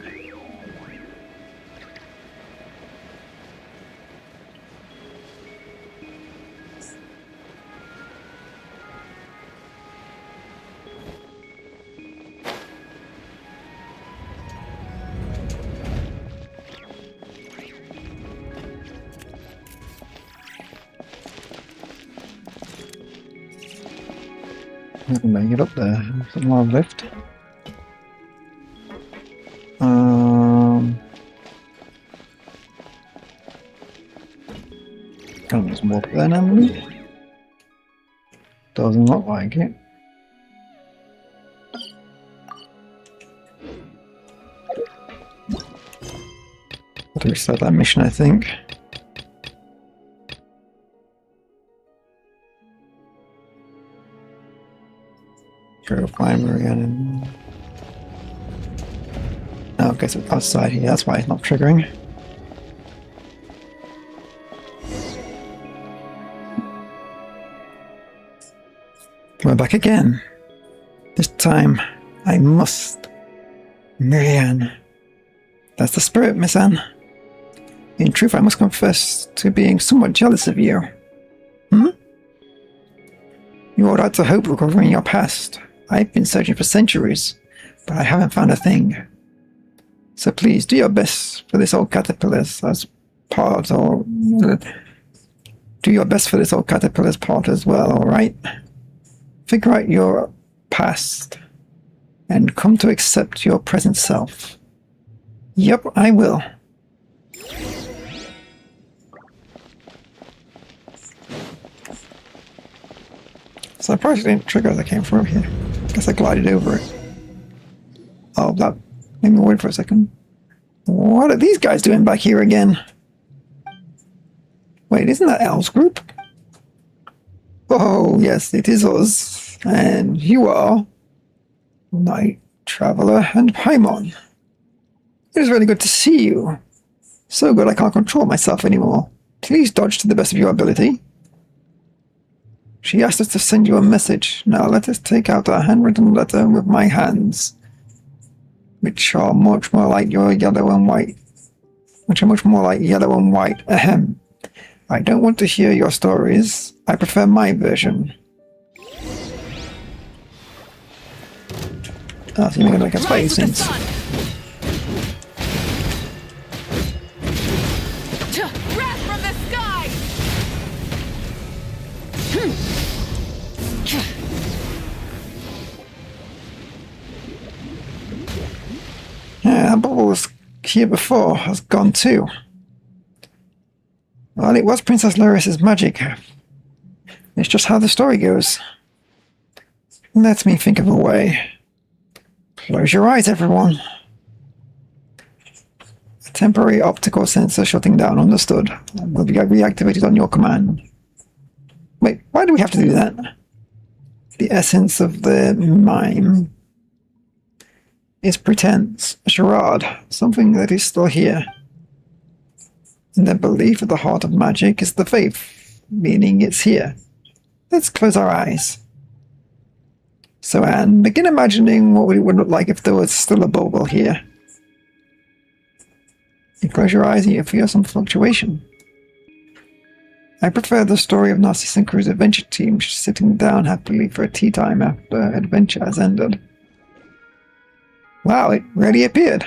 Make it up there. Some more lift. Can't just walk there now. Doesn't look like it. Got to restart that mission, I think. Go find Marianne. Oh, okay, so it's outside here, that's why it's not triggering. We're back again. This time, I must. Marianne. That's the spirit, Miss Anne. In truth, I must confess to being somewhat jealous of you. You ought out to hope recovering your past. I've been searching for centuries, but I haven't found a thing. So please, do your best for this old caterpillar's as part, or do your best for this old caterpillar's part as well, alright? Figure out your past, and come to accept your present self. Yep, I will. Surprised it didn't trigger as I came through here. Guess I glided over it. Oh, that made me wait for a second. What are these guys doing back here again? Wait, isn't that El's group? Oh, yes, it is us. And you are Night Traveler and Paimon. It is really good to see you. So good I can't control myself anymore. Please dodge to the best of your ability. She asked us to send you a message. Now let us take out a handwritten letter with my hands, which are much more like your yellow and white. Ahem. I don't want to hear your stories. I prefer my version. Oh, so you're going to make a space sense.
Wrath from the sky!
Yeah, that bubble was here before, has gone too. Well, it was Princess Lyris's magic. It's just how the story goes. Let me think of a way. Close your eyes, everyone. A temporary optical sensor shutting down, understood. Will be reactivated on your command. Wait, why do we have to do that? The essence of the mime is pretense, a charade, something that is still here. And the belief at the heart of magic is the faith, meaning it's here. Let's close our eyes. So Anne, begin imagining what it would look like if there was still a bubble here. You close your eyes and you feel some fluctuation. I prefer the story of Narcissus and Crew's adventure team sitting down happily for a tea time after adventure has ended. Wow, it really appeared.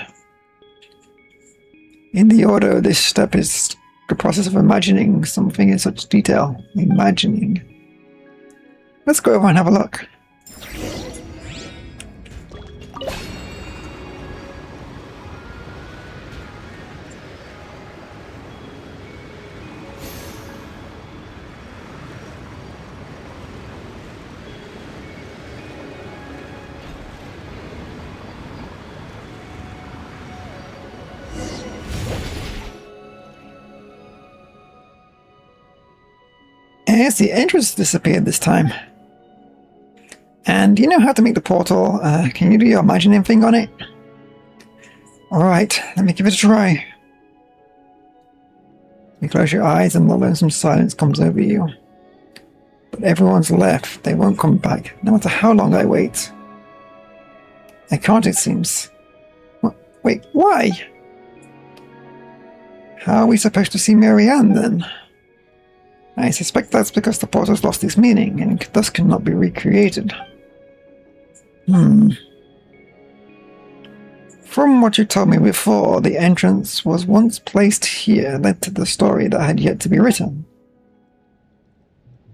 In the order, this step is the process of imagining something in such detail. Imagining. Let's go over and have a look. Yes, the entrance disappeared this time. And you know how to make the portal? Can you do your imagining thing on it? Alright, let me give it a try. You close your eyes and the lonesome silence comes over you. But everyone's left. They won't come back, no matter how long I wait. I can't, it seems. Wait, why? How are we supposed to see Marianne then? I suspect that's because the portal's lost its meaning and thus cannot be recreated. From what you told me before, the entrance was once placed here, led to the story that had yet to be written.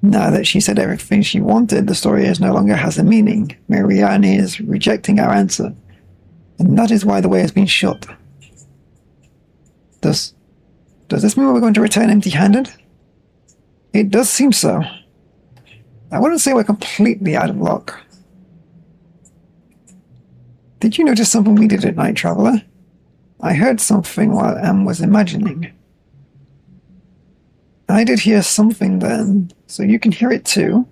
Now that she said everything she wanted, the story no longer has a meaning. Marianne is rejecting our answer, and that is why the way has been shut. Does this mean we're going to return empty-handed? It does seem so. I wouldn't say we're completely out of luck. Did you notice something we did at Night Traveler? I heard something while Em was imagining. I did hear something then, so you can hear it too.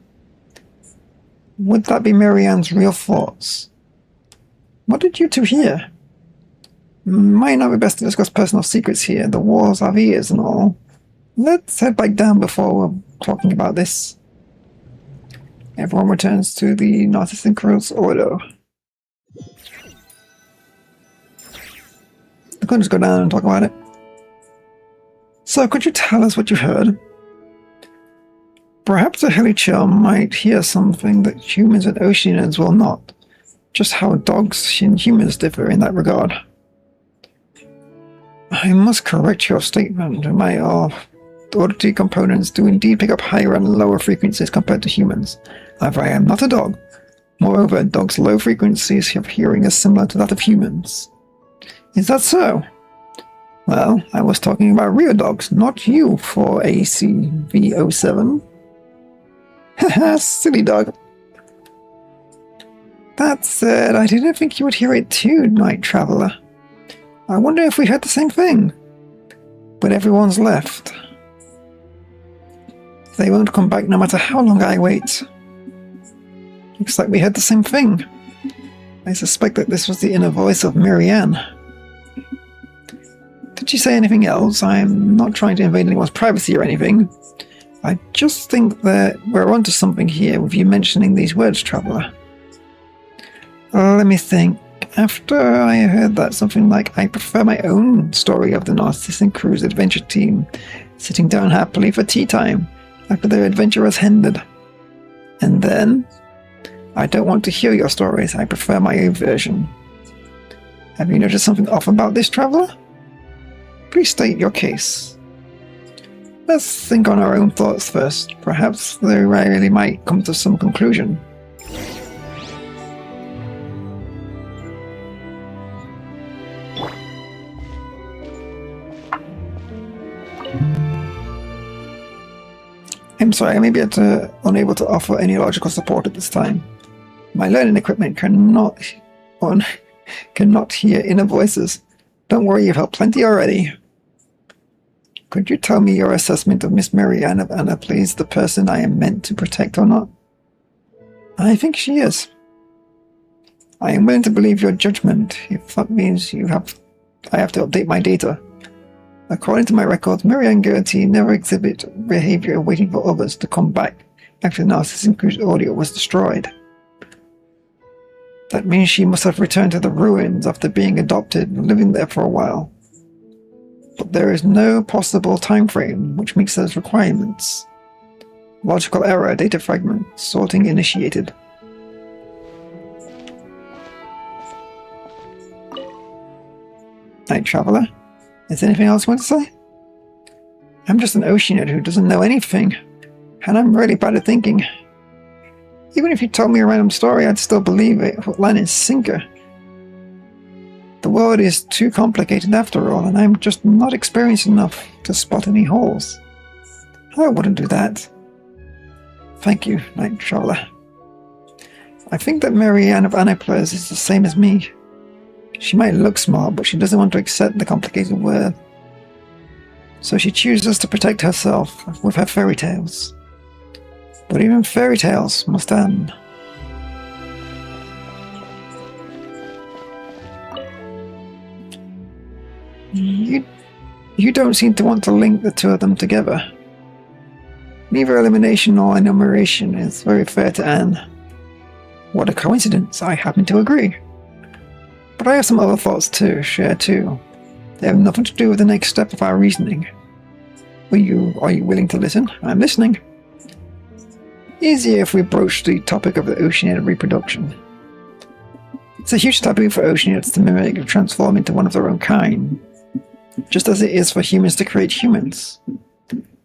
Would that be Marianne's real thoughts? What did you two hear? Might not be best to discuss personal secrets here. The walls have ears and all. Let's head back down before we're talking about this. Everyone returns to the Narcissus and Crew's order. We can just go down and talk about it. So, could you tell us what you heard? Perhaps a hilly chum might hear something that humans and Oceanians will not. Just how dogs and humans differ in that regard. I must correct your statement. My auditory components do indeed pick up higher and lower frequencies compared to humans. However, I am not a dog. Moreover, dogs' low frequencies of hearing is similar to that of humans. Is that so? Well, I was talking about real dogs, not you for ACV07. Haha, silly dog. That said, I didn't think you would hear it too, Night Traveler. I wonder if we heard the same thing. But everyone's left. They won't come back no matter how long I wait. Looks like we heard the same thing. I suspect that this was the inner voice of Marianne. Did she say anything else? I'm not trying to invade anyone's privacy or anything. I just think that we're onto something here with you mentioning these words, Traveller. Let me think. After I heard that something like, I prefer my own story of the Narcissan Crew's adventure team sitting down happily for tea time after their adventure has ended. And then, I don't want to hear your stories, I prefer my own version. Have you noticed something off about this, Traveller? Please state your case. Let's think on our own thoughts first. Perhaps they really might come to some conclusion. I'm sorry, I may be unable to offer any logical support at this time. My learning equipment cannot hear inner voices. Don't worry, you've helped plenty already. Could you tell me your assessment of Miss Marianne of Anna, please, the person I am meant to protect or not? I think she is. I am willing to believe your judgment, if that means I have to update my data. According to my records, Marianne Gertie never exhibited behavior waiting for others to come back after the Narcissan Crew's audio was destroyed. That means she must have returned to the ruins after being adopted and living there for a while. But there is no possible time frame which meets those requirements. Logical error, data fragment, sorting initiated. Night Traveler, is there anything else you want to say? I'm just an Oceanid who doesn't know anything, and I'm really bad at thinking. Even if you told me a random story, I'd still believe it, hook, line, and sinker. The world is too complicated after all, and I'm just not experienced enough to spot any holes. I wouldn't do that. Thank you, Night Traveler. I think that Marianne of Annaples is the same as me. She might look smart, but she doesn't want to accept the complicated world. So she chooses to protect herself with her fairy tales. But even fairy tales must end. You don't seem to want to link the two of them together. Neither elimination nor enumeration is very fair to Anne. What a coincidence, I happen to agree. But I have some other thoughts to share too. They have nothing to do with the next step of our reasoning. Are you willing to listen? I'm listening. Easier if we broach the topic of the Oceanid reproduction. It's a huge taboo for Oceanids to mimic and transform into one of their own kind, just as it is for humans to create humans.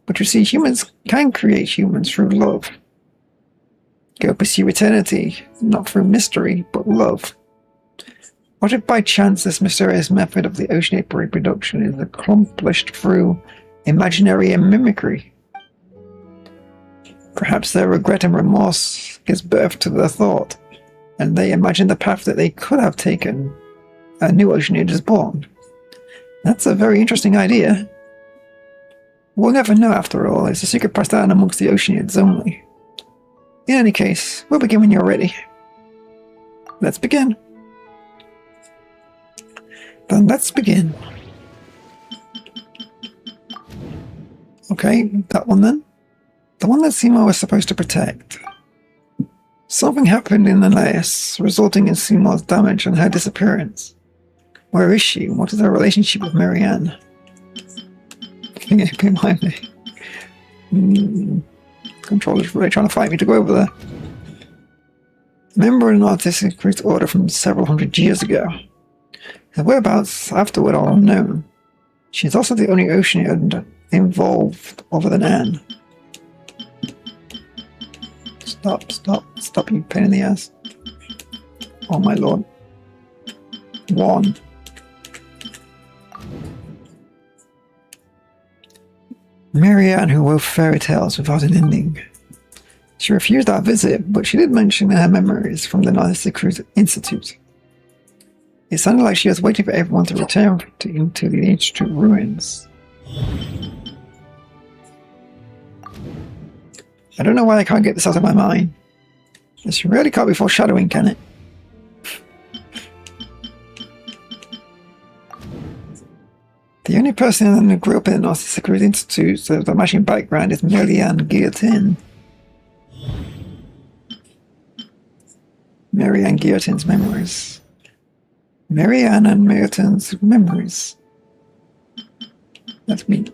But you see, humans can create humans through love. Go pursue eternity, not through mystery, but love. What if by chance this mysterious method of the Oceanid reproduction is accomplished through imaginary and mimicry? Perhaps their regret and remorse gives birth to their thought, and they imagine the path that they could have taken. A new Oceanid is born. That's a very interesting idea. We'll never know after all, it's a secret passed down amongst the Oceanids only. In any case, we'll begin when you're ready. Let's begin. Then let's begin. Okay, that one then. The one that Seymour was supposed to protect. Something happened in Elias, resulting in Seymour's damage and her disappearance. Where is she? What is her relationship with Marianne? Can you behind me? Controller's really trying to fight me to go over there. Member of an artistic Crew's order from several hundred years ago. Her whereabouts afterward are unknown. She is also the only Oceanid involved other than Anne. Stop, you pain in the ass. Oh my lord. One. Marianne who wove fairy tales without an ending. She refused our visit, but she did mention her memories from the Narcissus Institute. It sounded like she was waiting for everyone to return to the Institute ruins. I don't know why I can't get this out of my mind. This really can't be foreshadowing, can it? The only person who grew up in the Narcissus Institute, so the matching background is Marianne Guillotine. Marianne Guillotine's memories. Marianne and Guillotine's memories. Let me.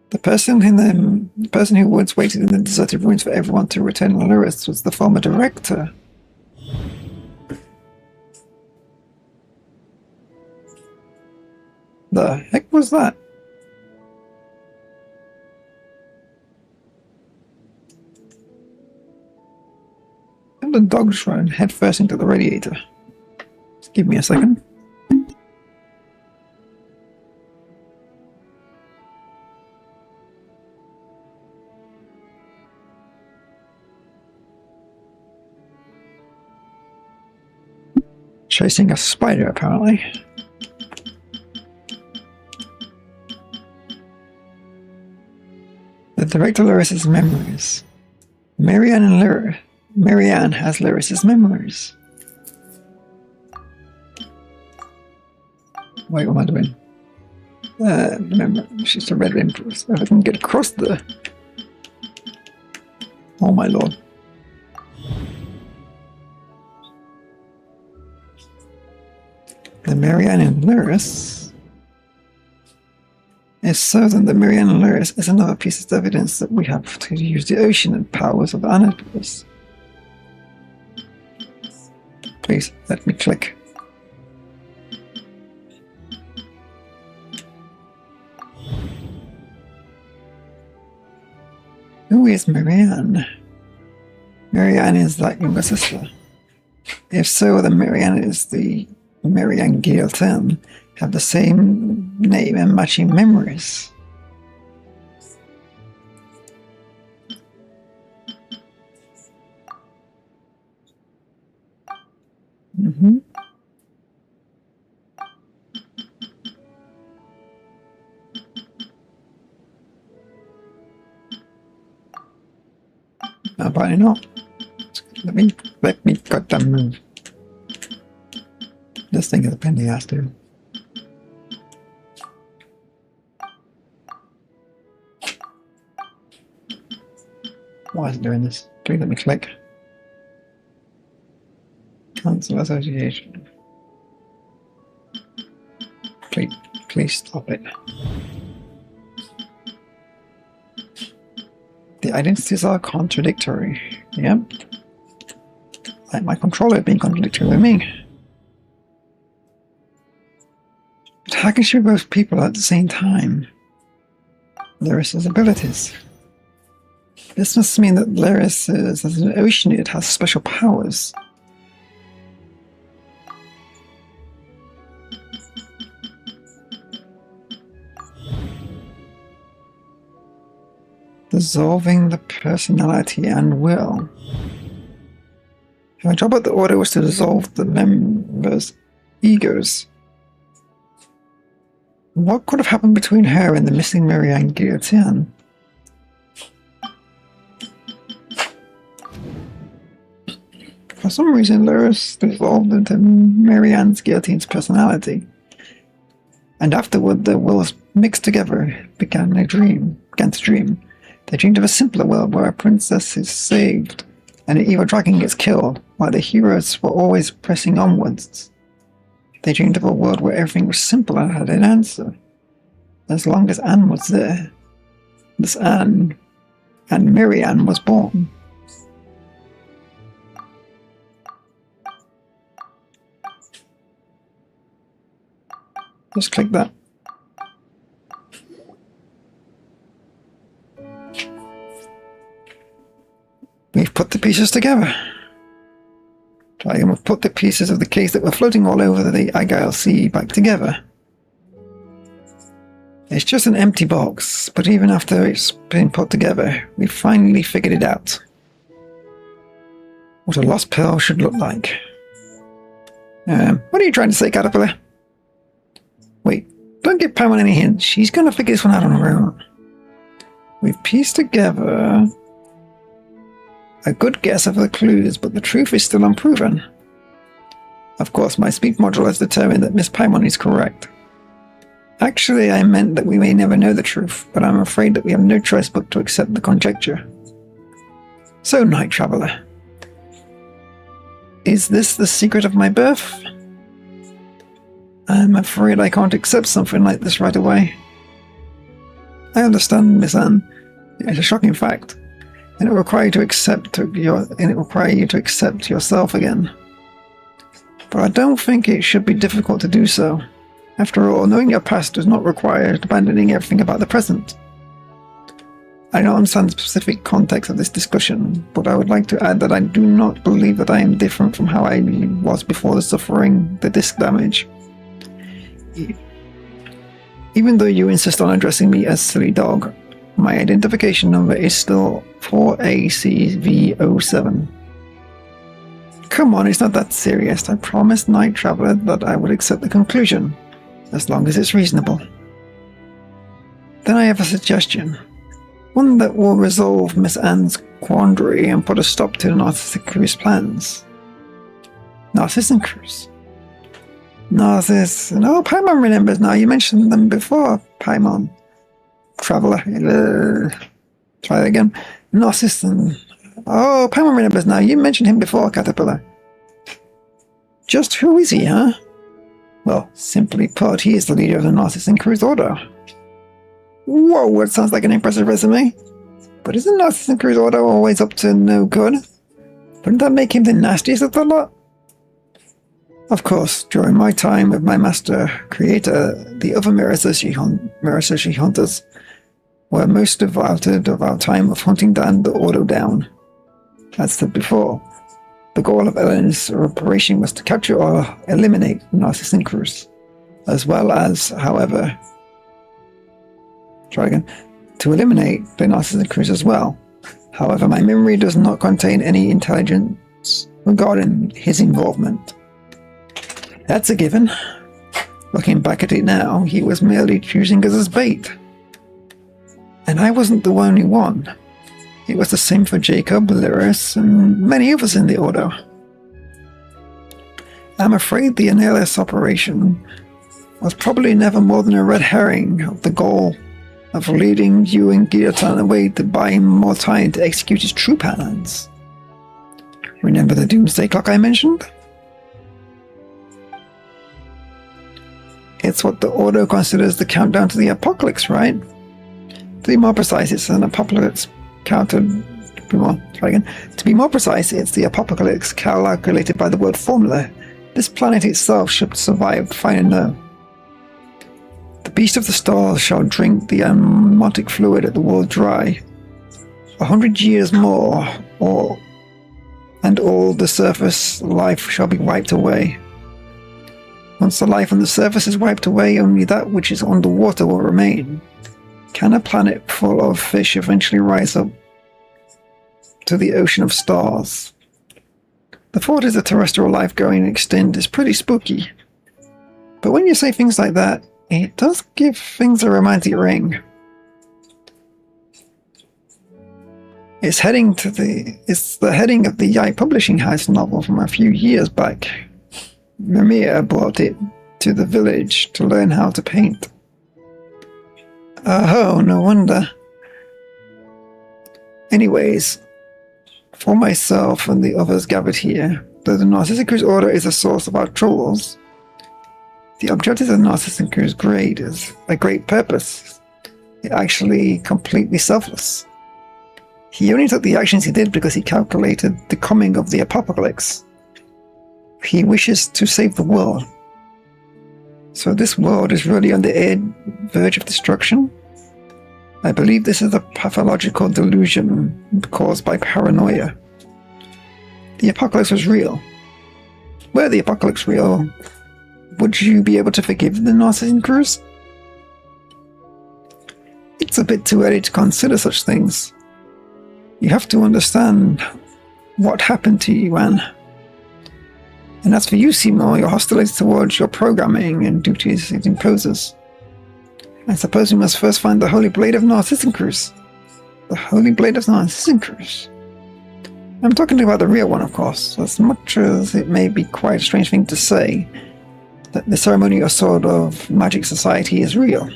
The person who once waited in the deserted ruins for everyone to return to Lyris was the former director. The heck was that? And the dog just ran headfirst into the radiator. Just give me a second. Chasing a spider, apparently. The director Lyris's memories. Marianne has Lyris's memories. Wait, what am I doing? Remember, she's the Red Empress. If I can get across the... Oh my lord. The Marianne and Lyris is so that the Marianne and Lyris is another piece of evidence that we have to use the ocean and powers of Anubis. Please, let me click. Who is Marianne? Marianne is that younger sister. If so, then Marianne is the Marianne Guillotine, have the same name and matching memories. Apparently not. Let me goddamn move. This thing is a pain in the ass, dude. Why is it doing this? Please let me click. Cancel association. Please stop it. The identities are contradictory. Yep. Like my controller being contradictory with me. But how can she be both people at the same time? Lyris's abilities. This must mean that Lyris is, as an Oceanid, has special powers. Dissolving the personality and will. If my job at the Order was to dissolve the members' egos, what could have happened between her and the missing Marianne Guillotine? For some reason, Lyris dissolved into Marianne Guillotine's personality, and afterward their wills mixed together began to dream. They dreamed of a simpler world where a princess is saved and an evil dragon gets killed, while the heroes were always pressing onwards. They dreamed of a world where everything was simple and had an answer. As long as Anne was there, this Anne and Marianne was born. Just click that. We've put the pieces together. We've put the pieces of the case that were floating all over the Agile Sea back together. It's just an empty box, but even after it's been put together, we finally figured it out. What a lost pearl should look like. What are you trying to say, Caterpillar? Wait, don't give Paimon any hints. She's gonna figure this one out on her own. We've pieced together a good guess of the clues, but the truth is still unproven. Of course, my speech module has determined that Miss Paimon is correct. Actually, I meant that we may never know the truth, but I'm afraid that we have no choice but to accept the conjecture. So, Night Traveler, is this the secret of my birth? I'm afraid I can't accept something like this right away. I understand, Miss Anne. It's a shocking fact, and it will require you to accept yourself again. But I don't think it should be difficult to do so. After all, knowing your past does not require abandoning everything about the present. I don't understand the specific context of this discussion, but I would like to add that I do not believe that I am different from how I was before suffering the disc damage. Even though you insist on addressing me as Silly Dog, my identification number is still 4ACV07. Come on, it's not that serious. I promised Night Traveler that I would accept the conclusion, as long as it's reasonable. Then I have a suggestion. One that will resolve Miss Anne's quandary and put a stop to the Narcissus Crew's plans. Narcissus Cruise. Narcissus. No, Paimon remembers now. You mentioned them before, Paimon. Traveler. Try that again. Narcissus. Oh, Paimon remembers now. You mentioned him before, Caterpillar. Just who is he, huh? Well, simply put, he is the leader of the Narcissus Crew's order. Whoa, that sounds like an impressive resume. But isn't Narcissus Crew's order always up to no good? Wouldn't that make him the nastiest of the lot? Of course, during my time with my master creator, the other Mirror Associate hunters were most devoted of our time of hunting down the Ordo down. As said before, the goal of Elena's operation was to capture or eliminate Narcissus Crew's, as well as, however, to eliminate the Narcissus Crew's as well. However, my memory does not contain any intelligence regarding his involvement. That's a given. Looking back at it now, he was merely choosing us as bait. And I wasn't the only one. It was the same for Jacob, Lyris, and many others in the Order. I'm afraid the Annihilus operation was probably never more than a red herring of the goal of leading you and Guillotin away to buy him more time to execute his true plans. Remember the doomsday clock I mentioned? It's what the Order considers the countdown to the apocalypse, right? To be more precise, it's an apocalypse counted. To be more precise, it's the apocalypse calculated by the word formula. This planet itself should survive fine and no. The beast of the stars shall drink the amniotic fluid at the world dry. 100 years more, and all the surface life shall be wiped away. Once the life on the surface is wiped away, only that which is underwater will remain. Can a planet full of fish eventually rise up to the ocean of stars? The thought is that terrestrial life going extinct is pretty spooky. But when you say things like that, it does give things a romantic ring. It's the heading of the Yai Publishing House novel from a few years back. Mimir brought it to the village to learn how to paint. Oh, no wonder. Anyways, for myself and the others gathered here, though the Narcissus Crew's order is a source of our troubles, the objective of Narcissus Crew's grade is a great purpose. It's actually completely selfless. He only took the actions he did because he calculated the coming of the apocalypse. He wishes to save the world. So this world is really on the verge of destruction? I believe this is a pathological delusion caused by paranoia. The apocalypse was real. Were the apocalypse real, would you be able to forgive the Narcissus Crews? it's a bit too early to consider such things. You have to understand what happened to you, Anne. And as for you, Seymour, your hostility towards your programming and duties it imposes. I suppose we must first find the Holy Blade of Narcissus. The Holy Blade of Narcissus. I'm talking about the real one, of course, as much as it may be quite a strange thing to say, that the ceremonial sort of magic society is real.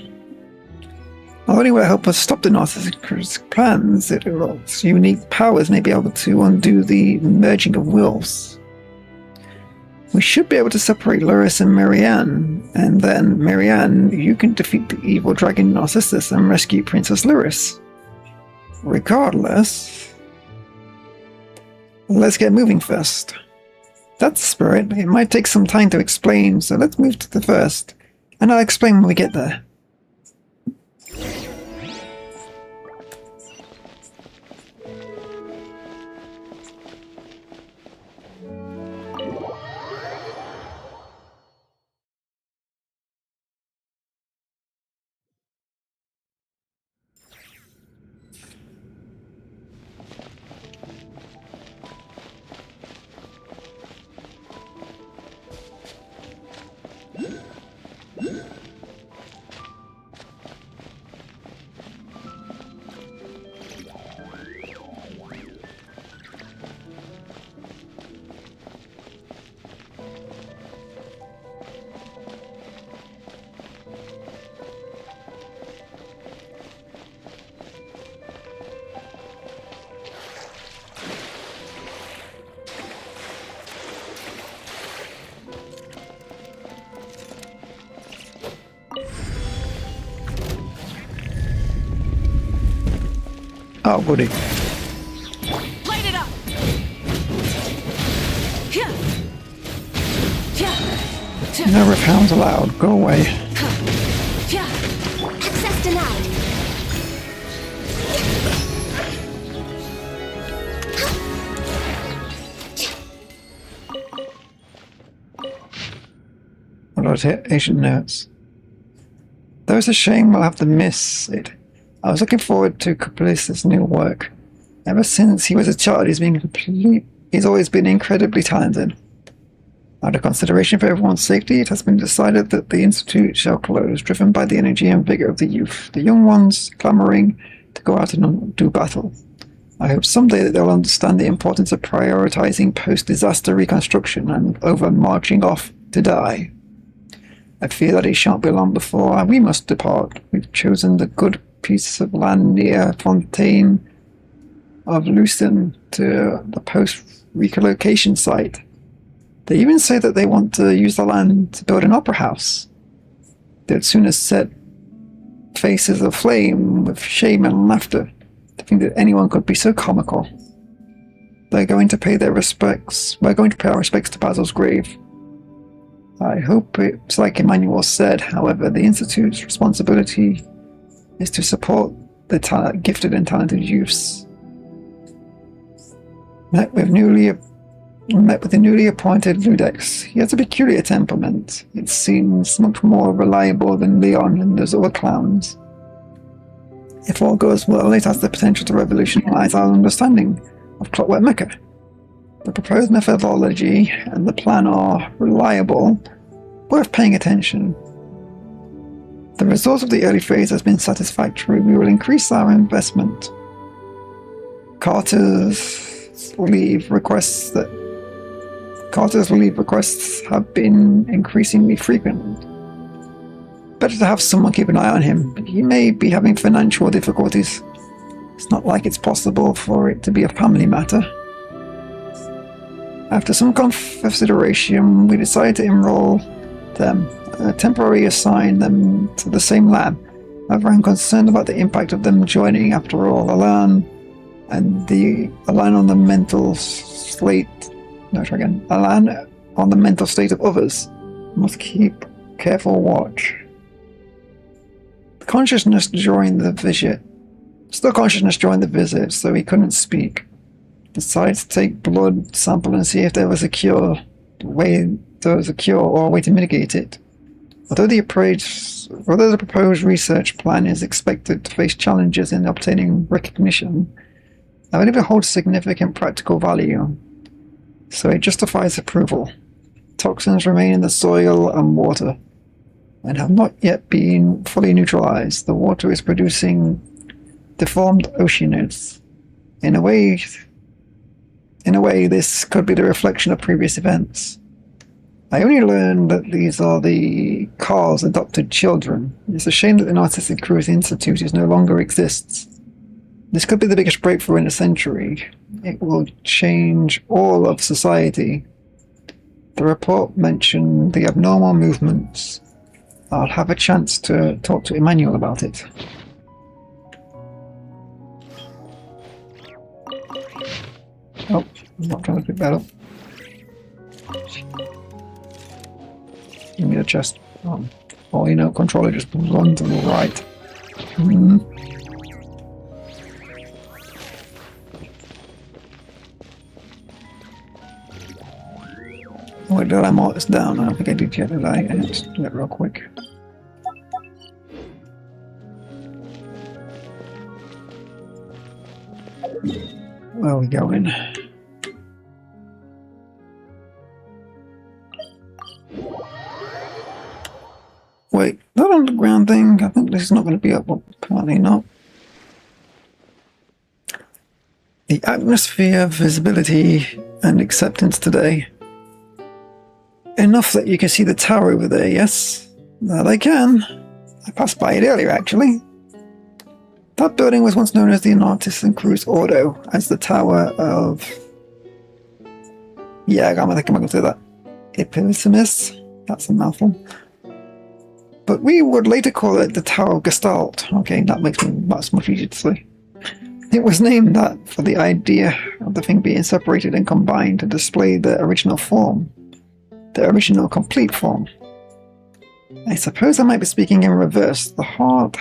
Not only will it help us stop the Narcissus plans, its unique powers may be able to undo the merging of wills. We should be able to separate Luris and Marianne, and then, Marianne, you can defeat the evil dragon Narcissus and rescue Princess Luris. Regardless, let's get moving first. That's the spirit. It might take some time to explain, so let's move to the first, and I'll explain when we get there. Oh, goody.
Light it up!
No riff hounds allowed. Go away.
Access denied.
What about Asian notes? Though it's a shame we'll have to miss it. I was looking forward to Caprice's new work. Ever since he was a child, he's always been incredibly talented. Out of consideration for everyone's safety, it has been decided that the Institute shall close, driven by the energy and vigor of the youth, the young ones clamoring to go out and do battle. I hope someday that they'll understand the importance of prioritizing post-disaster reconstruction and over marching off to die. I fear that it shan't be long before we must depart. We've chosen the good piece of land near Fontaine of Lucerne to the post-relocation site. They even say that they want to use the land to build an opera house. They'd sooner set faces aflame with shame and laughter to think that anyone could be so comical. They're going to pay their respects. We're going to pay our respects to Basil's grave. I hope it's like Emmanuel said. However, the Institute's responsibility is to support the gifted and talented youths. Met with the newly appointed Ludex. He has a peculiar temperament. It seems much more reliable than Leon and those other clowns. If all goes well, it has the potential to revolutionize our understanding of Clockwork Mecha. The proposed methodology and the plan are reliable, worth paying attention. The result of the early phase has been satisfactory. We will increase our investment. Carter's leave requests have been increasingly frequent. Better to have someone keep an eye on him. He may be having financial difficulties. It's not like it's possible for it to be a family matter. After some consideration, we decided to enroll them, temporarily assign them to the same lab. However, I'm concerned about the impact of them joining. After all, Alan on the mental state of others must keep careful watch. Consciousness during the visit, so he couldn't speak. Decided to take blood sample and see if there was a cure or a way to mitigate it. Although the proposed research plan is expected to face challenges in obtaining recognition, I believe it holds significant practical value, so it justifies approval. Toxins remain in the soil and water, and have not yet been fully neutralized. The water is producing deformed oceanids. In a way, this could be the reflection of previous events. I only learned that these are the Carl's adopted children. It's a shame that the Narcissus Cruise Institute no longer exists. This could be the biggest breakthrough in a century. It will change all of society. The report mentioned the abnormal movements. I'll have a chance to talk to Emmanuel about it. Oh, I'm not trying to pick that up. Give me the chest. Oh, you know, controller just runs to the right. Wait, did I mark this down? I don't think I did yet, did I? Just do it real quick. Where are we going? Wait, that underground thing? I think this is not going to be up, but apparently not. The atmosphere, visibility, and acceptance today. Enough that you can see the tower over there, yes? That I can. I passed by it earlier, actually. That building was once known as the Artisan Cruise Auto, as the Tower of... Yeah, I'm going to say that. Epiphysimus? That's a mouthful. But we would later call it the Tower of Gestalt. Okay, that's much easier to say. It was named that for the idea of the thing being separated and combined to display the original form. The original complete form. I suppose I might be speaking in reverse. The heart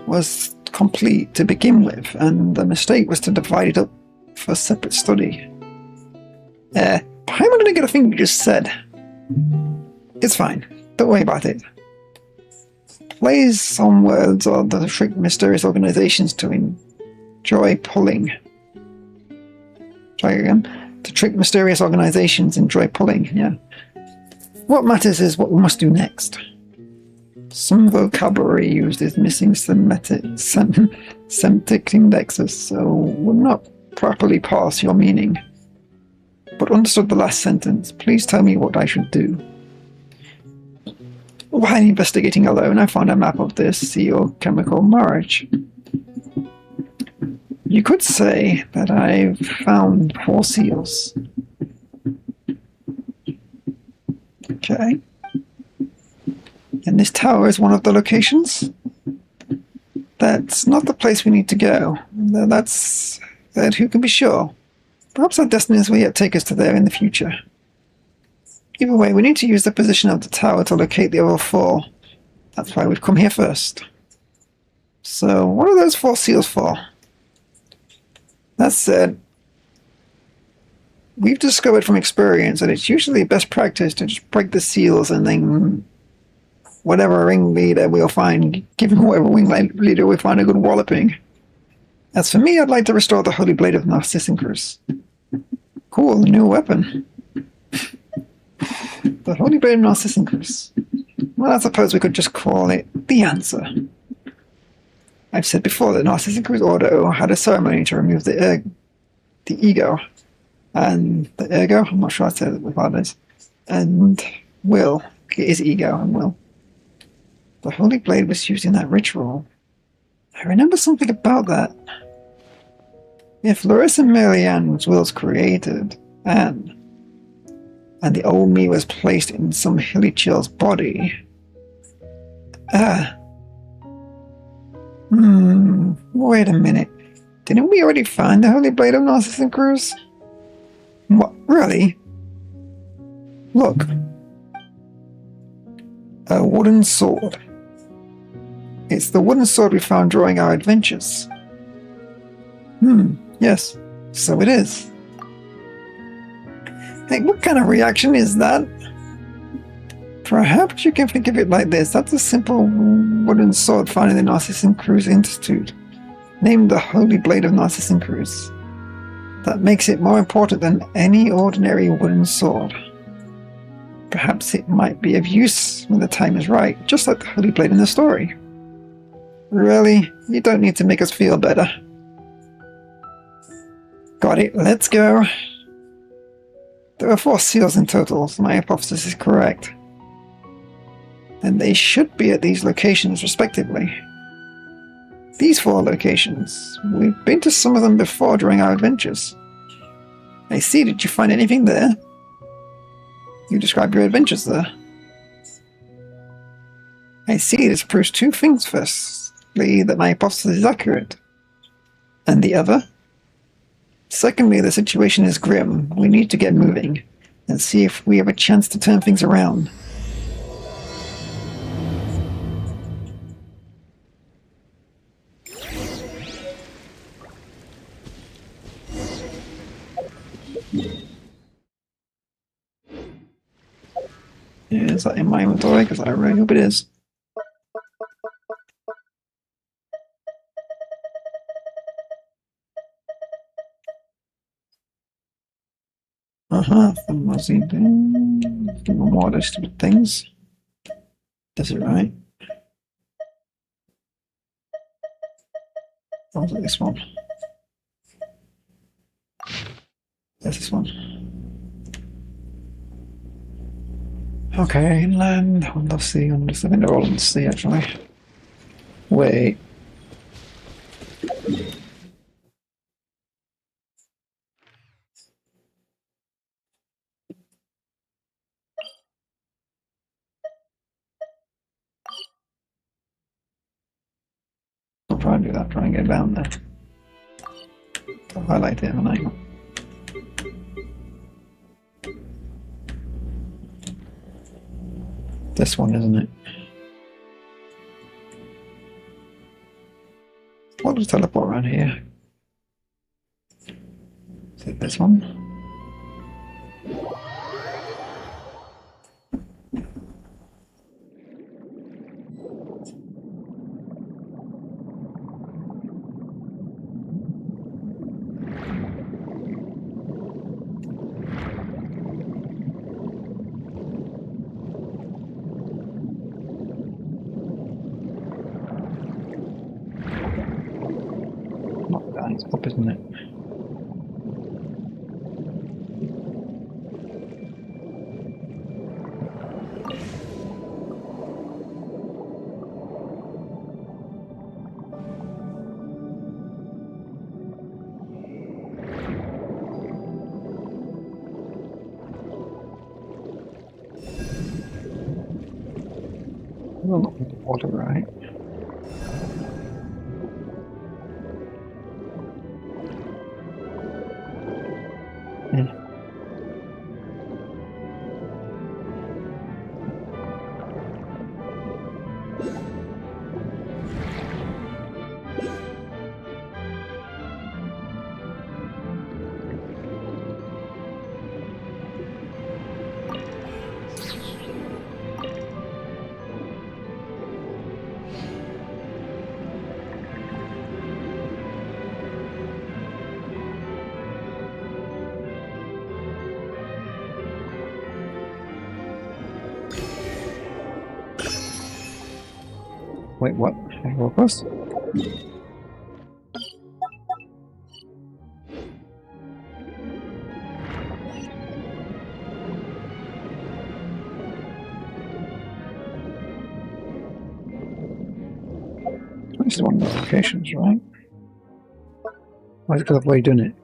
was complete to begin with, and the mistake was to divide it up for separate study. How am I going to get a thing you just said? It's fine. Don't worry about it. Plays on words are the trick mysterious organizations to enjoy pulling. Try again. To trick mysterious organizations enjoy pulling, yeah. What matters is what we must do next. Some vocabulary used is missing semantic indexes, so will not properly pass your meaning. But understood the last sentence. Please tell me what I should do. While investigating alone, I found a map of this seal chemical marriage. You could say that I've found 4 seals. Okay. And this tower is one of the locations? That's not the place we need to go. That who can be sure? Perhaps our destinies will yet take us to there in the future. Either way, we need to use the position of the tower to locate the other 4. That's why we've come here first. So, what are those 4 seals for? That said, we've discovered from experience that it's usually best practice to just break the seals and then whatever ringleader we'll find, given whatever ringleader we find a good walloping. As for me, I'd like to restore the Holy Blade of Narcissus. Cool, a new weapon. The Holy Blade of Narcissus. Well, I suppose we could just call it the answer. I've said before that Narcissus Auto had a ceremony to remove the ego. And the ergo, I'm not sure I said it with others. And will. It is ego and will. The Holy Blade was used in that ritual. I remember something about that. If Larissa Marianne's will was created, and the old me was placed in some hilly chill's body. Wait a minute. Didn't we already find the Holy Blade of Narcissus? What, really? Look. A wooden sword. It's the wooden sword we found during our adventures. Yes, so it is. Hey, what kind of reaction is that? Perhaps you can think of it like this. That's a simple wooden sword found in the Narcissan Cruz Institute, named the Holy Blade of Narcissan Cruz. That makes it more important than any ordinary wooden sword. Perhaps it might be of use when the time is right, just like the Holy Blade in the story. Really, you don't need to make us feel better. Got it, let's go. There are 4 seals in total, so my hypothesis is correct. And they should be at these locations respectively. These 4 locations. We've been to some of them before during our adventures. I see, did you find anything there? You described your adventures there. I see, this proves 2 things. Firstly, that my hypothesis is accurate. And the other? Secondly, the situation is grim. We need to get moving and see if we have a chance to turn things around. Is that in my inventory? Because I really hope it is. From Muzzy from more listed things. Does it right? Or was it this one? There's this one. Okay, inland, on the sea, on the sea. I think they're all on the sea actually. Wait. I'll try and do that, try and get down there. I'll highlight it, haven't I? This one, isn't it? What does teleport around here? Is it this one? Not that, it's up, isn't it? Well, not with the water, right? Wait, what? Roll across? This is one of the locations, right? Why is it because of the way you're doing it?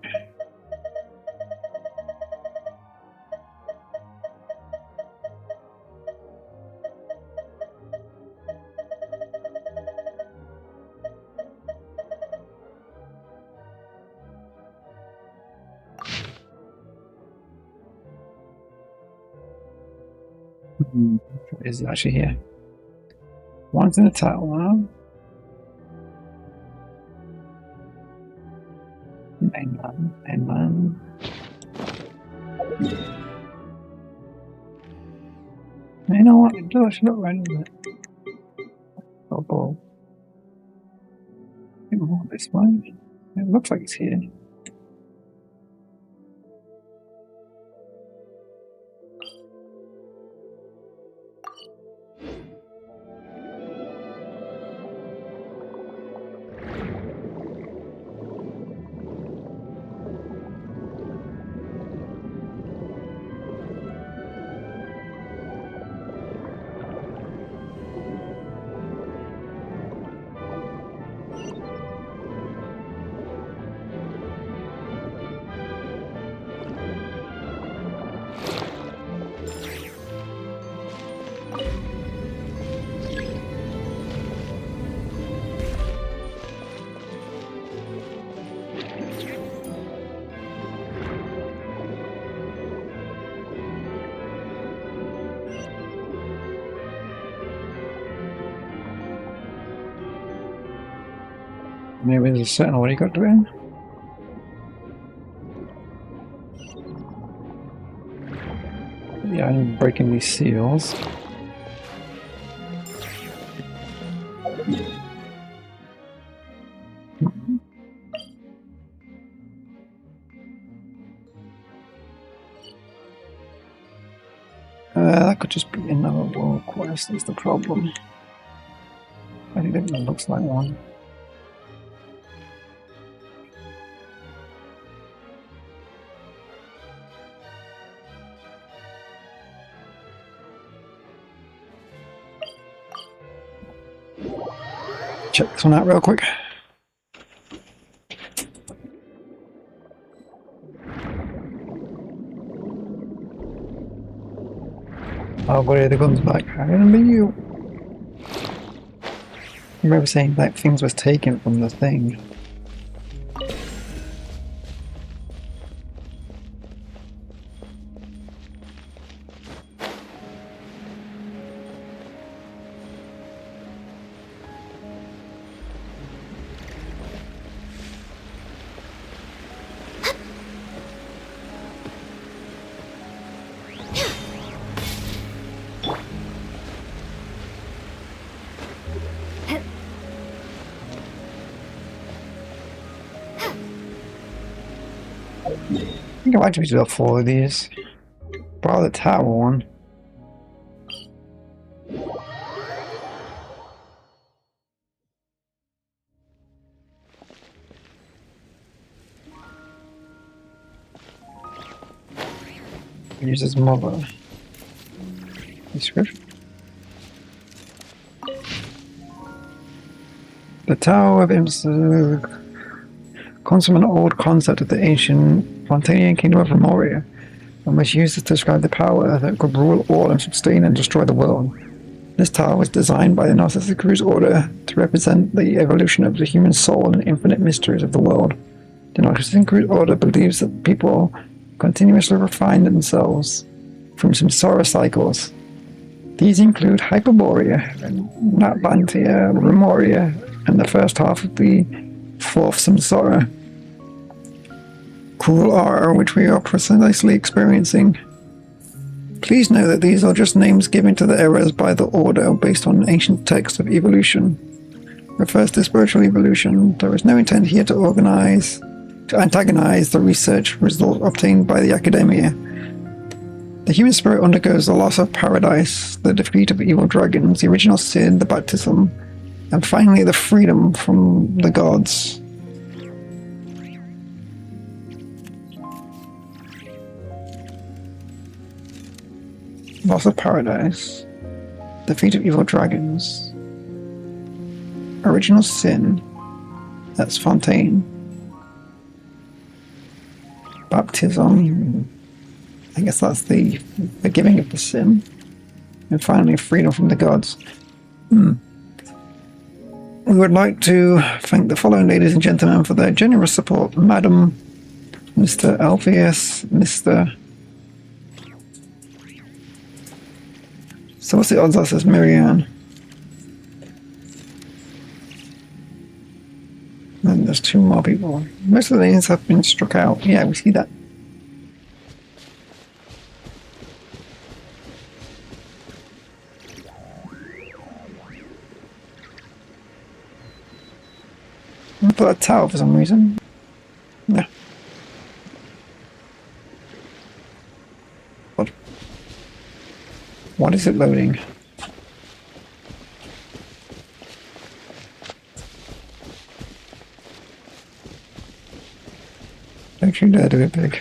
Is it actually here? One's in the title. Mainland. You know what? It does actually look right, doesn't it? Oh, ball. This way. It looks like it's here. Maybe there's a certain order you got to in. Yeah, I'm breaking these seals. That could just be another world quest, is the problem. I think that looks like one. Check this one out real quick. Oh, but the gun's back. I remember you. I remember saying that things was taken from the thing. I think I'd like to do 4 of these. Borrow the tower one. Use his mother. Description. The Tower of Imps comes from an old concept of the ancient Fontanian kingdom of Remoria, and was used to describe the power that could rule all and sustain and destroy the world. This tower was designed by the Narcissus Cruz Order to represent the evolution of the human soul and infinite mysteries of the world. The Narcissus Cruz Order believes that people continuously refine themselves from samsara cycles. These include Hyperborea, Natlantia, Remoria, and the first half of the fourth samsara, Cruel Aura, which we are precisely experiencing. Please know that these are just names given to the eras by the Order based on ancient texts of evolution. Refers to spiritual evolution. There is no intent here to antagonize the research result obtained by the academia. The human spirit undergoes the loss of paradise, the defeat of evil dragons, the original sin, the baptism, and finally the freedom from the gods. Loss of paradise, defeat of evil dragons, original sin, that's Fontaine, baptism, I guess that's the forgiving of the sin, and finally freedom from the gods. We would like to thank the following ladies and gentlemen for their generous support: Madam, Mr. Alpheus, Mr. So what's the odds that says Marianne? And there's 2 more people. Most of the names have been struck out. Yeah, we see that. I put a tower for some reason. Yeah. What is it loading? Don't you dare do it big.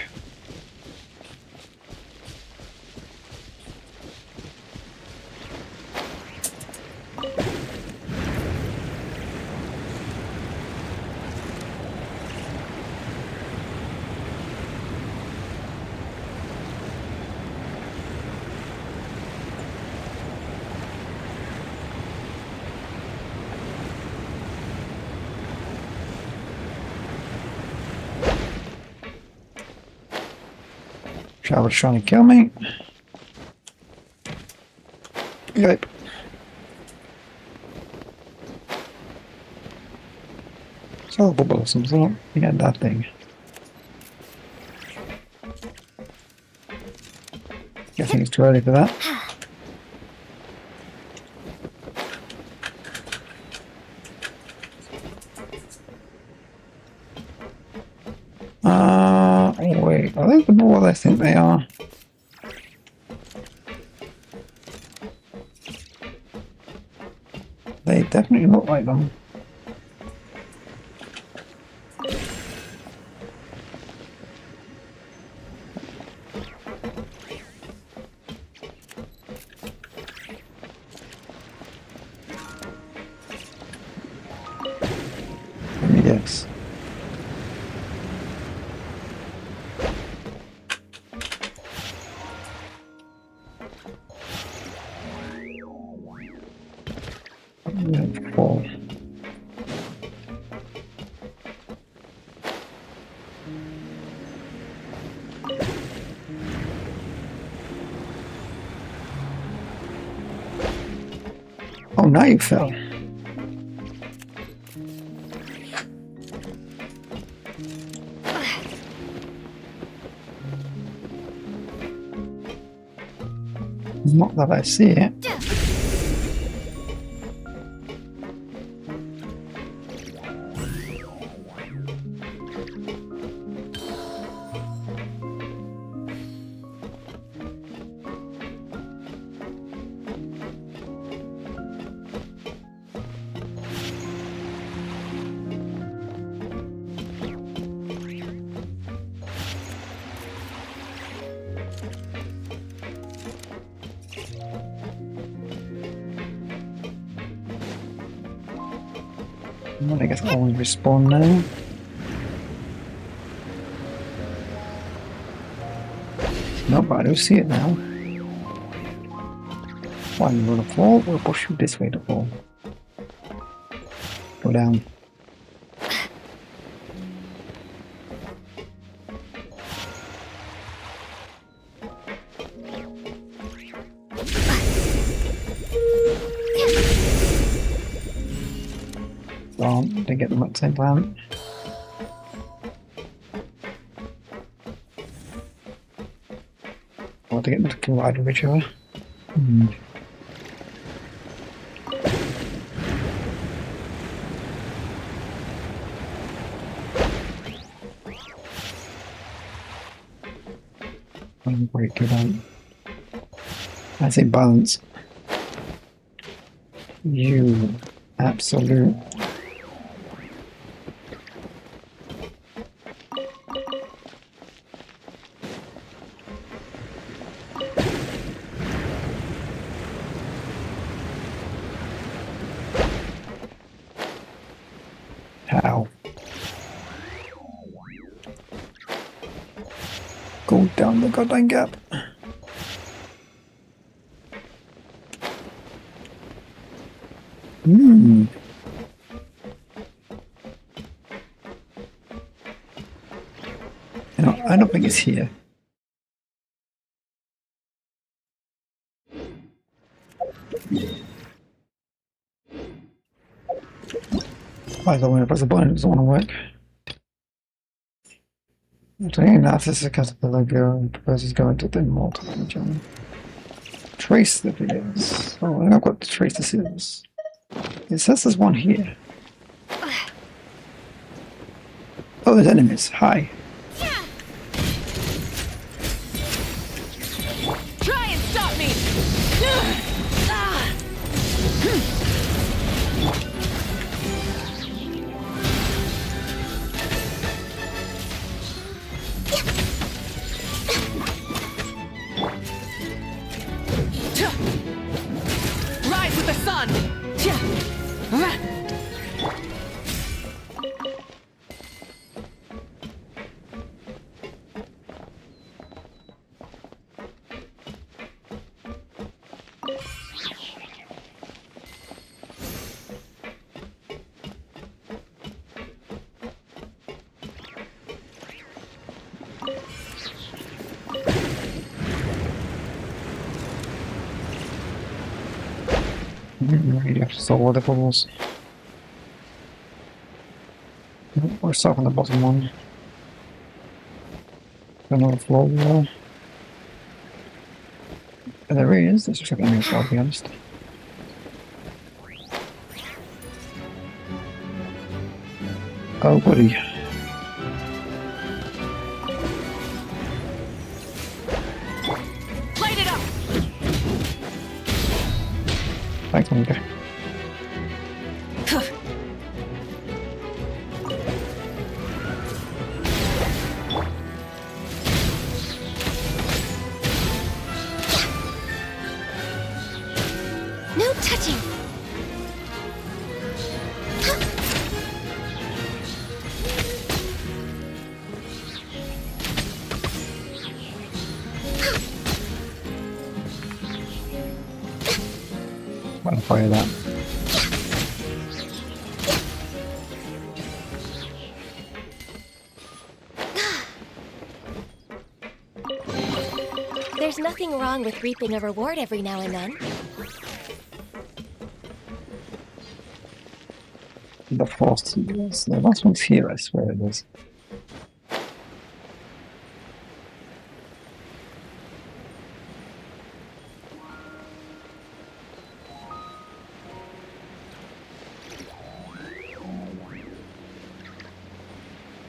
Travel's trying to kill me. Yep. Silver blossoms, look. Yeah, that thing. Guessing it's too early for that. Oh wait, are they the ball I think they are? They definitely look like them. Let me guess. Fall. Oh, now you fell. Not that I see it. I guess I'll respawn now. No, but I don't see it now. Why, you wanna fall or push you this way to fall? Go down. They get them at the same time. Or to get them to collide with each other. Break it down. I say balance. You absolute. How? Go down the goddamn gap. You know, I don't think it's here. I don't want to press the button, it doesn't want to work. Doing analysis of caterpillar girl and proposes going to the multiple region. Trace the videos. Oh, I've got to trace the seals. It says there's one here. Oh, there's enemies. Hi.
Try and stop me! Rise with the sun!
You have to solve all the puzzles. We're stuck on the bottom one. Another floor wall. And there he is. This looks like a new floor, to be honest. Oh, buddy.
Light it up!
Thanks, Monica.
No touching!
I'm gonna fire that.
There's nothing wrong with reaping a reward every now and then.
The first is the last one's here, I swear it is.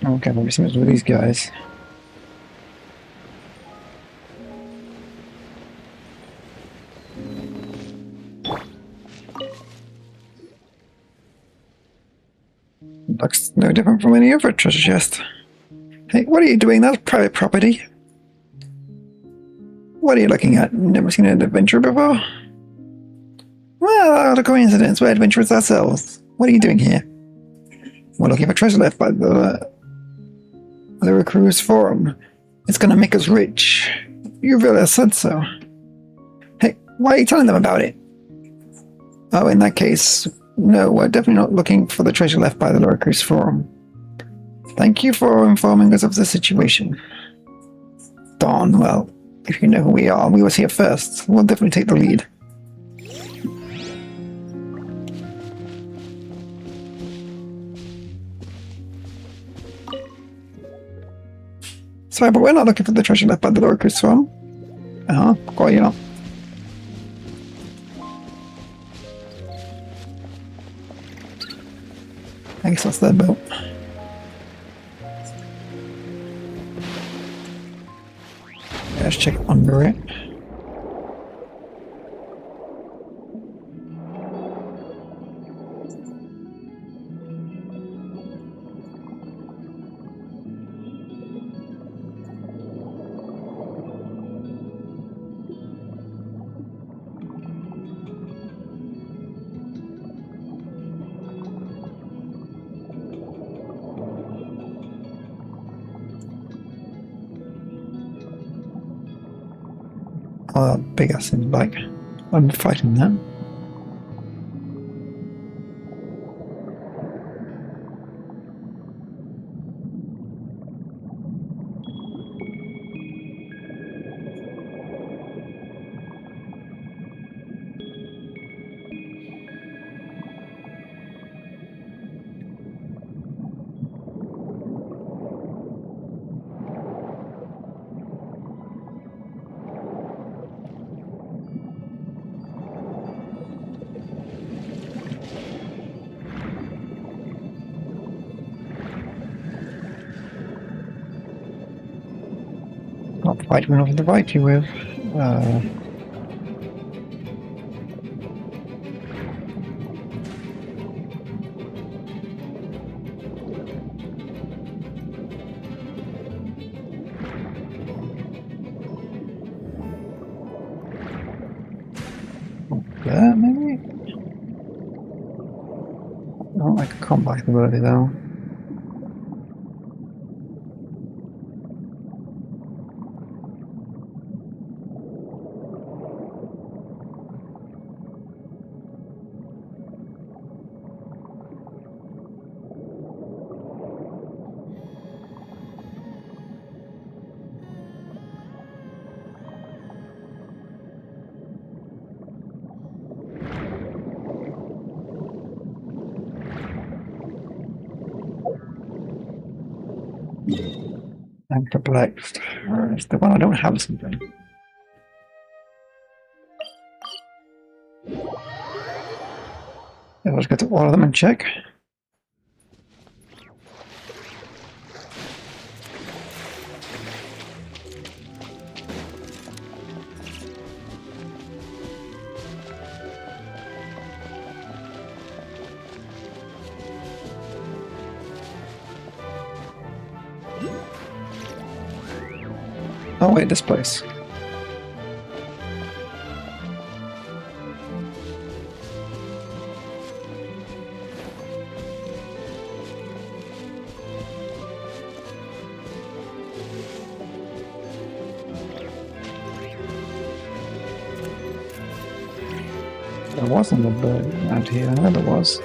Okay, maybe something's with these guys. Looks no different from any other treasure chest. Hey, what are you doing? That's private property. What are you looking at? Never seen an adventurer before? Well, what a coincidence. We're adventurers ourselves. What are you doing here? We're looking for treasure left by the recruiters forum. It's gonna make us rich. You really said so. Hey, why are you telling them about it? Oh, in that case, no, we're definitely not looking for the treasure left by the recruiters forum. Thank you for informing us of the situation. Darn, well, if you know who we are, we was here first. We'll definitely take the lead. Sorry, but we're not looking for the treasure left by the recruiters forum. Quite, you know. I guess that's their boat. Let's check under it. Oh, that big ass in the bike. I'm fighting that. Fight with nothing to fight you with. There, maybe? I don't like a combat ability though. I'm perplexed. It's the one I don't have something. Yeah, let's go to all of them and check. Oh wait, this place. There wasn't a bird around here, I know there was.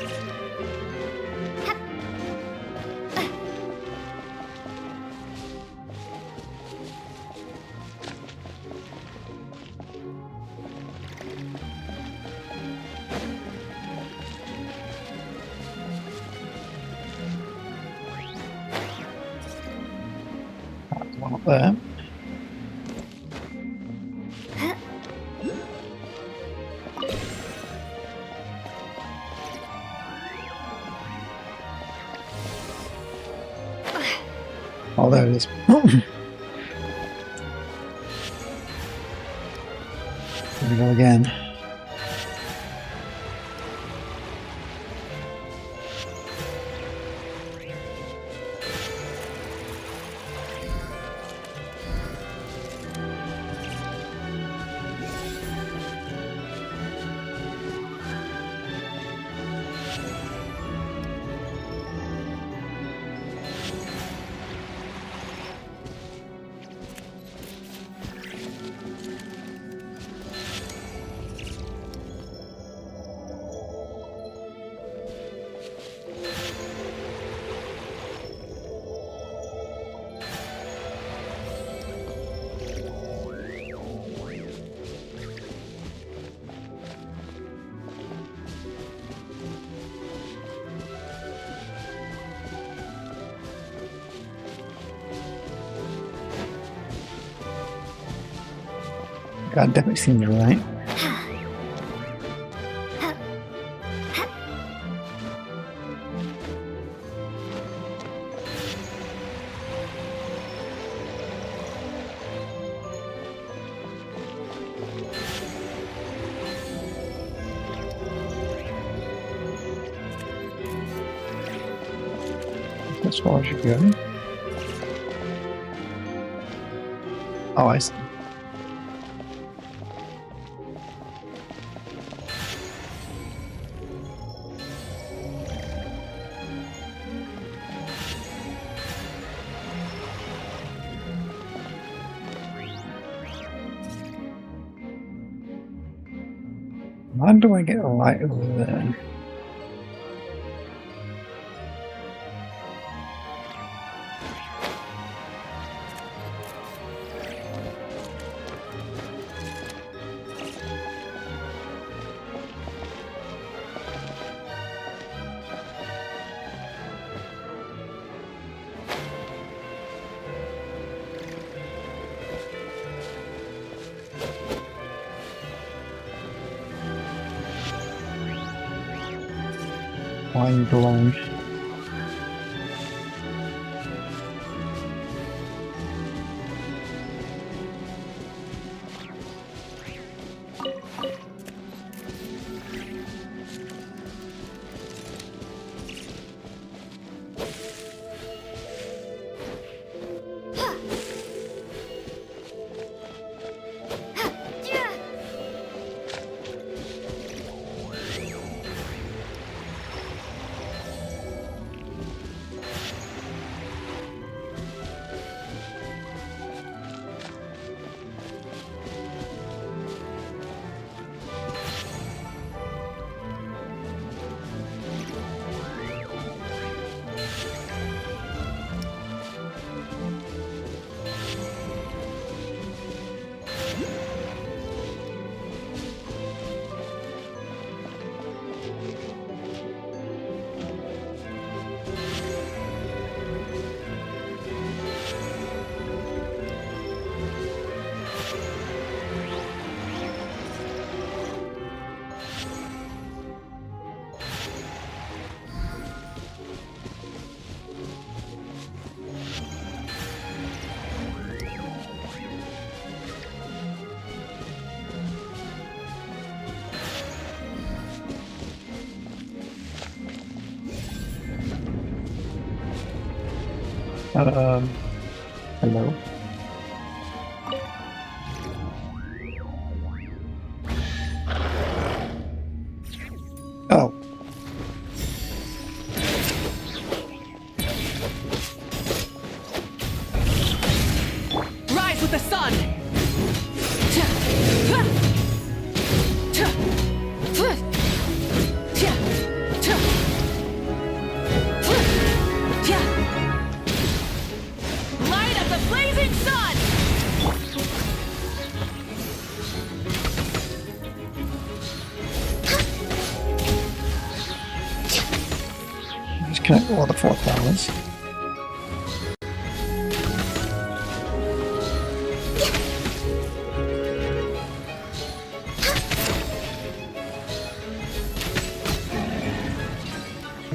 That's one up there. Oh, there it is. Here we go again. That definitely seems right. As far as you go. Oh, I see. How do I get a light over there? Mind blown. Hello. Oh.
Rise with the sun! Light of the blazing sun!
Just connect all the 4 flowers.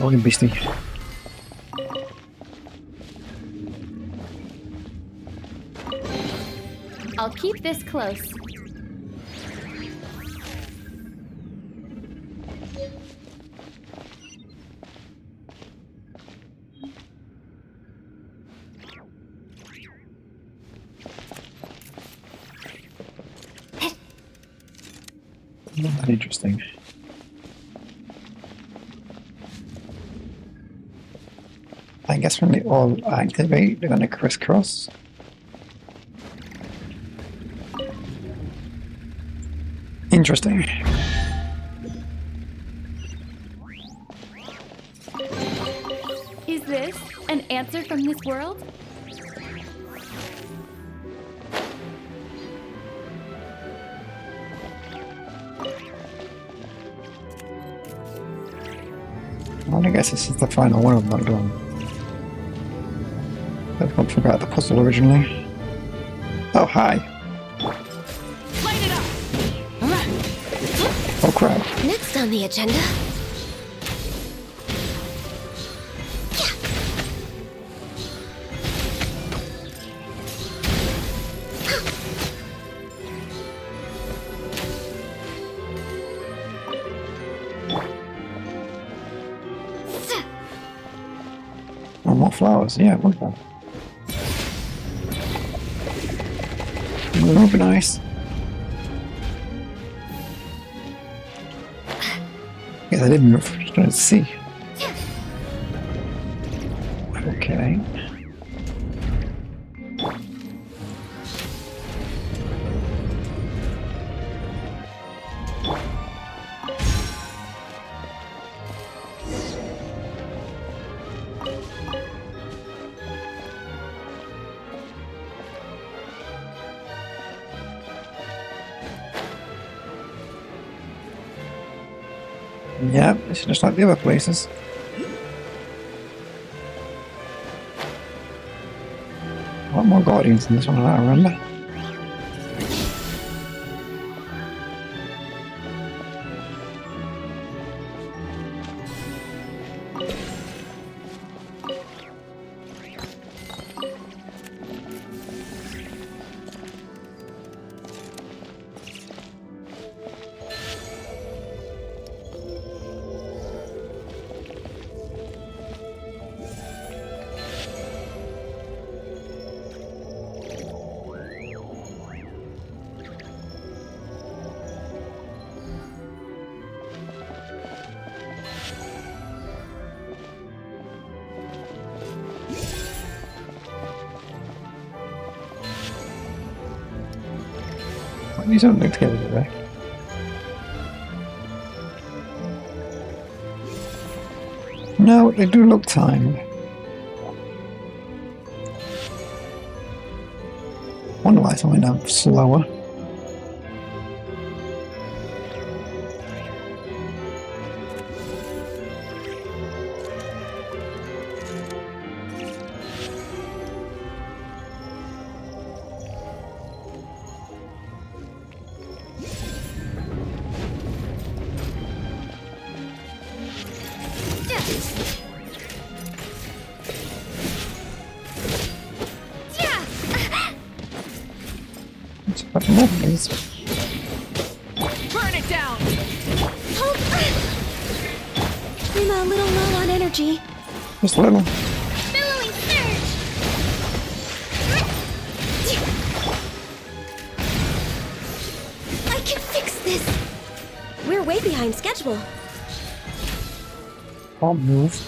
Oh, beastie.
I'll keep this close.
Not that interesting. I guess when they all activate, they're gonna crisscross. Interesting.
Is this an answer from this world?
Well, I guess this is the final one of them done. I forgot the puzzle originally. Oh, hi.
Light it up!
Oh, crap.
Next on the agenda.
Oh, more flowers. Yeah, wonderful. That would be nice. Yeah, they didn't move. Just trying to see. Okay. Yeah, it's just like the other places. A lot more guardians in this one than I remember. These don't look together, do they? No, they do look timed. Wonder why it's went up slower. It's fucking lovely.
Burn it down!
I'm a little low on energy.
Just a little.
Billowing surge!
this? We're way behind schedule.
I'll move.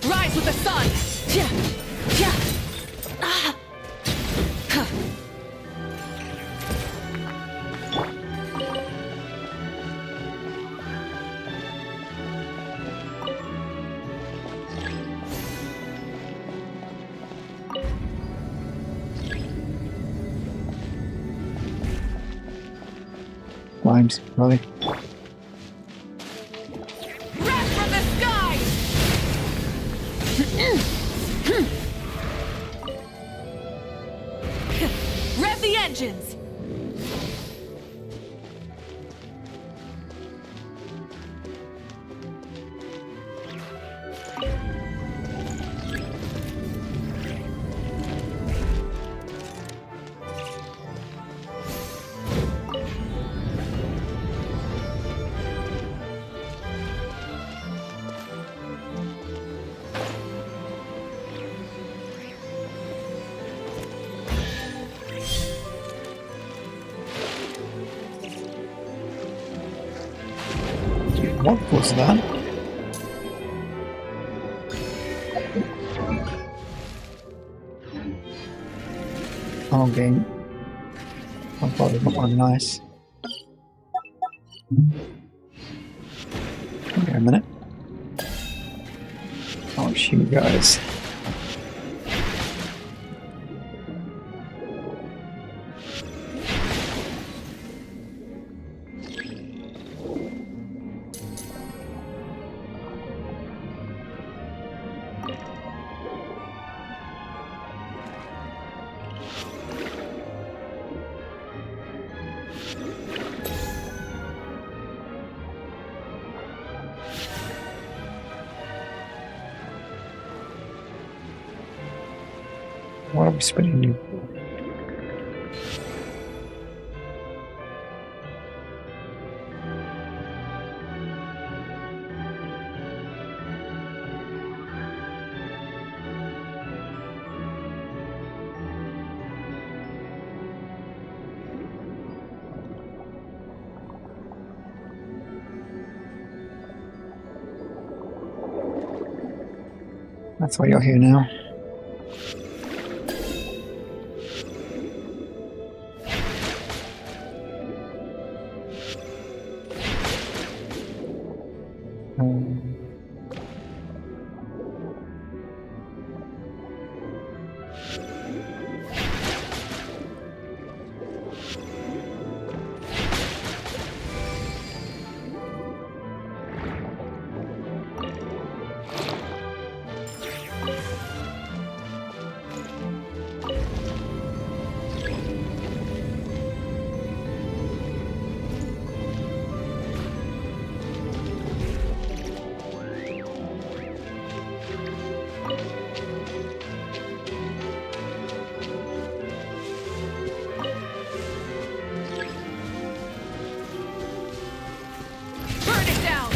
Rise with the sun!
Limes, really.
Wrath from the sky! Rev the engines!
What was that? Oh, game. I thought it looked nice. Wait a minute. Oh, shoot, guys. What are we spinning you for? That's why you're here now.
Burn it down!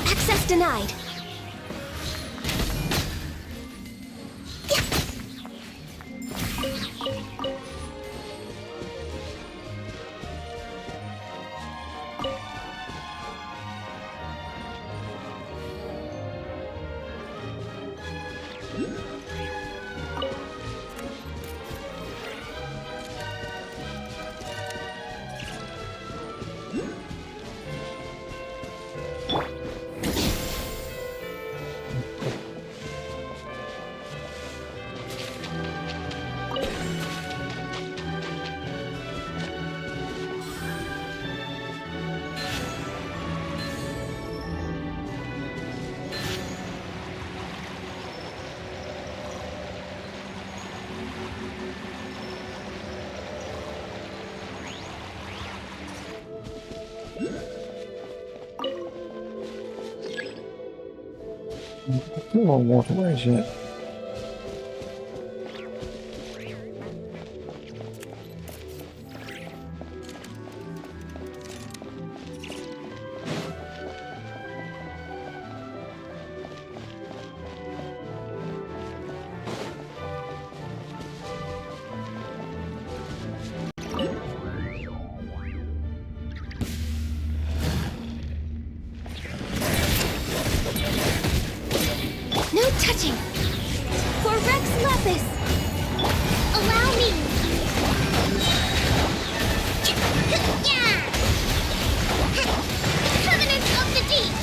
Access denied.
Still on waterways yet.
touching. For Rex Lapis!
Allow me! Yeah! Covenant of the Deep!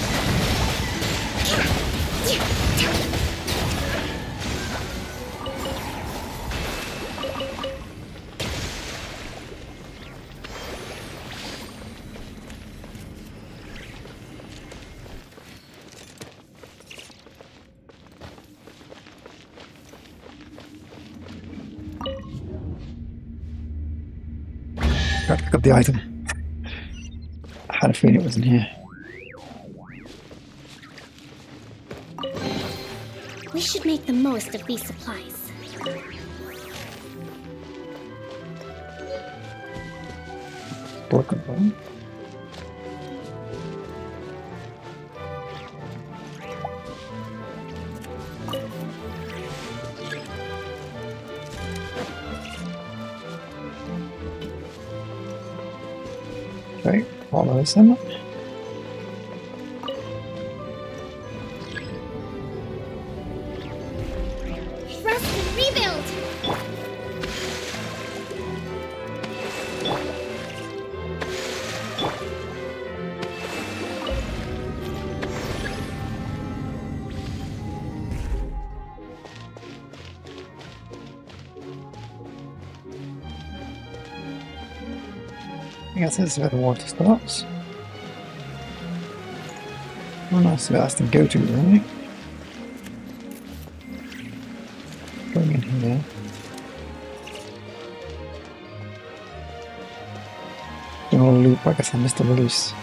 Got to pick up the item. I had a feeling it was in here.
We should make the most of these supplies.
Broken bone. Okay, follow this in.
Rest and rebuild!
I guess this is where the water starts. Oh, nice. That's the go-to, really. Going in here. Doing a little loop. I guess I missed the release.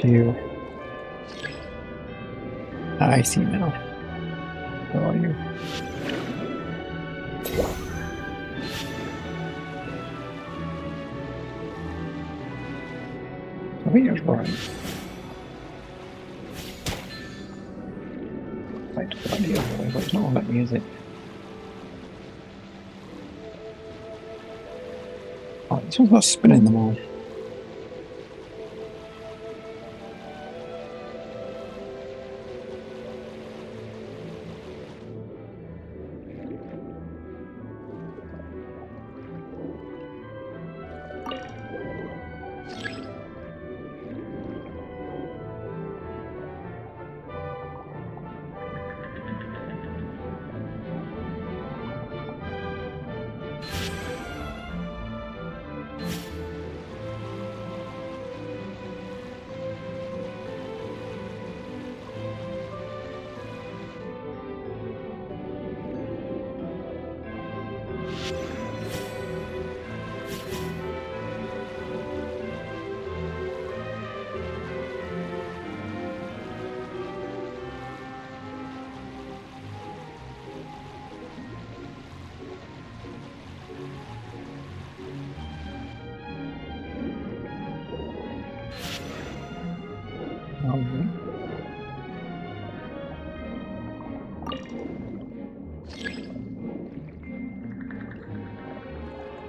You. I see now. Where are you? I think you're right. Right, the other way, but it's not on that music. Oh, this one's not spinning them all.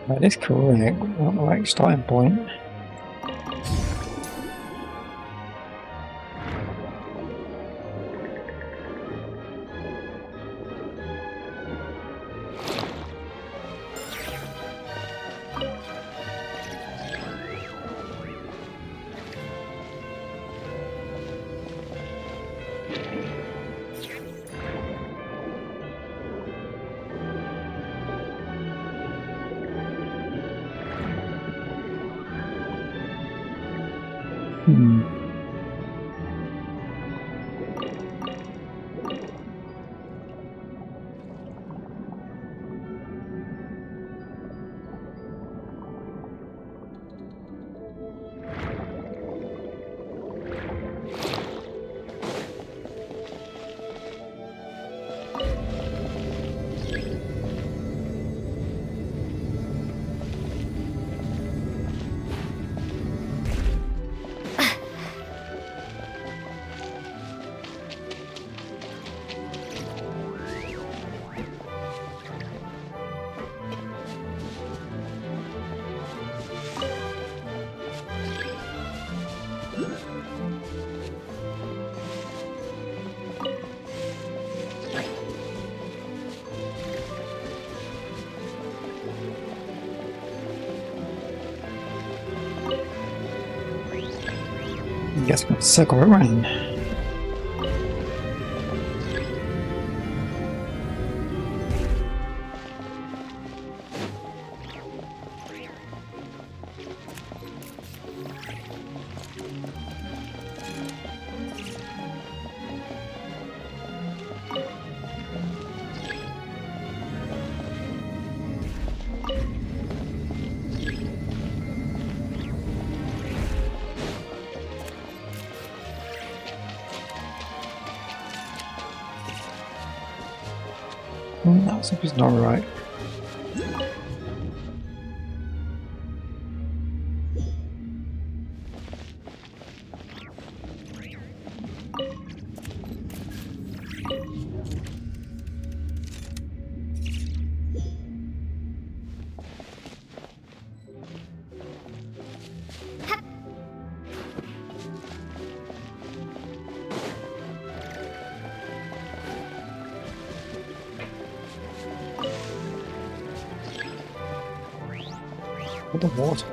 That is correct. Not the right starting point. Guess we'll circle around. That something's not right. What the water?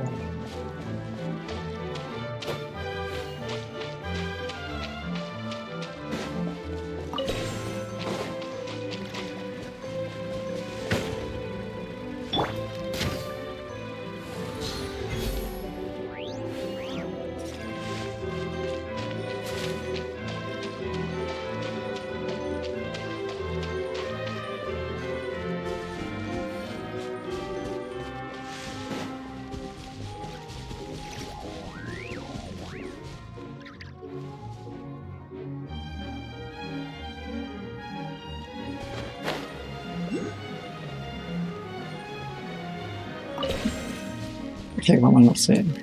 Okay, what am I not seeing?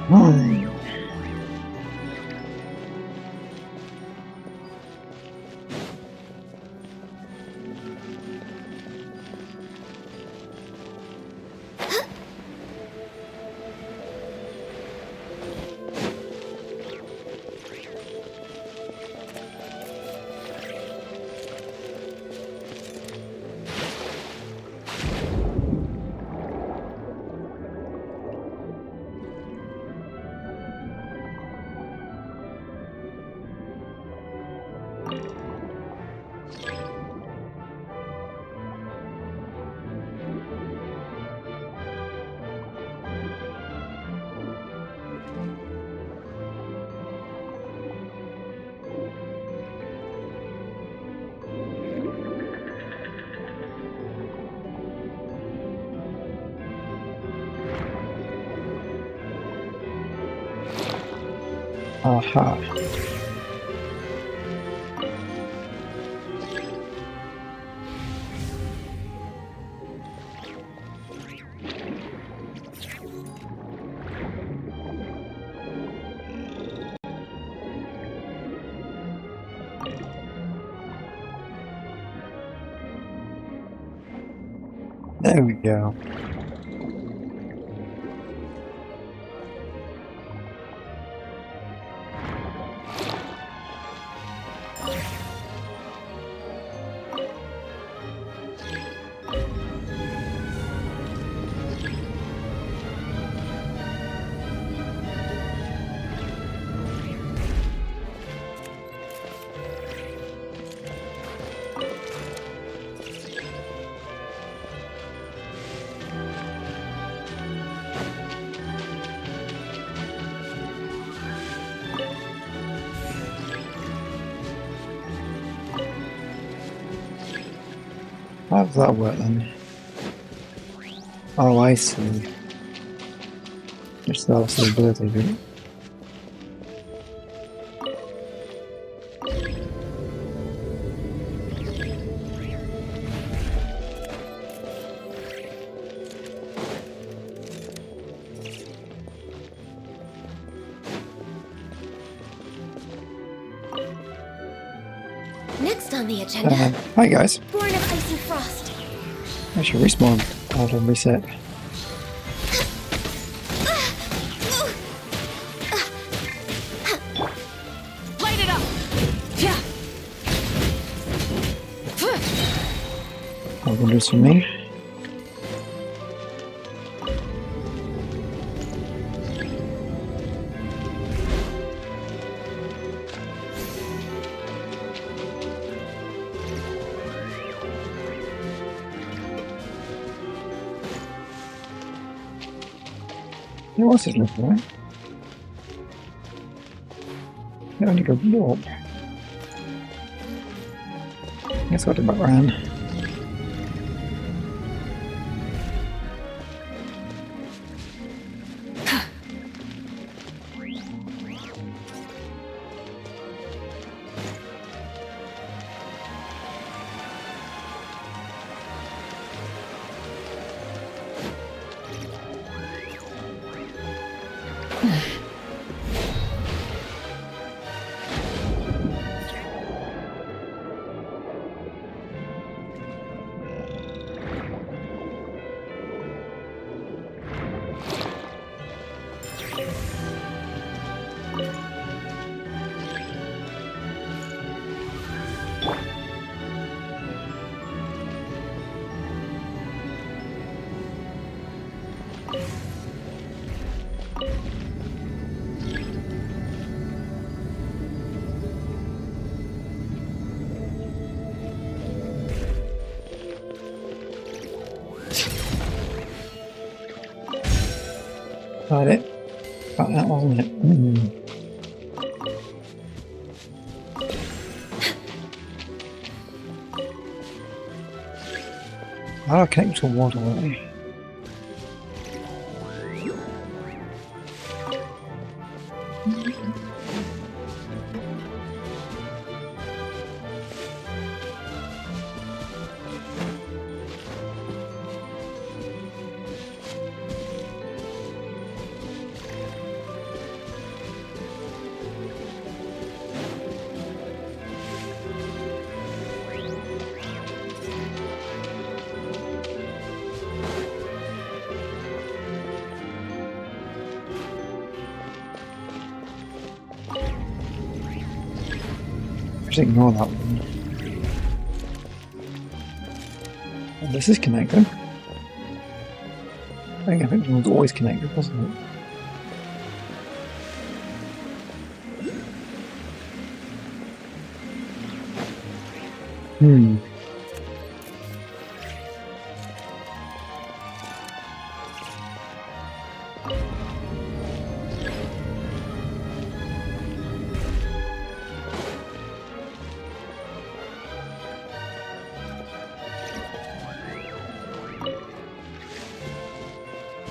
Hmm. Aha. There we go. How does that work then? Oh, I see. Just that's the ability, really.
on the agenda.
Hi guys.
Born of icy frost.
I should respawn. I'll reset.
Light it up! Yeah.
That wonders for me. Yeah, what's his name, right? I only go warp. Guess what about Ran? Got it. Got that, wasn't it? I'll connect to a waterway. Just ignore that one. Oh, this is connected. I think it was always connected, wasn't it?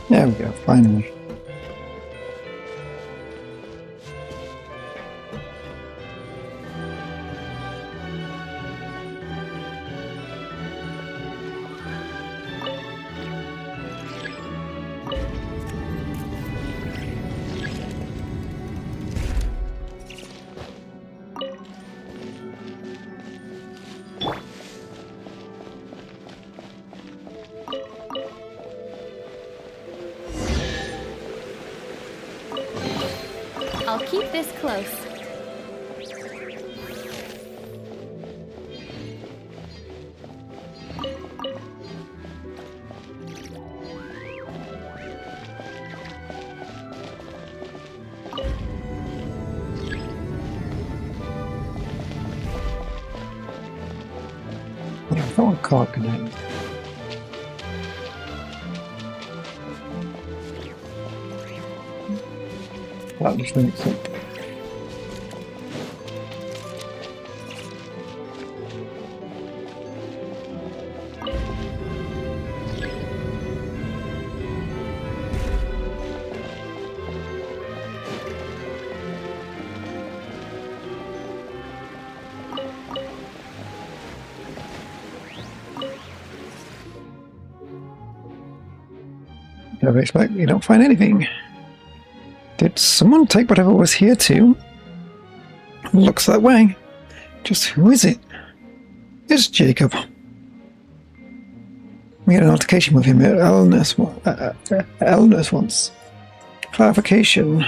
There we go, finally.
I'll keep this close.
I thought I can't connect. That just links up. Never expect you don't find anything. Did someone take whatever was here too? Looks that way. Just who is it? It's Jacob. We had an altercation with him at Elness once. Clarification.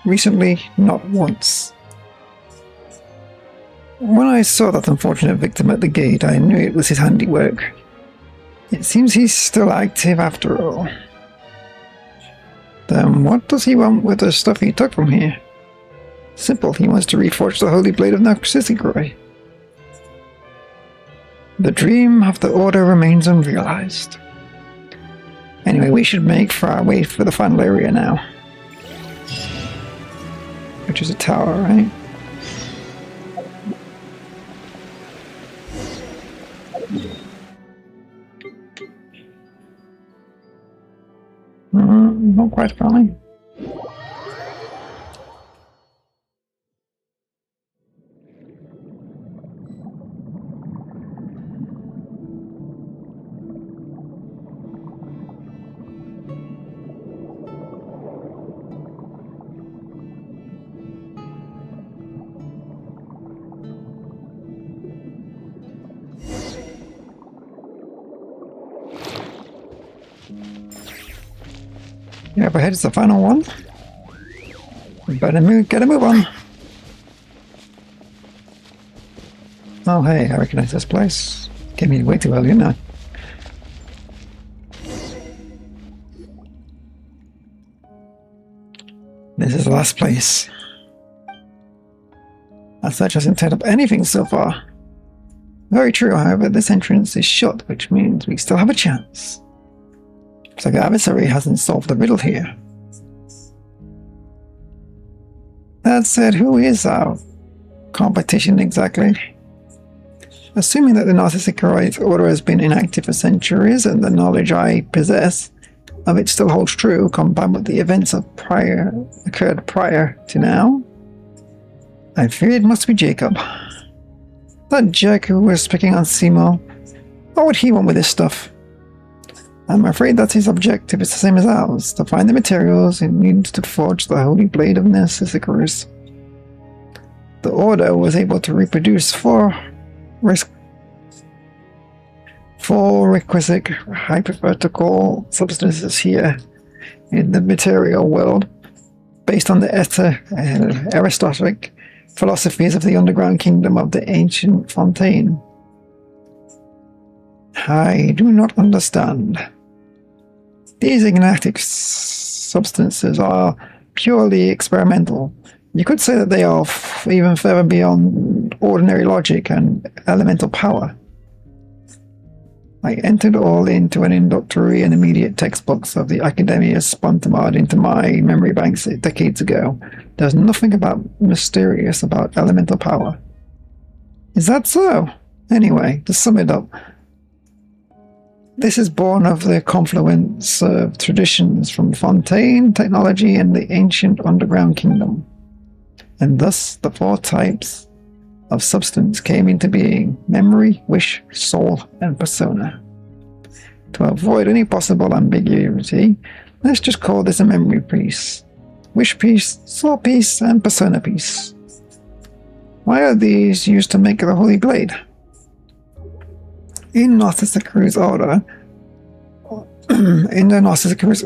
Recently, not once. When I saw that unfortunate victim at the gate, I knew it was his handiwork. It seems he's still active after all. Then what does he want with the stuff he took from here? Simple, he wants to reforge the Holy Blade of Narcossigroi. The dream of the Order remains unrealized. Anyway, we should make for our way for the final area now. Which is a tower, right? Not quite apparently. Yeah, up ahead is the final one. We better get a move on. Oh hey, I recognize this place. Came here way too early, didn't I? This is the last place. As such, hasn't turned up anything so far. Very true, however, this entrance is shut, which means we still have a chance. Looks like our adversary hasn't solved the riddle here. That said, who is our competition exactly? Assuming that the Narcossigroi Order has been inactive for centuries and the knowledge I possess of it still holds true, combined with the events of occurred prior to now, I fear it must be Jacob. That jerk who was picking on Seymour. What would he want with this stuff? I'm afraid that his objective is the same as ours, to find the materials it needs to forge the Holy Blade of Narcossigroi. The Order was able to reproduce four requisite hypothetical substances here in the material world, based on the Aristotelic philosophies of the underground kingdom of the ancient Fontaine. I do not understand. These enigmatic substances are purely experimental. You could say that they are even further beyond ordinary logic and elemental power. I entered all into an introductory and immediate textbooks of the Academia Spontamad into my memory banks decades ago. There's nothing mysterious about elemental power. Is that so? Anyway, to sum it up, this is born of the confluence of traditions from Fontaine technology and the ancient underground kingdom. And thus the four types of substance came into being: memory, wish, soul, and persona. To avoid any possible ambiguity, let's just call this a memory piece, wish piece, soul piece, and persona piece. Why are these used to make the Holy Blade? In Narcossigroi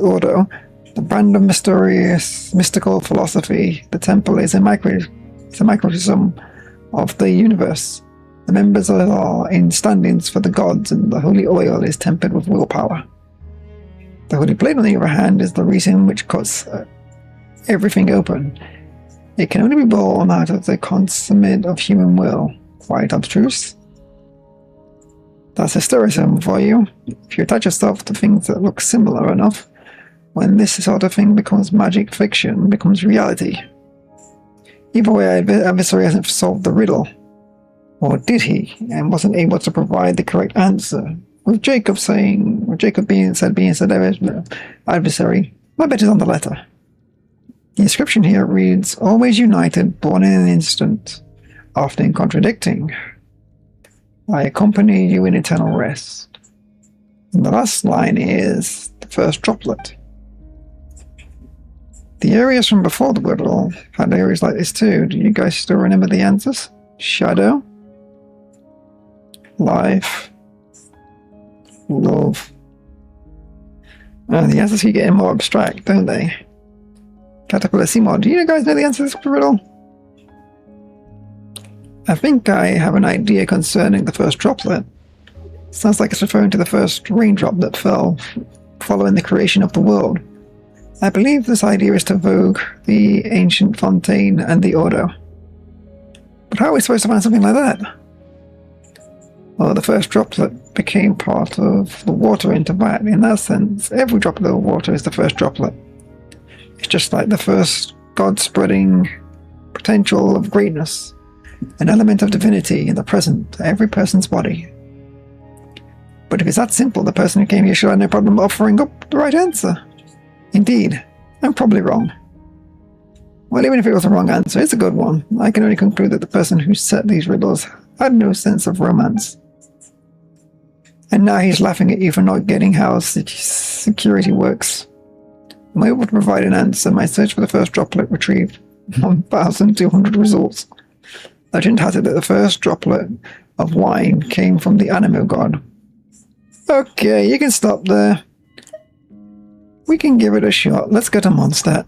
Order, the brand of mystical philosophy, the temple is a microcosm of the universe. The members are in standings for the gods, and the holy oil is tempered with willpower. The Holy Blade, on the other hand, is the reason which cuts everything open. It can only be born out of the consummate of human will. Quite abstruse. That's historicism for you. If you attach yourself to things that look similar enough, when this sort of thing becomes magic fiction, becomes reality. Either way, our adversary hasn't solved the riddle. Or did he, and wasn't able to provide the correct answer? With Jacob being said adversary, my bet is on the letter. The inscription here reads, always united, born in an instant, often contradicting. I accompany you in eternal rest. And the last line is the first droplet. The areas from before the riddle had areas like this too. Do you guys still remember the answers? Shadow, life, love. The answers keep getting more abstract, don't they? Caterpillar Seymour, do you guys know the answer to this riddle? I think I have an idea concerning the first droplet. Sounds like it's referring to the first raindrop that fell following the creation of the world. I believe this idea is to evoke the ancient fontaine and the Ordo. But how are we supposed to find something like that? Well, the first droplet became part of the water into that. In that sense, every droplet of water is the first droplet. It's just like the first God-spreading potential of greatness, an element of divinity in the present to every person's body. But if it's that simple, the person who came here should have no problem offering up the right answer. Indeed, I'm probably wrong. Well, even if it was a wrong answer, it's a good one. I can only conclude that the person who set these riddles had no sense of romance. And now he's laughing at you for not getting how security works. I'm able to provide an answer. My search for the first droplet retrieved 1,200 results. Legend has it that the first droplet of wine came from the Animo god. Okay, you can stop there. We can give it a shot. Let's get a Mondstadt.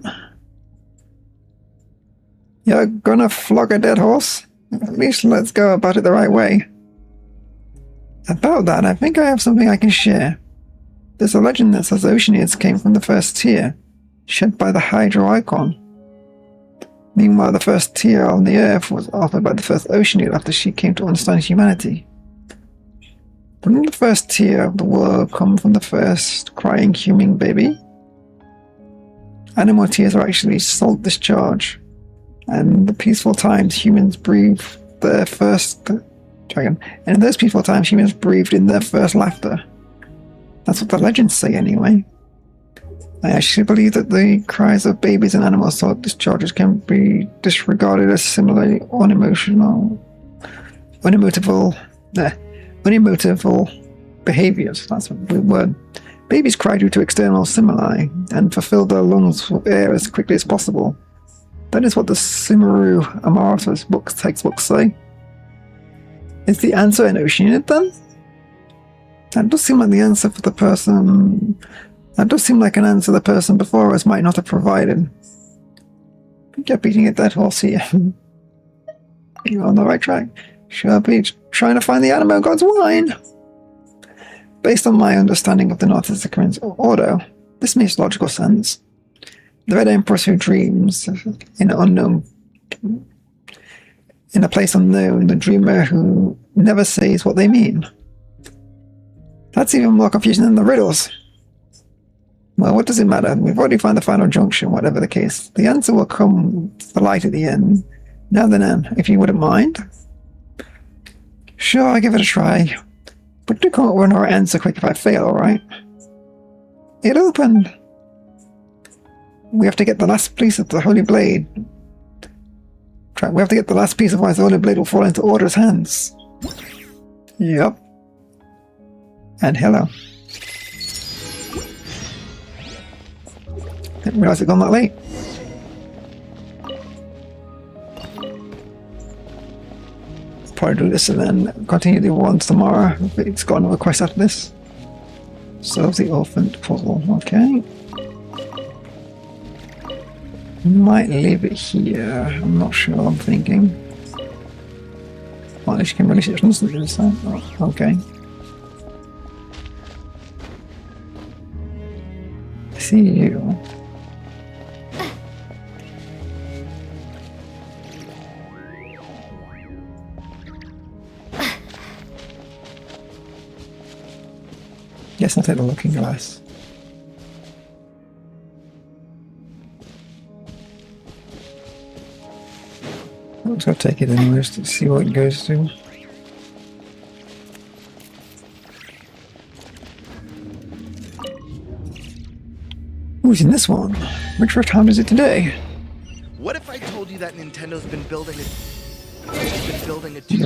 You're gonna flog a dead horse? At least let's go about it the right way. About that, I think I have something I can share. There's a legend that says Oceanids came from the first tear, shed by the Hydro Icon. Meanwhile, the first tear on the earth was offered by the first Oceanid after she came to understand humanity. Didn't the first tear of the world come from the first crying human baby? Animal tears are actually salt discharge, and the peaceful times humans breathed their first dragon. And in those peaceful times, humans breathed in their first laughter. That's what the legends say, anyway. I actually believe that the cries of babies and animal salt discharges can be disregarded as similarly unemotive behaviors. That's a good word. Babies cry due to external stimuli and fulfill their lungs with air as quickly as possible. That is what the Sumeru Amaratus textbooks say. Is the answer an Oceanid then? That does seem like the answer for the person. That does seem like an answer the person before us might not have provided. You're beating a dead horse here. You're on the right track. Sure be trying to find the Animo God's wine. Based on my understanding of the North Ithacans Ordo, this makes logical sense. The Red Empress who dreams in a place unknown, the dreamer who never says what they mean. That's even more confusing than the riddles. Well, what does it matter? We've already found the final junction, whatever the case. The answer will come to the light at the end. Now then, if you wouldn't mind. Sure, I'll give it a try. But do come up with an right answer quick if I fail, alright? It opened. We have to get the last piece of the Holy Blade. We have to get the last piece, otherwise the Holy Blade will fall into Order's hands. Yep. And hello. Didn't realize it gone that late. Probably do this and then continue the ones tomorrow. It's got another quest after this. Solve the elephant puzzle. Okay. Might leave it here. I'm not sure. I'm thinking. Well, at least you can release it instantly this time. Oh, okay. I see you. Guess I'll take the looking glass. Looks like I'll take it anyways to see what it goes to. Who's in this one? Which time is it today?
What if I told you that Nintendo's been building a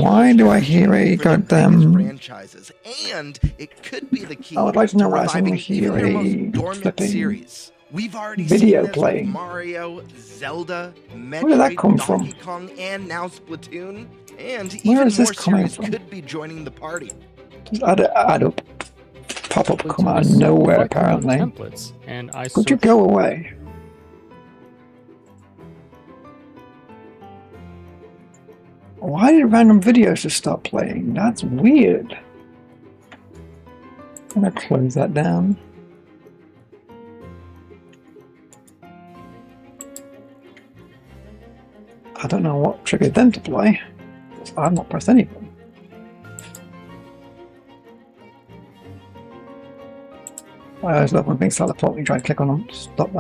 Why do I hear a goddamn
franchises, and it could be the key.
I would like to know why I
reviving
hear
even their
a
most dormant
flipping
series. We've already
video
seen this
play.
with Mario, Zelda,
Where did that
Metroid,
come
Donkey
from?
Kong, and now Splatoon. And
Where
even
is this
more
coming
series
from?
could be joining the party.
Just add up. Pop-up
Templates
come
in
out
this
of nowhere,
reflect on the
apparently.
templates, and I
Could you
searched-
go away? Why did random videos just stop playing? That's weird. I'm gonna close that down. I don't know what triggered them to play. I've not pressed anything. I always love when things teleport. You try to click on them. Stop that.